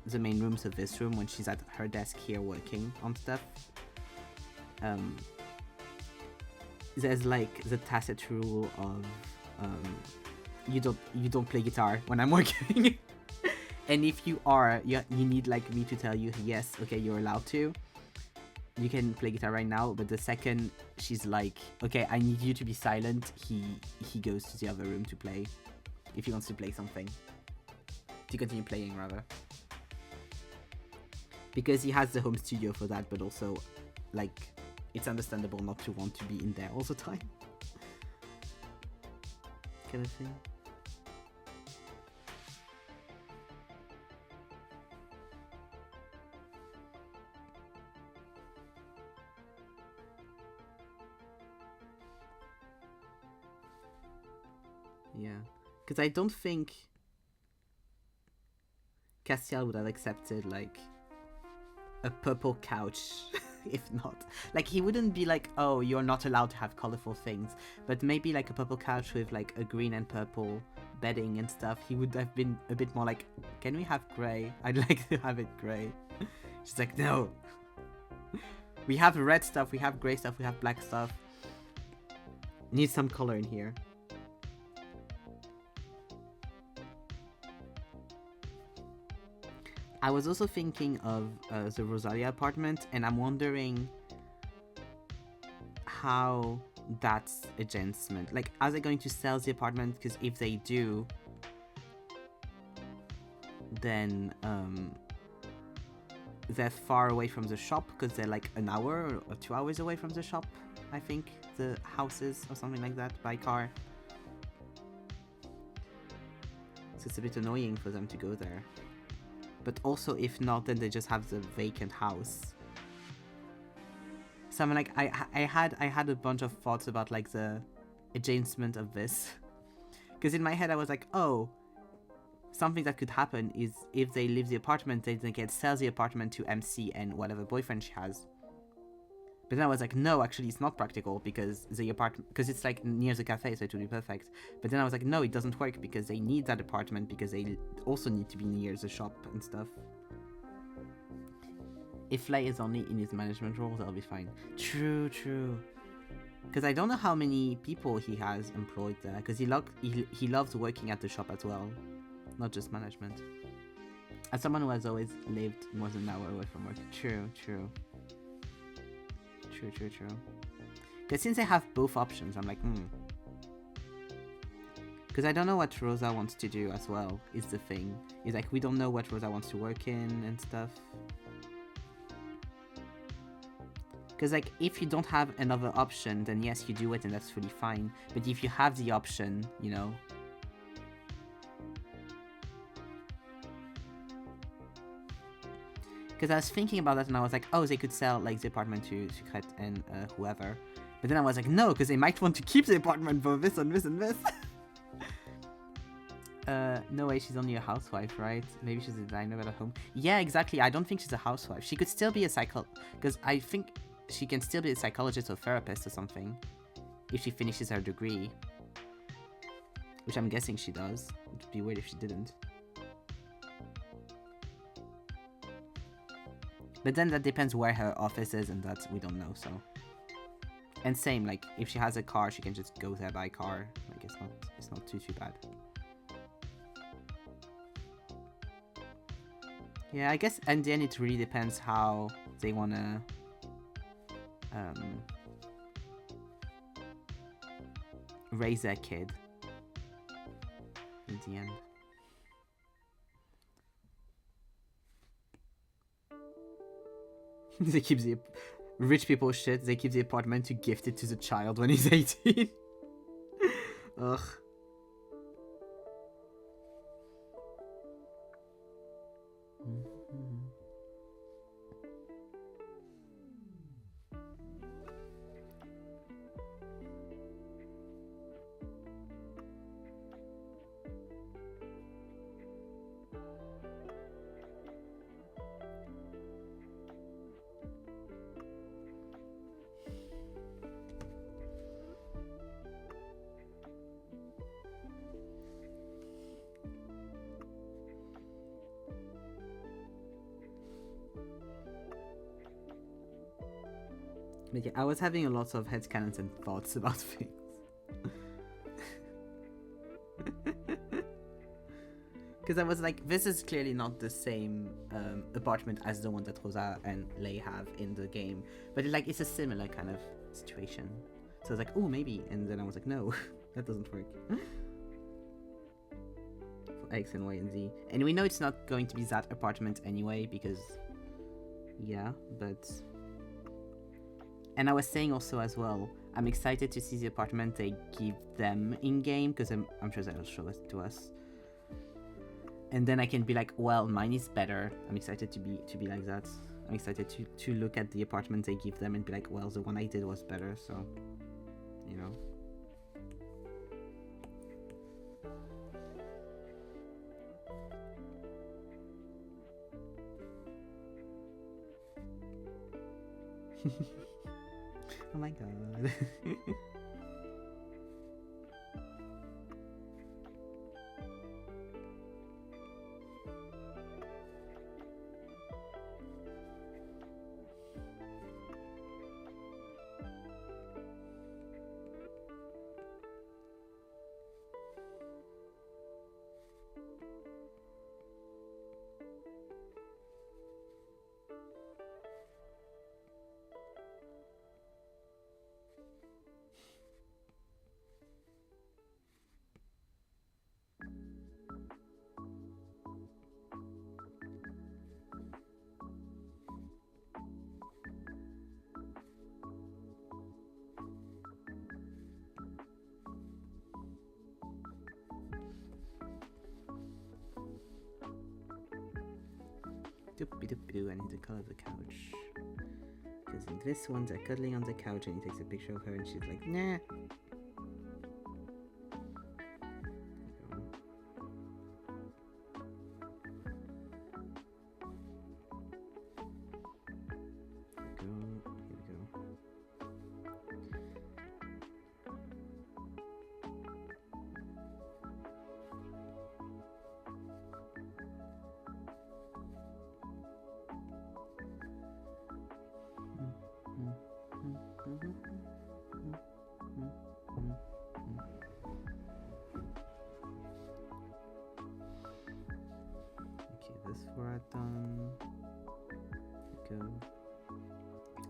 the main rooms of this room, when she's at her desk here working on stuff, there's like the tacit rule of you don't play guitar when I'm working. And if you are, you need like me to tell you, yes, okay, you're allowed to. You can play guitar right now, but the second she's like, okay, I need you to be silent, he goes to the other room to play. If he wants to play something. To continue playing, rather. Because he has the home studio for that, but also, like, it's understandable not to want to be in there all the time. Kind of thing. Yeah. Because I don't think Castiel would have accepted, like, a purple couch. If not, like, he wouldn't be like, oh, you're not allowed to have colorful things, but maybe like a purple couch with like a green and purple bedding and stuff. He would have been a bit more like, can we have gray? I'd like to have it gray. She's like, no. We have red stuff, we have gray stuff, we have black stuff. Need some color in here. I was also thinking of the Rosalia apartment, and I'm wondering how that's adjustment. Like, are they going to sell the apartment? Because if they do, then they're far away from the shop, because they're like an hour or 2 hours away from the shop, I think, the houses or something like that, by car. So it's a bit annoying for them to go there. But also, if not, then they just have the vacant house. So I'm like, I had a bunch of thoughts about like the adjustment of this, because in my head I was like, oh, something that could happen is if they leave the apartment, they can sell the apartment to MC and whatever boyfriend she has. But then I was like, no, actually it's not practical, because the apartment, because it's like near the cafe, so it would be perfect. But then I was like, no, it doesn't work, because they need that apartment, because they also need to be near the shop and stuff. If Lay is only in his management role, that'll be fine. True. Because I don't know how many people he has employed there, because he loves working at the shop as well, not just management. As someone who has always lived more than an hour away from work. True. Because since I have both options, I'm like, Because I don't know what Rosa wants to do as well, is the thing. Is like, we don't know what Rosa wants to work in and stuff. Because like, if you don't have another option, then yes, you do it and that's fully fine. But if you have the option, you know. Because I was thinking about that and I was like, oh, they could sell like the apartment to Sucrete and whoever. But then I was like, no, because they might want to keep the apartment for this and this and this. No way, she's only a housewife, right? Maybe she's a designer at home. Yeah, exactly. I don't think she's a housewife. She could still be a because I think she can still be a psychologist or therapist or something if she finishes her degree. Which I'm guessing she does. It would be weird if she didn't. But then that depends where her office is, and that we don't know, so. And same, like, if she has a car, she can just go there by car. Like, it's not too bad. Yeah, I guess in the end it really depends how they wanna raise their kid in the end. They keep the rich people shit. They keep the apartment to gift it to the child when he's 18. Ugh. But yeah, I was having a lot of headcanons and thoughts about things. Because I was like, this is clearly not the same apartment as the one that Rosa and Lei have in the game, but like it's a similar kind of situation. So I was like, oh, maybe, and then I was like, no, that doesn't work. For X and Y and Z, and we know it's not going to be that apartment anyway because, yeah, but. And I was saying also as well, I'm excited to see the apartment they give them in game because I'm sure they'll show it to us. And then I can be like, well, mine is better. I'm excited to be like that. I'm excited to look at the apartment they give them and be like, well, the one I did was better, so, you know. Oh my god. I need to color the couch. Because in this one, they're cuddling on the couch and he takes a picture of her and she's like, nah.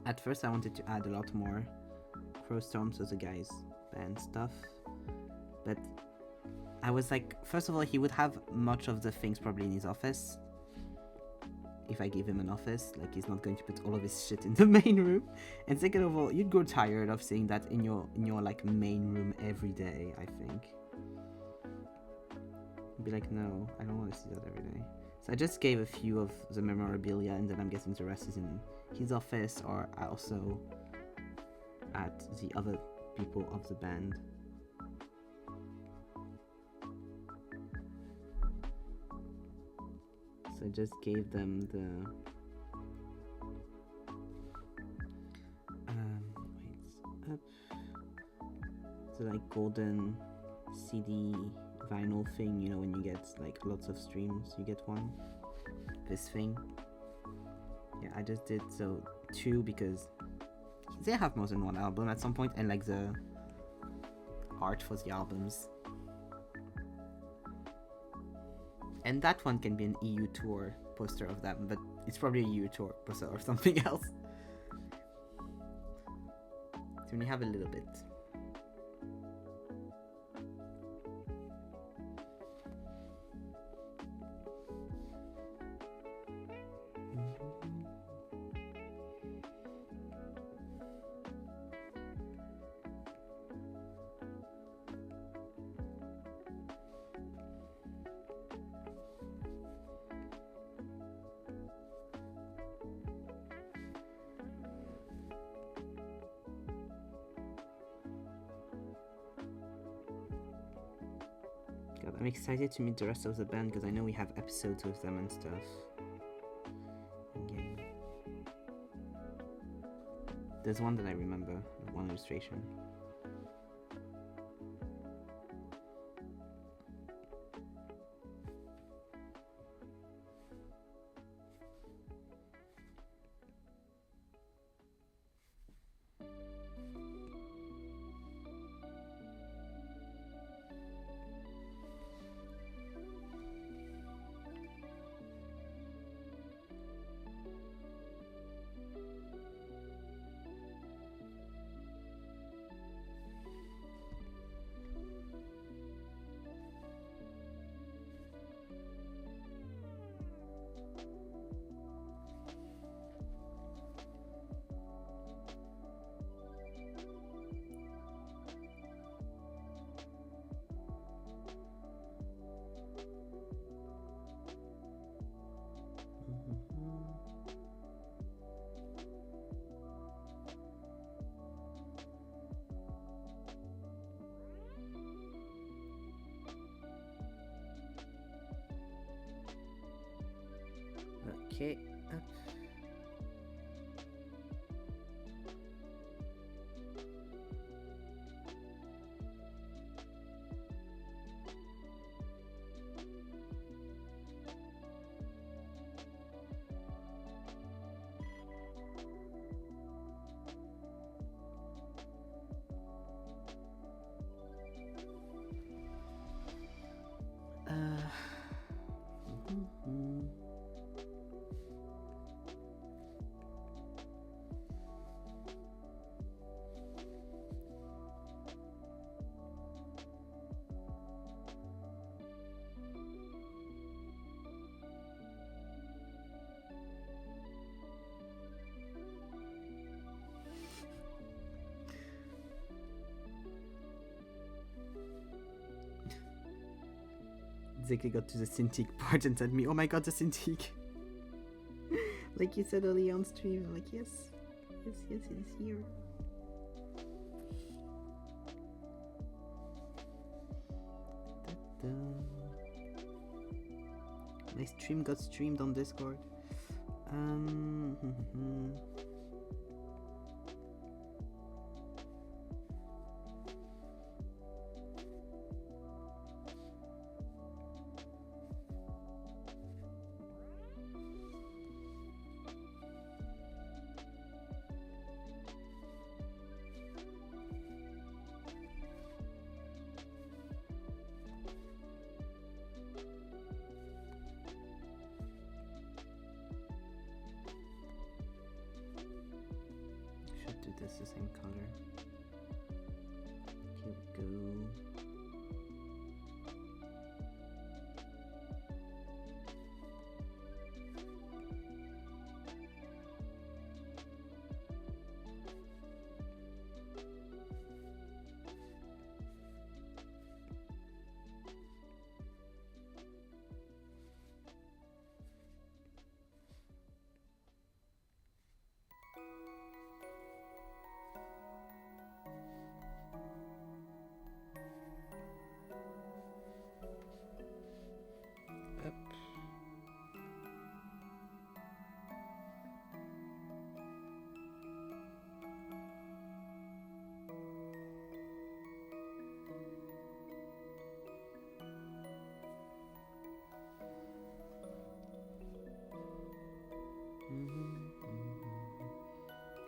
At first I wanted to add a lot more Crowstorms as a guy's band stuff, but I was like, first of all, he would have much of the things probably in his office. If I give him an office, like he's not going to put all of his shit in the main room. And second of all, you'd grow tired of seeing that in your like main room every day, I think. You'd be like, no, I don't want to see that every day. So I just gave a few of the memorabilia, and then I'm guessing the rest is in his office or also at the other people of the band. So I just gave them the wait, up the like golden CD vinyl thing, you know, when you get like lots of streams, you get one. This thing. Yeah, I just did so 2 because they have more than one album at some point, and like the art for the albums. And that one can be an EU tour poster of them, but it's probably a EU tour poster or something else. So we have a little bit. God, I'm excited to meet the rest of the band because I know we have episodes with them and stuff. Okay. There's one that I remember, one illustration. Okay. Up. Exactly got to the Cintiq part and said me, oh my god, the Cintiq. Like you said earlier on stream, I'm like, yes, it is here. My stream got streamed on Discord. This the same color. Here we go.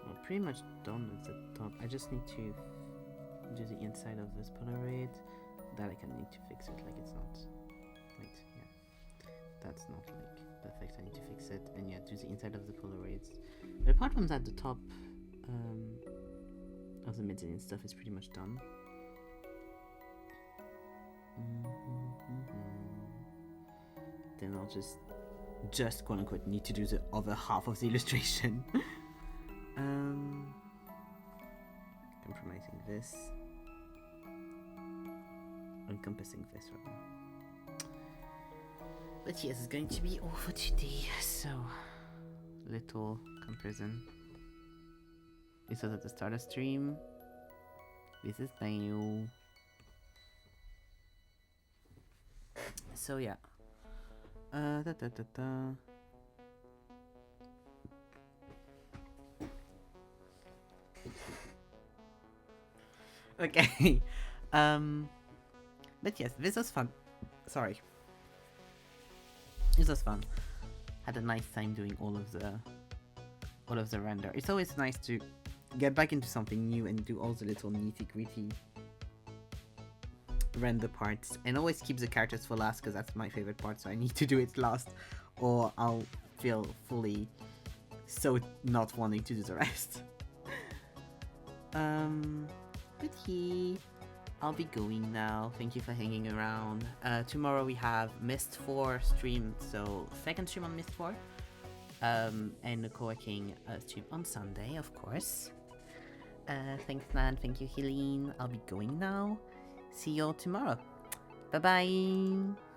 Well, pretty much done with the top. I just need to do the inside of this Polaroid. That I can need to fix it, like it's not. Wait, yeah. That's not like perfect, I need to fix it. And yeah, do the inside of the Polaroids. But apart from that, the top of the Mezzanine stuff is pretty much done. Then I'll just quote unquote need to do the other half of the illustration. Compromising this, encompassing this rather. But yes, it's going to be all for today, so little comparison. This was at the start of stream. This is new. So yeah. Okay. But yes, this was fun. Sorry. This was fun. Had a nice time doing all of the render. It's always nice to get back into something new and do all the little nitty-gritty render parts, and always keep the characters for last because that's my favorite part, so I need to do it last or I'll feel fully so not wanting to do the rest. But yeah, I'll be going now. Thank you for hanging around. Tomorrow we have Mist 4 stream, so second stream on Mist 4, and the co-working stream on Sunday, of course. Thanks Nan, thank you Helene. I'll be going now. See you all tomorrow. Bye bye.